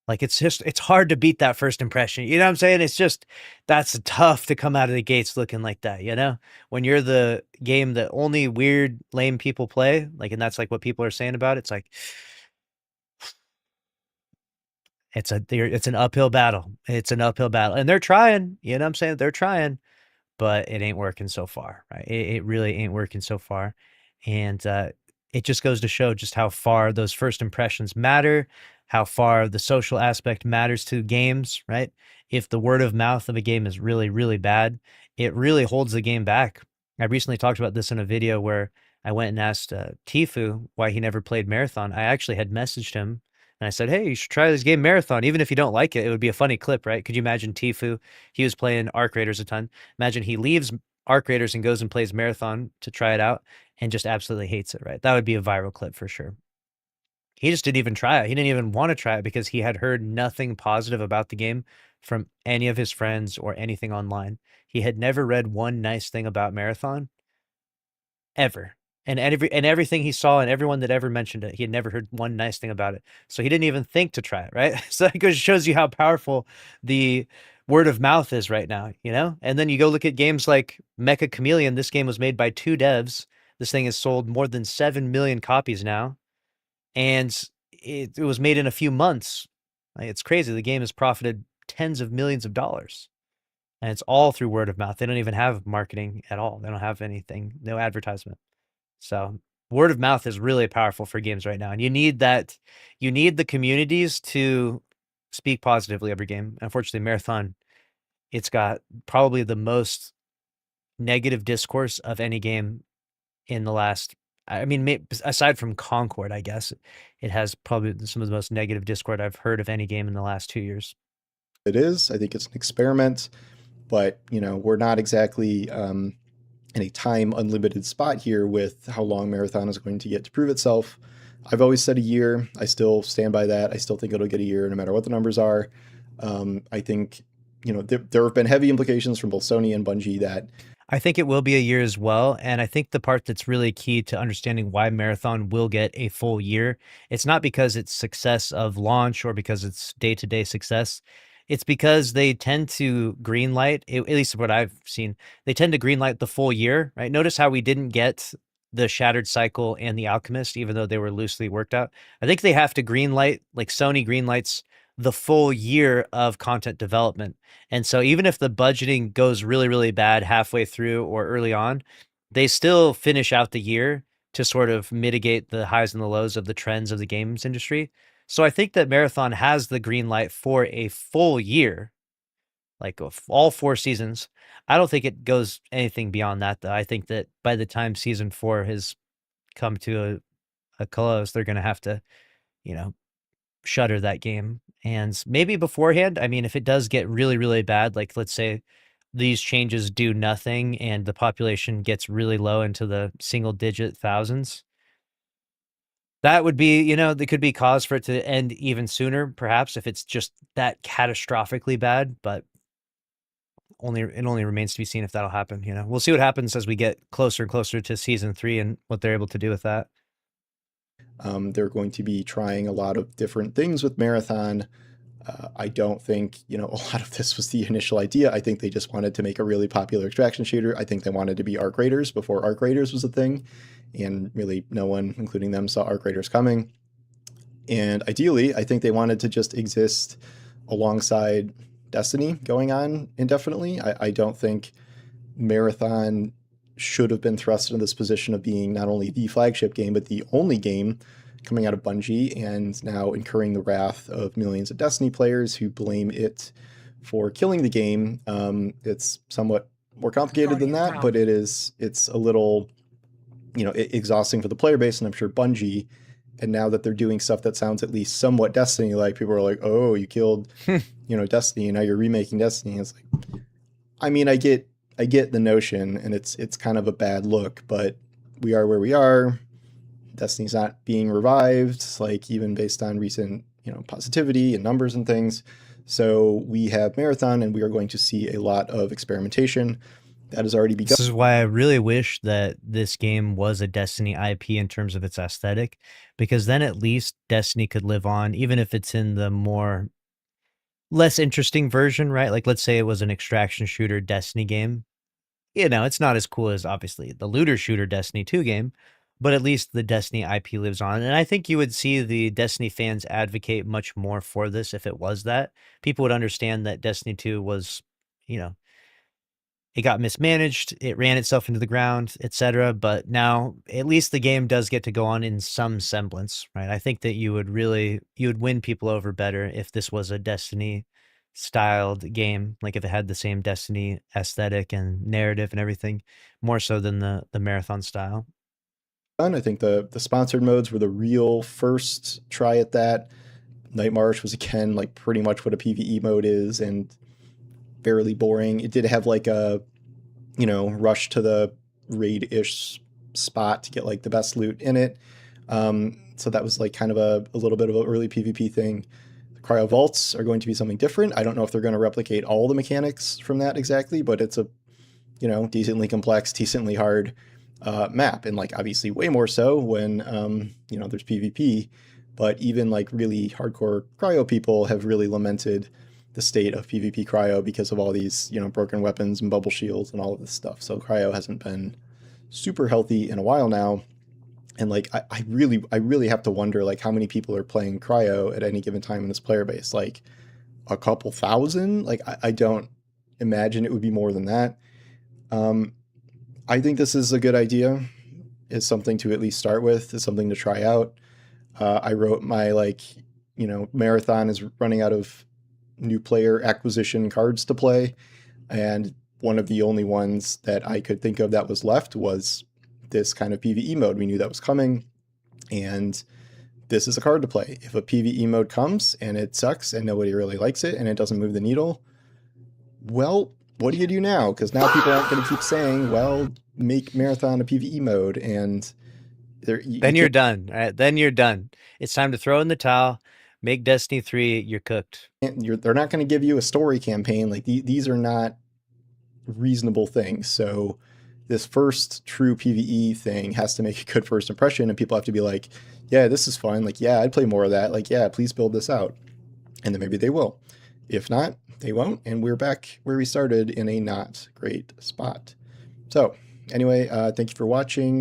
Like it's hard to beat that first impression. You know what I'm saying? It's just that's tough to come out of the gates looking like that, you know? When you're the game that only weird, lame people play, like, and that's like what people are saying about it, it's like it's an uphill battle. It's an uphill battle. And they're trying, you know what I'm saying? They're trying, but it ain't working so far, right? It really ain't working so far. And it just goes to show just how far those first impressions matter, how far the social aspect matters to games, right? If the word of mouth of a game is really, really bad, it really holds the game back. I recently talked about this in a video where I went and asked Tifu why he never played Marathon. I actually had messaged him and I said, hey, you should try this game Marathon. Even if you don't like it, it would be a funny clip, right? Could you imagine Tifu? He was playing Arc Raiders a ton. Imagine he leaves Arc Raiders and goes and plays Marathon to try it out and just absolutely hates it, right? That would be a viral clip for sure. He just didn't even try it. He didn't even want to try it because he had heard nothing positive about the game from any of his friends or anything online. He had never read one nice thing about Marathon ever. And everything he saw and everyone that ever mentioned it, he had never heard one nice thing about it. So he didn't even think to try it, right? So that just shows you how powerful the word of mouth is right now, you know? And then you go look at games like Mecha Chameleon. This game was made by 2 devs. This thing has sold more than 7 million copies now. And it was made in a few months. Like, it's crazy. The game has profited tens of millions of dollars. And it's all through word of mouth. They don't even have marketing at all. They don't have anything, no advertisement. So word of mouth is really powerful for games right now. And you need that. You need the communities to speak positively every game. Unfortunately, Marathon, it's got probably the most negative discourse of any game in the last, I mean, aside from Concord, I guess, it has probably some of the most negative discord I've heard of any game in the last 2 years. It is. I think it's an experiment, but we're not exactly in a time unlimited spot here with how long Marathon is going to get to prove itself. I've always said a year. I still stand by that. I still think it'll get a year no matter what the numbers are. I think, there have been heavy implications from both Sony and Bungie that I think it will be a year as well. And I think the part that's really key to understanding why Marathon will get a full year, it's not because it's success of launch or because it's day-to-day success. It's because they tend to greenlight, at least what I've seen, they tend to greenlight the full year, right? Notice how we didn't get the Shattered Cycle and the Alchemist, even though they were loosely worked out. I think they have to greenlight, like Sony greenlights the full year of content development. And so even if the budgeting goes really, really bad halfway through or early on, they still finish out the year to sort of mitigate the highs and the lows of the trends of the games industry. So I think that Marathon has the green light for a full year, like all 4 seasons. I don't think it goes anything beyond that, though. I think that by the time season 4 has come to a close, they're going to have to, you know, shutter that game. And maybe beforehand, I mean, if it does get really, really bad, like let's say these changes do nothing and the population gets really low into the single digit thousands, that would be, there could be cause for it to end even sooner, perhaps, if it's just that catastrophically bad. But it only remains to be seen if that'll happen. We'll see what happens as we get closer and closer to season 3 and what they're able to do with that. they're going to be trying a lot of different things with Marathon. I don't think, a lot of this was the initial idea. I think they just wanted to make a really popular extraction shooter. I think they wanted to be Arc Raiders before Arc Raiders was a thing. And really no one, including them, saw Arc Raiders coming. And ideally, I think they wanted to just exist alongside Destiny going on indefinitely. I don't think Marathon should have been thrust into this position of being not only the flagship game, but the only game coming out of Bungie, and now incurring the wrath of millions of Destiny players who blame it for killing the game. It's somewhat more complicated than that, but it's a little, exhausting for the player base, and I'm sure Bungie. And now that they're doing stuff that sounds at least somewhat Destiny-like, people are like, "Oh, you killed, Destiny, and now you're remaking Destiny." It's like, I mean, I get the notion, and it's kind of a bad look, but we are where we are. Destiny's not being revived, like even based on recent, positivity and numbers and things. So we have Marathon, and we are going to see a lot of experimentation that has already begun. This is why I really wish that this game was a Destiny IP in terms of its aesthetic, because then at least Destiny could live on, even if it's in the more less interesting version, right? Like let's say it was an extraction shooter Destiny game. It's not as cool as obviously the looter shooter Destiny 2 game, but at least the Destiny IP lives on. And I think you would see the Destiny fans advocate much more for this if it was that. People would understand that Destiny 2 was, it got mismanaged, it ran itself into the ground, etc. But now at least the game does get to go on in some semblance, right? I think that you would win people over better if this was a Destiny styled game, like if it had the same Destiny aesthetic and narrative and everything, more so than the Marathon style. I think the sponsored modes were the real first try at that. Night March was again like pretty much what a PvE mode is, and fairly boring. It did have like a, rush to the raid-ish spot to get like the best loot in it. So that was like kind of a little bit of an early PvP thing. The Cryo Vaults are going to be something different. I don't know if they're going to replicate all the mechanics from that exactly, but it's a, decently complex, decently hard map, and like obviously way more so when, there's PvP. But even like really hardcore cryo people have really lamented the state of PvP cryo because of all these, broken weapons and bubble shields and all of this stuff. So cryo hasn't been super healthy in a while now. And like, I really have to wonder like how many people are playing cryo at any given time in this player base, like a couple thousand. Like I don't imagine it would be more than that. I think this is a good idea. It's something to at least start with. It's something to try out. I wrote my Marathon is running out of new player acquisition cards to play, and one of the only ones that I could think of that was left was this kind of PvE mode. We knew that was coming, and this is a card to play. If a PvE mode comes and it sucks and nobody really likes it and it doesn't move the needle, well, what do you do now? Because now people aren't going to keep saying, well, make Marathon a PvE mode, and then you're done. Right? Then you're done. It's time to throw in the towel, Make Destiny 3, you're cooked. They're not going to give you a story campaign. Like these are not reasonable things. So this first true PvE thing has to make a good first impression, and people have to be like, yeah, this is fun. Like, yeah, I'd play more of that. Like, yeah, please build this out. And then maybe they will. If not, they won't. And we're back where we started, in a not great spot. So anyway, thank you for watching.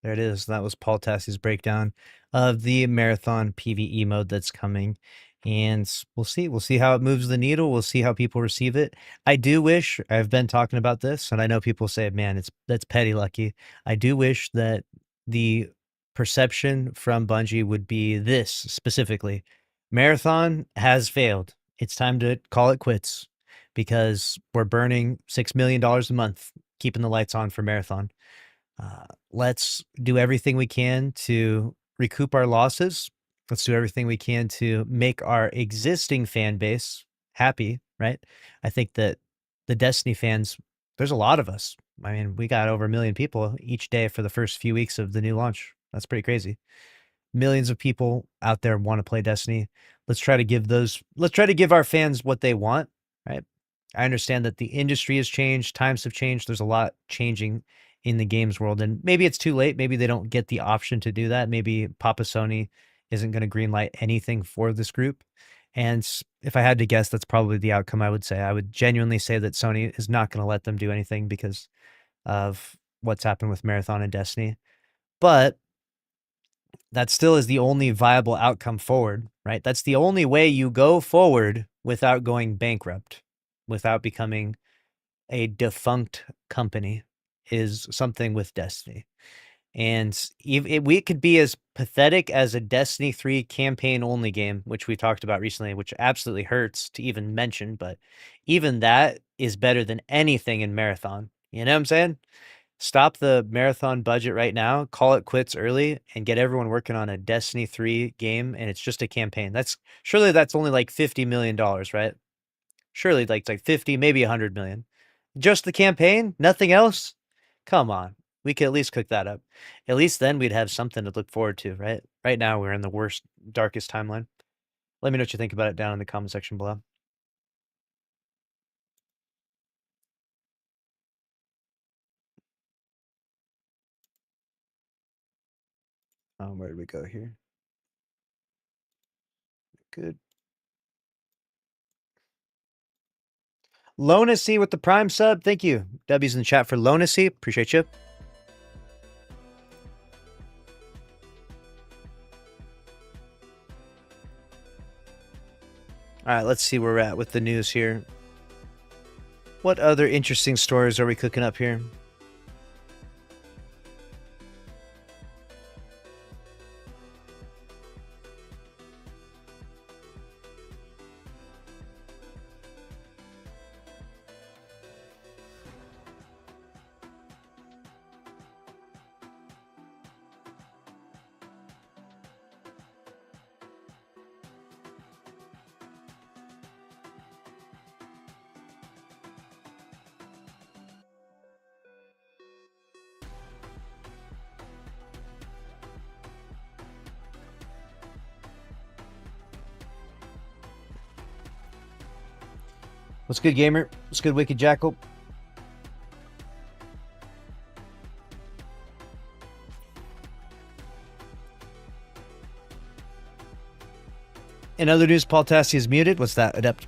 There it is. That was Paul Tassie's breakdown of the Marathon PvE mode that's coming. And we'll see. We'll see how it moves the needle. We'll see how people receive it. I do wish, I've been talking about this, and I know people say, man, that's petty lucky. I do wish that the perception from Bungie would be this specifically. Marathon has failed. It's time to call it quits, because we're burning $6 million a month keeping the lights on for Marathon. Let's do everything we can to recoup our losses. Let's do everything we can to make our existing fan base happy, right? I think that the Destiny fans, there's a lot of us. I mean, we got over 1 million people each day for the first few weeks of the new launch. That's pretty crazy. Millions of people out there want to play Destiny. Let's try to give our fans what they want, right? I understand that the industry has changed, times have changed. There's a lot changing in the games world, and maybe it's too late. Maybe they don't get the option to do that. Maybe Papa Sony isn't going to greenlight anything for this group. And if I had to guess, that's probably the outcome. I would say, I would genuinely say that Sony is not going to let them do anything because of what's happened with Marathon and Destiny. But that still is the only viable outcome forward, right? That's the only way you go forward without going bankrupt, without becoming a defunct company, is something with Destiny. And we could be as pathetic as a Destiny 3 campaign only game, which we talked about recently, which absolutely hurts to even mention, but even that is better than anything in Marathon. You know what I'm saying? Stop the Marathon budget right now, call it quits early, and get everyone working on a Destiny 3 game, and it's just a campaign. Surely that's only like $50 million, right? Surely like 50, maybe 100 million. Just the campaign? Nothing else? Come on. We could at least cook that up. At least then we'd have something to look forward to, right? Right now we're in the worst, darkest timeline. Let me know what you think about it down in the comment section below. Where did we go here? Good. Lonacy with the Prime sub. Thank you. W's in the chat for Lonacy. Appreciate you. All right, let's see where we're at with the news here. What other interesting stories are we cooking up here? What's good, gamer? What's good, Wicked Jackal? In other news, Paul Tassi is muted. What's that, Adept?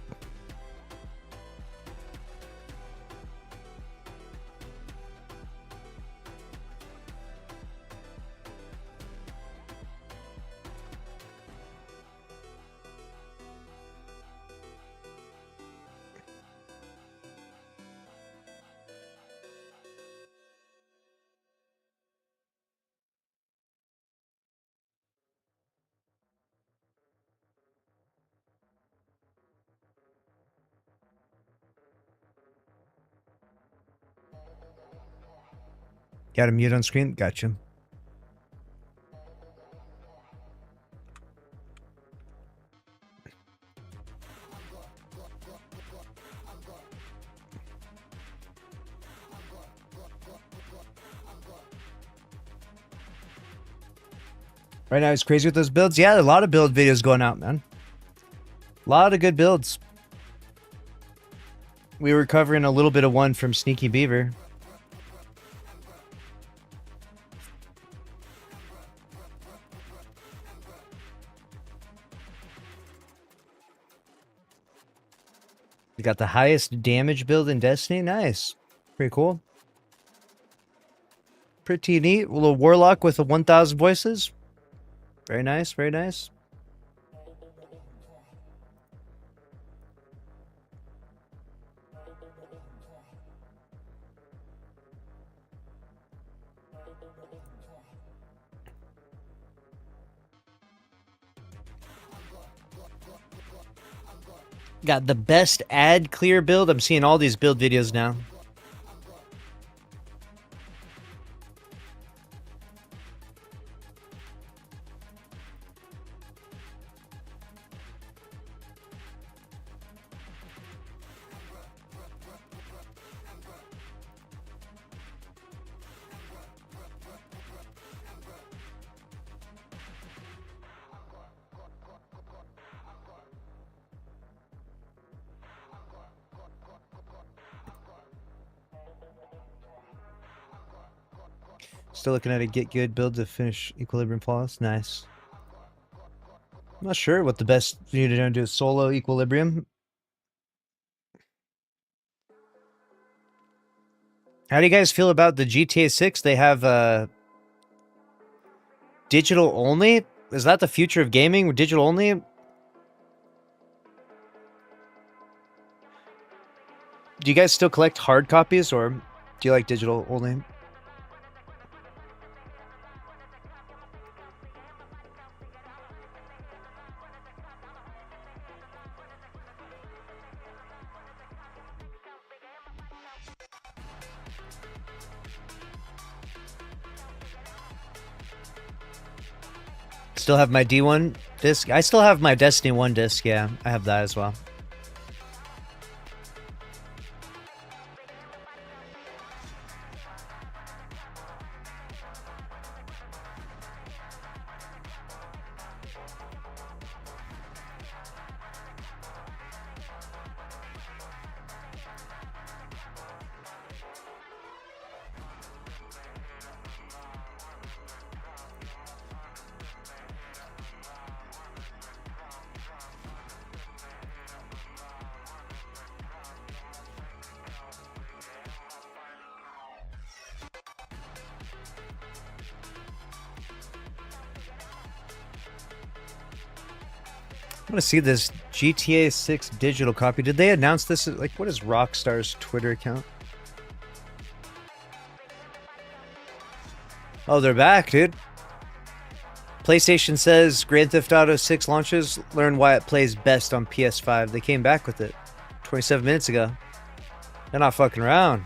Got a mute on screen? Gotcha. Right now, it's crazy with those builds. Yeah, a lot of build videos going out, man. A lot of good builds. We were covering a little bit of one from Sneaky Beaver. We got the highest damage build in Destiny. Nice. Pretty cool. Pretty neat. A little warlock with a 1,000 voices. Very nice, very nice. Got the best ad clear build. I'm seeing all these build videos now. Still looking at a get good build to finish Equilibrium Flawless. Nice. I'm not sure what the best you to do is solo Equilibrium. How do you guys feel about the GTA 6? They have digital only? Is that the future of gaming? Digital only? Do you guys still collect hard copies or do you like digital only? Still have my D1 disc. I still have my Destiny 1 disc. Yeah, I have that as well. I want to see this GTA 6 digital copy. Did they announce this? Like, what is Rockstar's Twitter account? Oh, they're back, dude. PlayStation says Grand Theft Auto 6 launches. Learn why it plays best on PS5. They came back with it 27 minutes ago. They're not fucking around.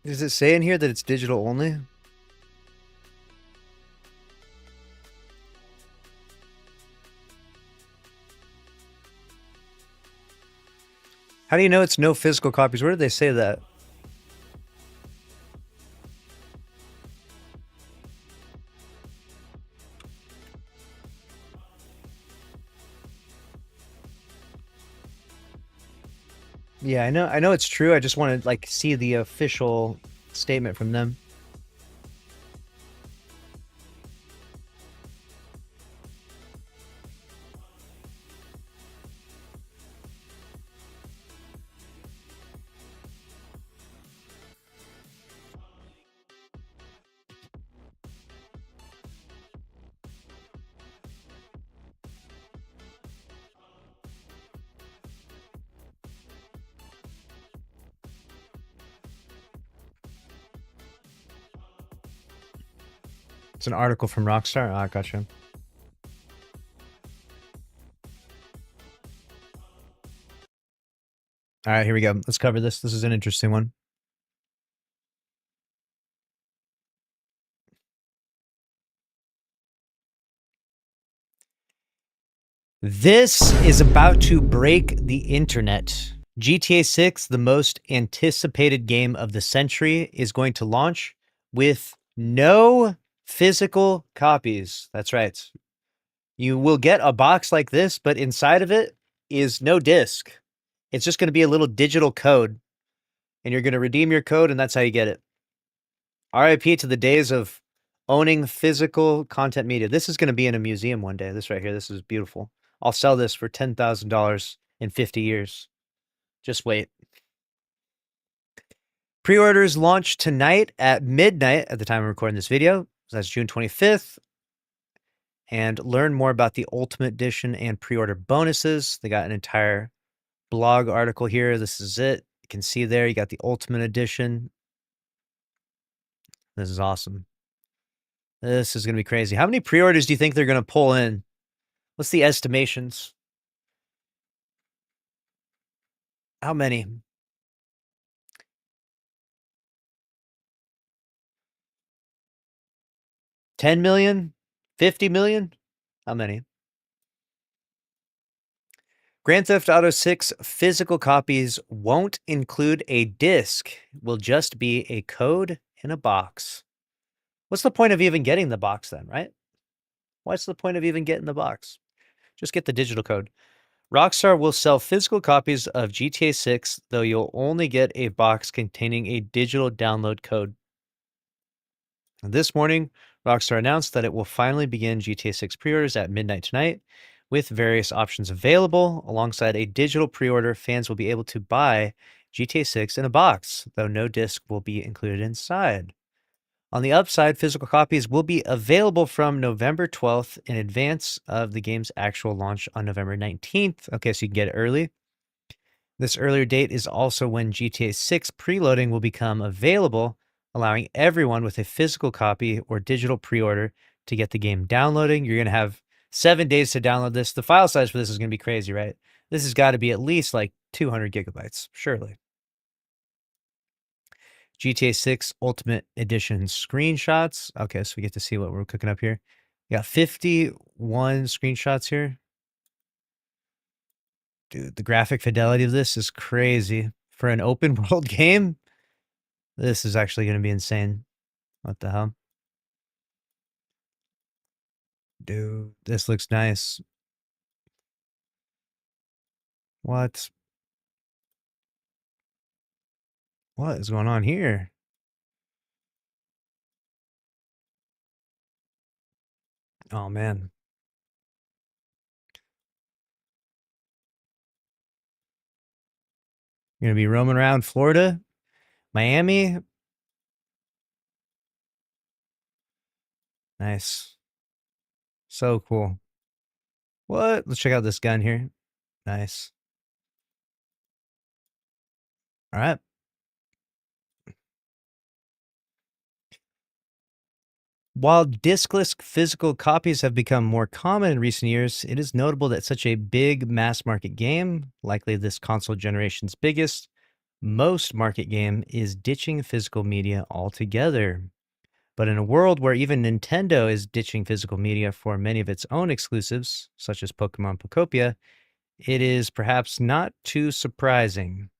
Does it say in here that it's digital only? How do you know it's no physical copies? Where did they say that? Yeah, I know it's true. I just want to like see the official statement from them. It's an article from Rockstar. Ah, gotcha. All right, here we go. Let's cover this. This is an interesting one. This is about to break the internet. GTA 6, the most anticipated game of the century, is going to launch with no physical copies. That's right. You will get a box like this, but inside of it is no disc. It's just going to be a little digital code, and you're going to redeem your code, and that's how you get it. RIP to the days of owning physical content media. This is going to be in a museum one day. This right here, this is beautiful. I'll sell this for $10,000 in 50 years. Just wait. Pre-orders launch tonight at midnight at the time of recording this video. So that's June 25th. And learn more about the Ultimate Edition and pre-order bonuses. They got an entire blog article here. This is it. You can see there, you got the Ultimate Edition. This is awesome. This is going to be crazy. How many pre-orders do you think they're going to pull in? What's the estimations? How many? $10 million? $50 million? How many? Grand Theft Auto 6 physical copies won't include a disc. Will just be a code in a box. What's the point of even getting the box then, right? What's the point of even getting the box? Just get the digital code. Rockstar will sell physical copies of GTA 6, though you'll only get a box containing a digital download code. This morning, Rockstar announced that it will finally begin GTA 6 pre-orders at midnight tonight. With various options available, alongside a digital pre-order, fans will be able to buy GTA 6 in a box, though no disc will be included inside. On the upside, physical copies will be available from November 12th in advance of the game's actual launch on November 19th. Okay, so you can get it early. This earlier date is also when GTA 6 preloading will become available, allowing everyone with a physical copy or digital pre-order to get the game downloading. You're going to have 7 days to download this. The file size for this is going to be crazy, right? This has got to be at least like 200 gigabytes, surely. GTA 6 Ultimate Edition screenshots. Okay, so we get to see what we're cooking up here. We got 51 screenshots here. Dude, the graphic fidelity of this is crazy. For an open world game, this is actually going to be insane. What the hell? Dude, this looks nice. What? What is going on here? Oh, man. You're going to be roaming around Florida, Miami. Nice. So cool. What? Let's check out this gun here. Nice. All right. While discless physical copies have become more common in recent years, it is notable that such a big mass market game, likely this console generation's biggest, most market game, is ditching physical media altogether. But in a world where even Nintendo is ditching physical media for many of its own exclusives, such as Pokemon Pocopia, it is perhaps not too surprising.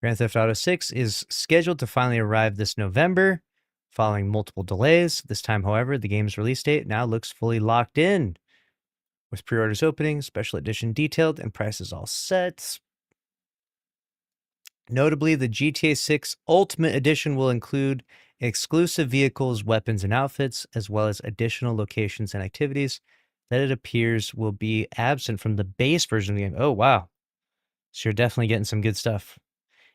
Grand Theft Auto 6 is scheduled to finally arrive this November, following multiple delays. This time, however, the game's release date now looks fully locked in, with pre-orders opening, special edition detailed, and prices all set. Notably, the GTA 6 Ultimate Edition will include exclusive vehicles, weapons, and outfits, as well as additional locations and activities that it appears will be absent from the base version of the game. Oh, wow. So you're definitely getting some good stuff.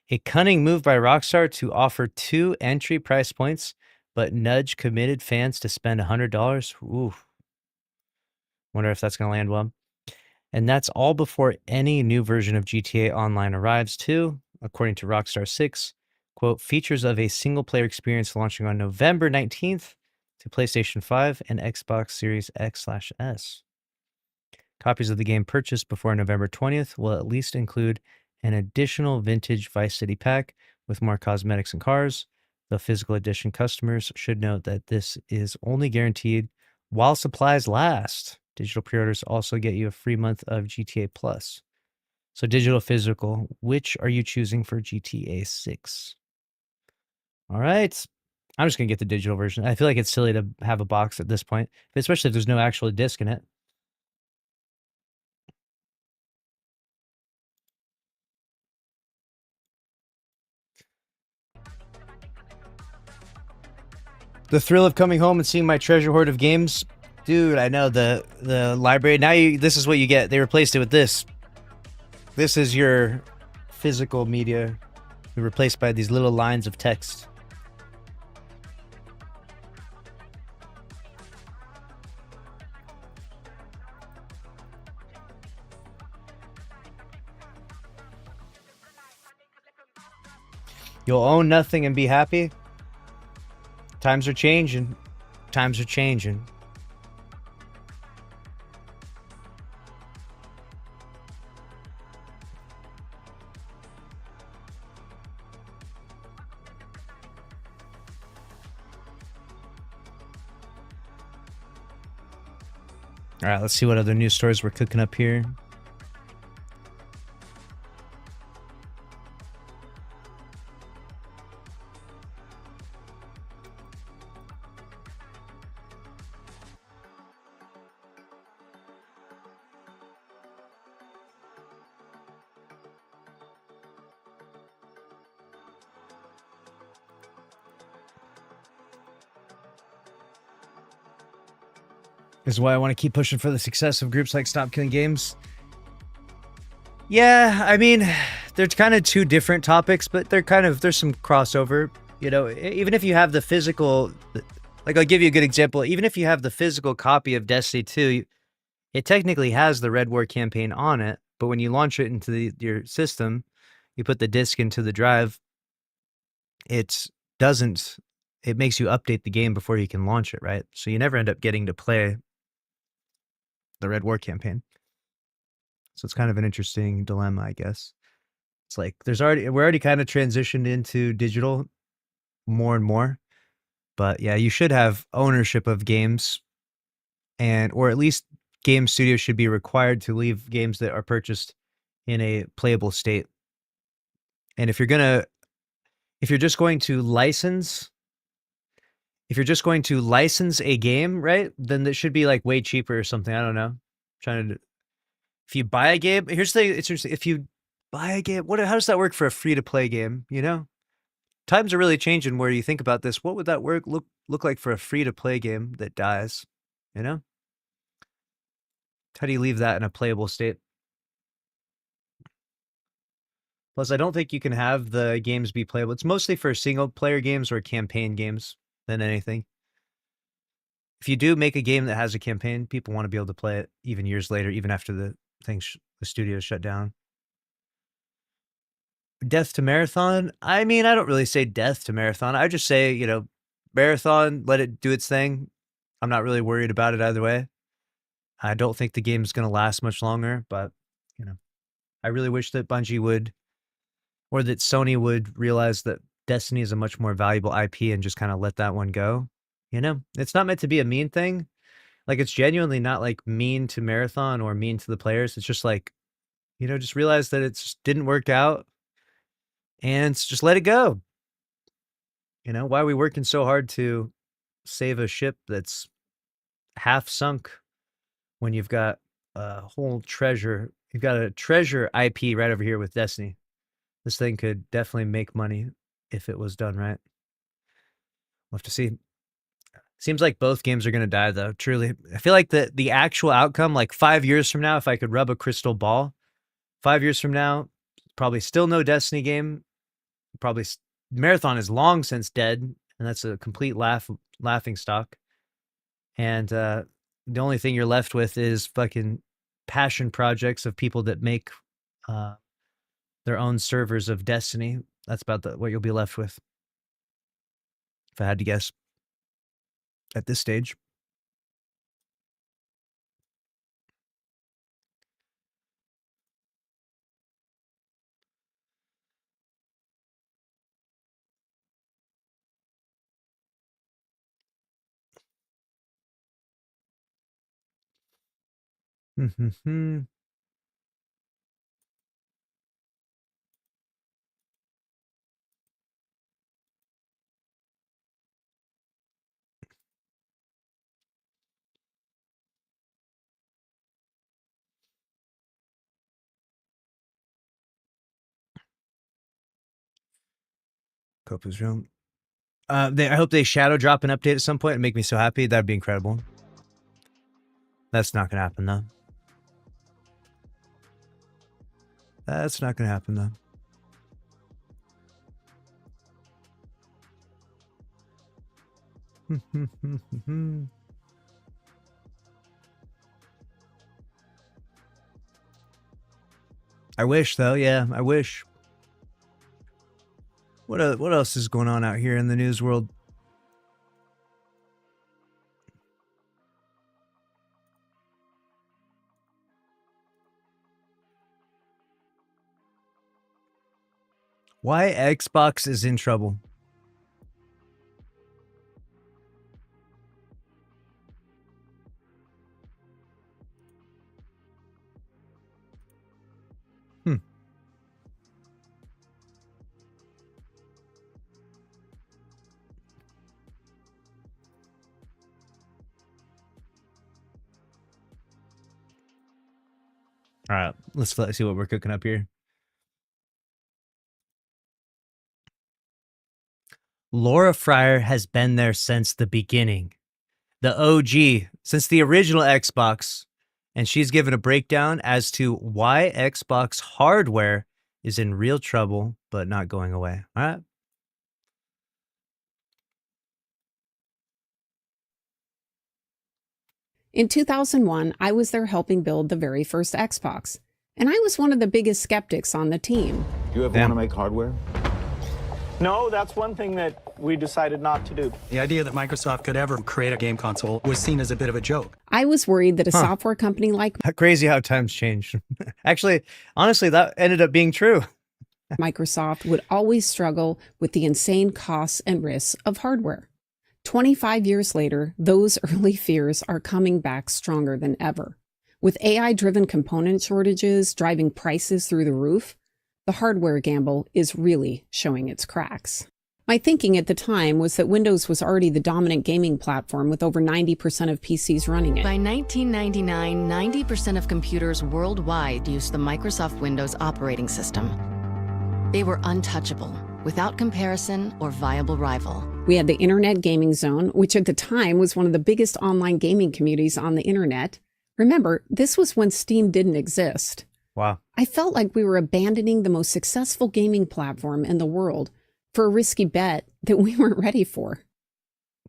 A cunning move by Rockstar to offer 2 entry price points, but nudge committed fans to spend $100. Ooh. Wonder if that's going to land well. And that's all before any new version of GTA Online arrives, too. According to Rockstar 6, quote, features of a single-player experience launching on November 19th to PlayStation 5 and Xbox Series X/S. Copies of the game purchased before November 20th will at least include an additional vintage Vice City pack with more cosmetics and cars. The physical edition customers should note that this is only guaranteed while supplies last. Digital pre-orders also get you a free month of GTA Plus. So digital, physical, which are you choosing for GTA 6? All right. I'm just going to get the digital version. I feel like it's silly to have a box at this point, especially if there's no actual disc in it. The thrill of coming home and seeing my treasure hoard of games. Dude, I know the library. Now this is what you get. They replaced it with this. This is your physical media replaced by these little lines of text. You'll own nothing and be happy. Times are changing. Times are changing. All right, let's see what other news stories we're cooking up here. This is why I want to keep pushing for the success of groups like Stop Killing Games. Yeah, I mean, they're kind of two different topics, but there's some crossover. You know, even if you have the physical, like I'll give you a good example. Even if you have the physical copy of Destiny 2, it technically has the Red War campaign on it, but when you launch it into your system, you put the disc into the drive, it makes you update the game before you can launch it, right? So you never end up getting to play the Red War campaign. So it's kind of an interesting dilemma, I guess. It's like we're already kind of transitioned into digital more and more. But yeah, you should have ownership of games, or at least game studios should be required to leave games that are purchased in a playable state. And if you're just going to license a game, right, then that should be like way cheaper or something. I don't know. If you buy a game, it's interesting. If you buy a game, how does that work for a free to play game? You know, times are really changing where you think about this. What would that look like for a free to play game that dies? You know, how do you leave that in a playable state? Plus, I don't think you can have the games be playable. It's mostly for single player games or campaign games than anything. If you do make a game that has a campaign, people want to be able to play it even years later, even after the studio shut down. Death to Marathon? I mean, I don't really say death to Marathon. I just say, Marathon, let it do its thing. I'm not really worried about it either way. I don't think the game's going to last much longer, but, I really wish that Bungie would, or that Sony would realize that Destiny is a much more valuable IP and just kind of let that one go. It's not meant to be a mean thing. Like, it's genuinely not like mean to Marathon or mean to the players. It's just like, just realize that it just didn't work out and just let it go. Why are we working so hard to save a ship that's half sunk when you've got a whole treasure? You've got a treasure IP right over here with Destiny. This thing could definitely make money if it was done right. We'll have to see. Seems like both games are going to die, though, truly. I feel like the actual outcome, like 5 years from now, if I could rub a crystal ball, 5 years from now, probably still no Destiny game. Probably Marathon is long since dead, and that's a complete laughing stock. And the only thing you're left with is fucking passion projects of people that make their own servers of Destiny. That's about what you'll be left with, if I had to guess. at this stage. Copa's room. I hope they shadow drop an update at some point and make me so happy. That'd be incredible. That's not gonna happen though. That's not gonna happen though. I wish though, yeah, I wish. What else is going on out here in the news world? Why Xbox is in trouble? All right, let's see what we're cooking up here. Laura Fryer has been there since the beginning, the OG, since the original Xbox, and she's given a breakdown as to why Xbox hardware is in real trouble but not going away. All right. In 2001, I was there helping build the very first Xbox, and I was one of the biggest skeptics on the team. Do you ever want to make hardware? No, that's one thing that we decided not to do. The idea that Microsoft could ever create a game console was seen as a bit of a joke. I was worried that a software company like Crazy how times change. Actually, honestly, that ended up being true. Microsoft would always struggle with the insane costs and risks of hardware. 25 years later, those early fears are coming back stronger than ever. With AI-driven component shortages driving prices through the roof, the hardware gamble is really showing its cracks. My thinking at the time was that Windows was already the dominant gaming platform with over 90% of PCs running it. By 1999, 90% of computers worldwide used the Microsoft Windows operating system. They were untouchable, without comparison or viable rival. We had the Internet Gaming Zone, which at the time was one of the biggest online gaming communities on the internet. Remember, this was when Steam didn't exist. Wow. I felt like we were abandoning the most successful gaming platform in the world for a risky bet that we weren't ready for.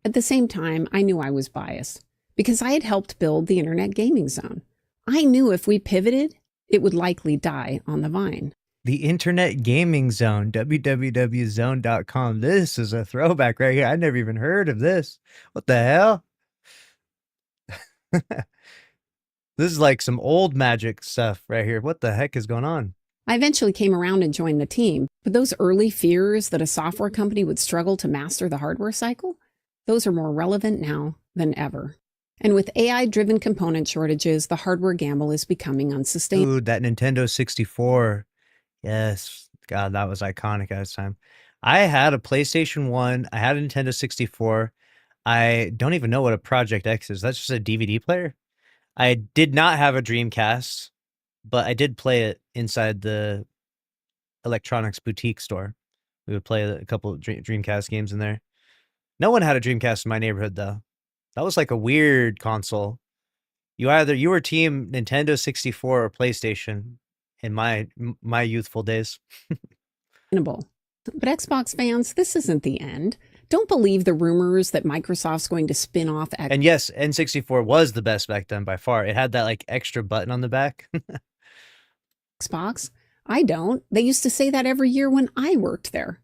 At the same time, I knew I was biased because I had helped build the Internet Gaming Zone. I knew if we pivoted, it would likely die on the vine. The Internet Gaming Zone, www.zone.com. This is a throwback right here. I never even heard of this. What the hell? This is like some old magic stuff right here. What the heck is going on? I eventually came around and joined the team, but those early fears that a software company would struggle to master the hardware cycle, those are more relevant now than ever. And with AI-driven component shortages, the hardware gamble is becoming unsustainable. Dude, that Nintendo 64. Yes. God, that was iconic at its time. I had a PlayStation 1. I had a Nintendo 64. I don't even know what a Project X is. That's just a DVD player. I did not have a Dreamcast, but I did play it inside the electronics boutique store. We would play a couple of Dreamcast games in there. No one had a Dreamcast in my neighborhood, though. That was like a weird console. You were team Nintendo 64 or PlayStation in my youthful days. But Xbox fans, this isn't the end. Don't believe the rumors that Microsoft's going to spin off Xbox. And yes, N64 was the best back then by far. It had that like extra button on the back. Xbox? I don't. They used to say that every year when I worked there.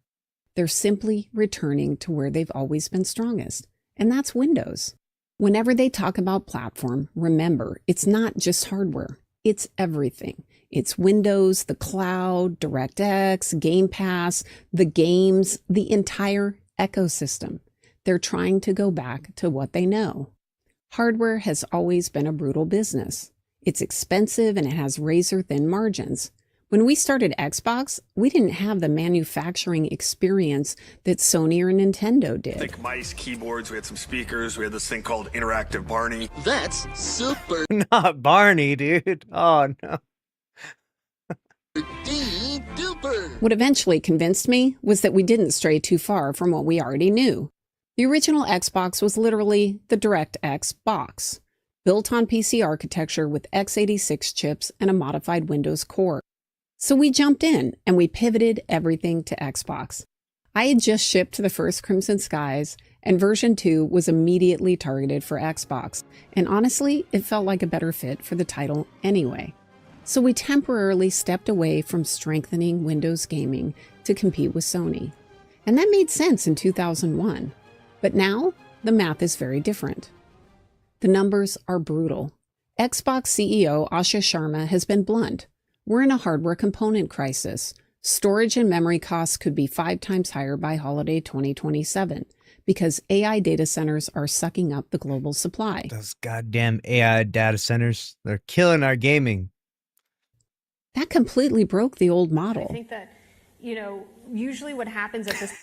They're simply returning to where they've always been strongest. and that's Windows. Whenever they talk about platform, remember, it's not just hardware, it's everything. It's Windows, the cloud, DirectX, Game Pass, the games, the entire ecosystem. They're trying to go back to what they know. Hardware has always been a brutal business. It's expensive and it has razor-thin margins. When we started Xbox, we didn't have the manufacturing experience that Sony or Nintendo did. Think mice, keyboards, we had some speakers, we had this thing called Interactive Barney. That's super Not Barney, dude. Oh, no. duper. What eventually convinced me was that we didn't stray too far from what we already knew. The original Xbox was literally the DirectX box, built on PC architecture with x86 chips and a modified Windows core. So we jumped in and we pivoted everything to Xbox. I had just shipped the first Crimson Skies, and version 2 was immediately targeted for Xbox, and honestly, it felt like a better fit for the title anyway. So we temporarily stepped away from strengthening Windows gaming to compete with Sony. And that made sense in 2001. But now, the math is very different. The numbers are brutal. Xbox CEO Asha Sharma has been blunt. We're in a hardware component crisis. Storage and memory costs could be 5 times higher by holiday 2027 because AI data centers are sucking up the global supply. Those goddamn AI data centers, they're killing our gaming. That completely broke the old model. I think that, usually what happens at this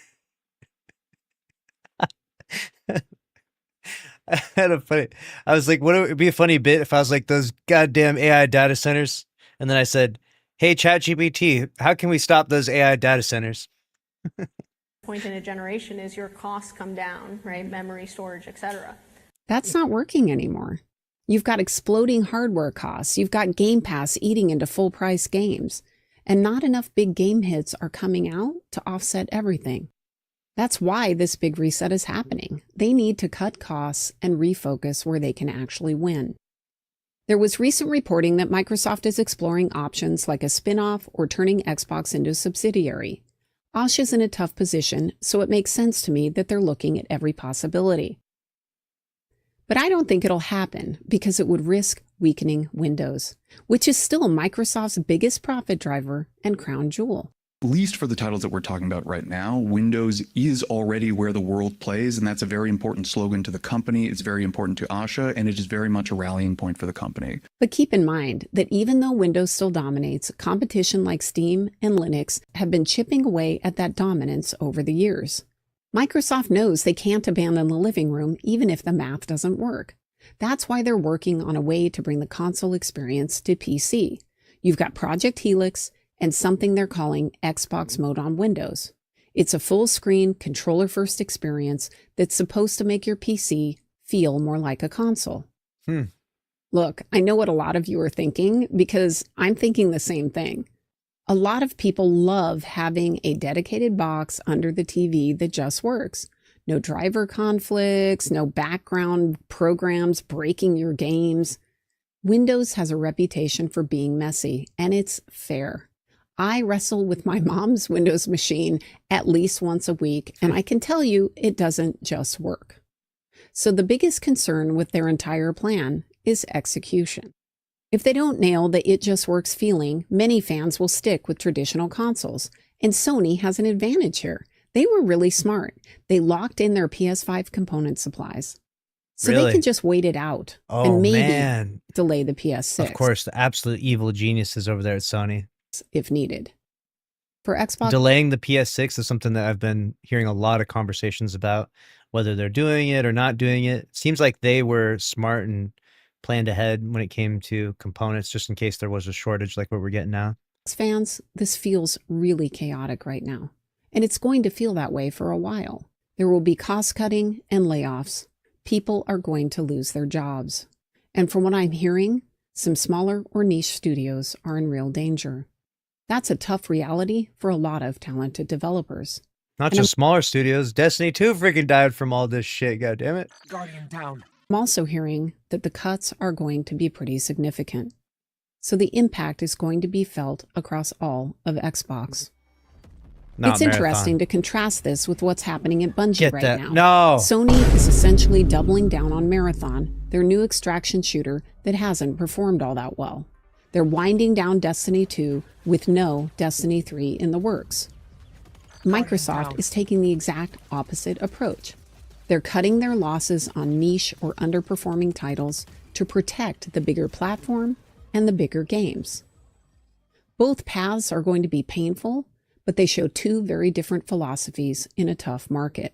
I was like, what would be a funny bit if I was like, those goddamn AI data centers? And then I said, hey, ChatGPT, how can we stop those AI data centers? point in a generation is your costs come down, right? Memory, storage, etc. That's not working anymore. You've got exploding hardware costs. You've got Game Pass eating into full price games. And not enough big game hits are coming out to offset everything. That's why this big reset is happening. They need to cut costs and refocus where they can actually win. There was recent reporting that Microsoft is exploring options like a spin-off or turning Xbox into a subsidiary. Asha's in a tough position, so it makes sense to me that they're looking at every possibility. But I don't think it'll happen because it would risk weakening Windows, which is still Microsoft's biggest profit driver and crown jewel. At least for the titles that we're talking about right now, Windows is already where the world plays, and that's a very important slogan to the company. It's very important to Asha, and it is very much a rallying point for the company. But keep in mind that even though Windows still dominates, competition like Steam and Linux have been chipping away at that dominance over the years. Microsoft knows they can't abandon the living room even if the math doesn't work. That's why they're working on a way to bring the console experience to PC. You've got Project Helix and something they're calling Xbox Mode on Windows. It's a full-screen, controller-first experience that's supposed to make your PC feel more like a console. Look, I know what a lot of you are thinking because I'm thinking the same thing. A lot of people love having a dedicated box under the TV that just works. No driver conflicts, no background programs breaking your games. Windows has a reputation for being messy, and it's fair. I wrestle with my mom's Windows machine at least once a week, and I can tell you it doesn't just work. So the biggest concern with their entire plan is execution. If they don't nail the it just works feeling, many fans will stick with traditional consoles, and Sony has an advantage here. They were really smart. They locked in their PS5 component supplies. So Really? they can just wait it out and maybe delay the PS6. Of course, the absolute evil geniuses over there at Sony. If needed. For Xbox, Delaying the PS6 is something that I've been hearing a lot of conversations about, whether they're doing it or not doing it. Seems like they were smart and planned ahead when it came to components, just in case there was a shortage like what we're getting now. fans, this feels really chaotic right now. And it's going to feel that way for a while. There will be cost cutting and layoffs. People are going to lose their jobs. And from what I'm hearing, some smaller or niche studios are in real danger. That's a tough reality for a lot of talented developers. Not just smaller studios. Destiny 2 freaking died from all this shit, goddammit. Guardian down. I'm also hearing that the cuts are going to be pretty significant. So the impact is going to be felt across all of Xbox. Not It's Marathon. interesting to contrast this with what's happening at Bungie Get right that. now. No. Sony is essentially doubling down on Marathon, their new extraction shooter that hasn't performed all that well. They're winding down Destiny 2 with no Destiny 3 in the works. Microsoft is taking the exact opposite approach. They're cutting their losses on niche or underperforming titles to protect the bigger platform and the bigger games. Both paths are going to be painful, but they show two very different philosophies in a tough market.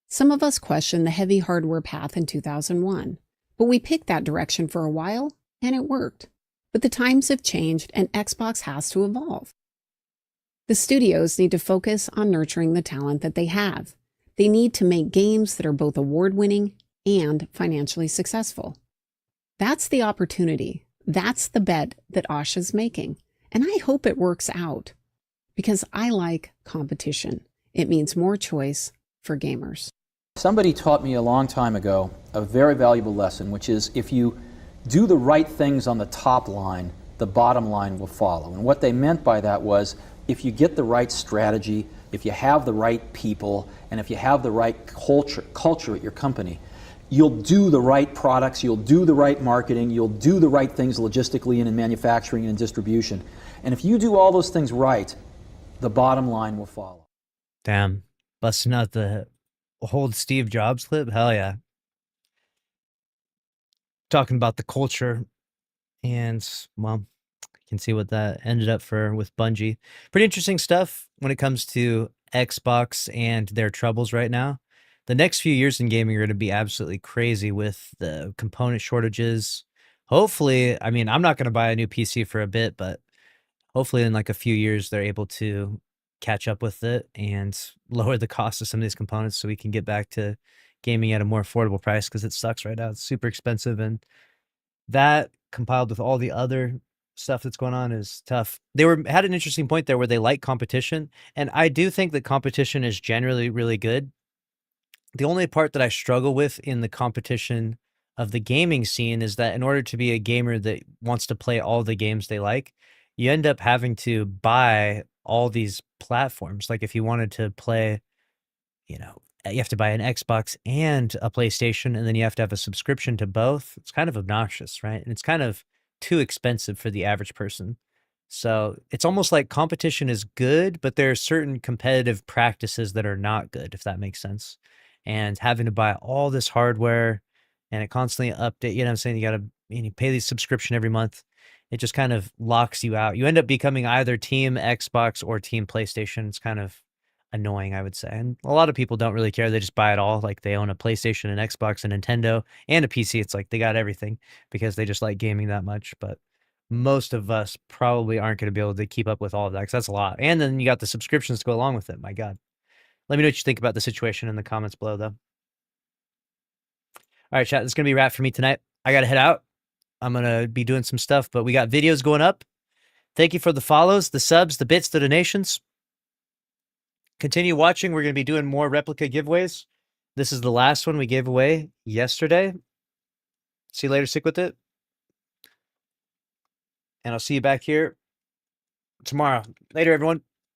Some of us questioned the heavy hardware path in 2001, but we picked that direction for a while and it worked. But the times have changed and Xbox has to evolve. The studios need to focus on nurturing the talent that they have. They need to make games that are both award-winning and financially successful. That's the opportunity. That's the bet that Asha's making. And I hope it works out because I like competition. It means more choice for gamers. Somebody taught me a long time ago a very valuable lesson, which is if you do the right things on the top line, the bottom line will follow. And what they meant by that was if you get the right strategy, if you have the right people, and if you have the right culture at your company, you'll do the right products, you'll do the right marketing, you'll do the right things logistically and in manufacturing and in distribution. And if you do all those things right, the bottom line will follow. Damn. Busting out the old Steve Jobs clip? Hell yeah. Talking about the culture and, well, you can see what that ended up with Bungie. Pretty interesting stuff when it comes to Xbox and their troubles right now. The next few years in gaming are going to be absolutely crazy with the component shortages. Hopefully, I mean, I'm not going to buy a new PC for a bit, but hopefully in like a few years, they're able to catch up with it and lower the cost of some of these components so we can get back to gaming at a more affordable price because it sucks right now. It's super expensive, and that compiled with all the other stuff that's going on is tough. They had an interesting point there where they like competition, and I do think that competition is generally really good. The only part that I struggle with in the competition of the gaming scene is that in order to be a gamer that wants to play all the games they like, you end up having to buy all these platforms. Like if you wanted to play, you have to buy an Xbox and a PlayStation, and then you have to have a subscription to both. It's kind of obnoxious, right? And it's kind of too expensive for the average person. So it's almost like competition is good, but there are certain competitive practices that are not good, if that makes sense. And having to buy all this hardware and it constantly update, you know what I'm saying? You pay the subscription every month. It just kind of locks you out. You end up becoming either team Xbox or team PlayStation. It's kind of annoying, I would say. And a lot of people don't really care. They just buy it all. Like they own a PlayStation, an Xbox, a Nintendo, and a PC. It's like they got everything because they just like gaming that much. But most of us probably aren't going to be able to keep up with all of that because that's a lot. And then you got the subscriptions to go along with it. My God. Let me know what you think about the situation in the comments below, though. All right, chat. That's going to be a wrap for me tonight. I got to head out. I'm going to be doing some stuff, but we got videos going up. Thank you for the follows, the subs, the bits, the donations. Continue watching. We're going to be doing more replica giveaways. This is the last one we gave away yesterday. See you later. Stick with it. And I'll see you back here tomorrow. Later, everyone.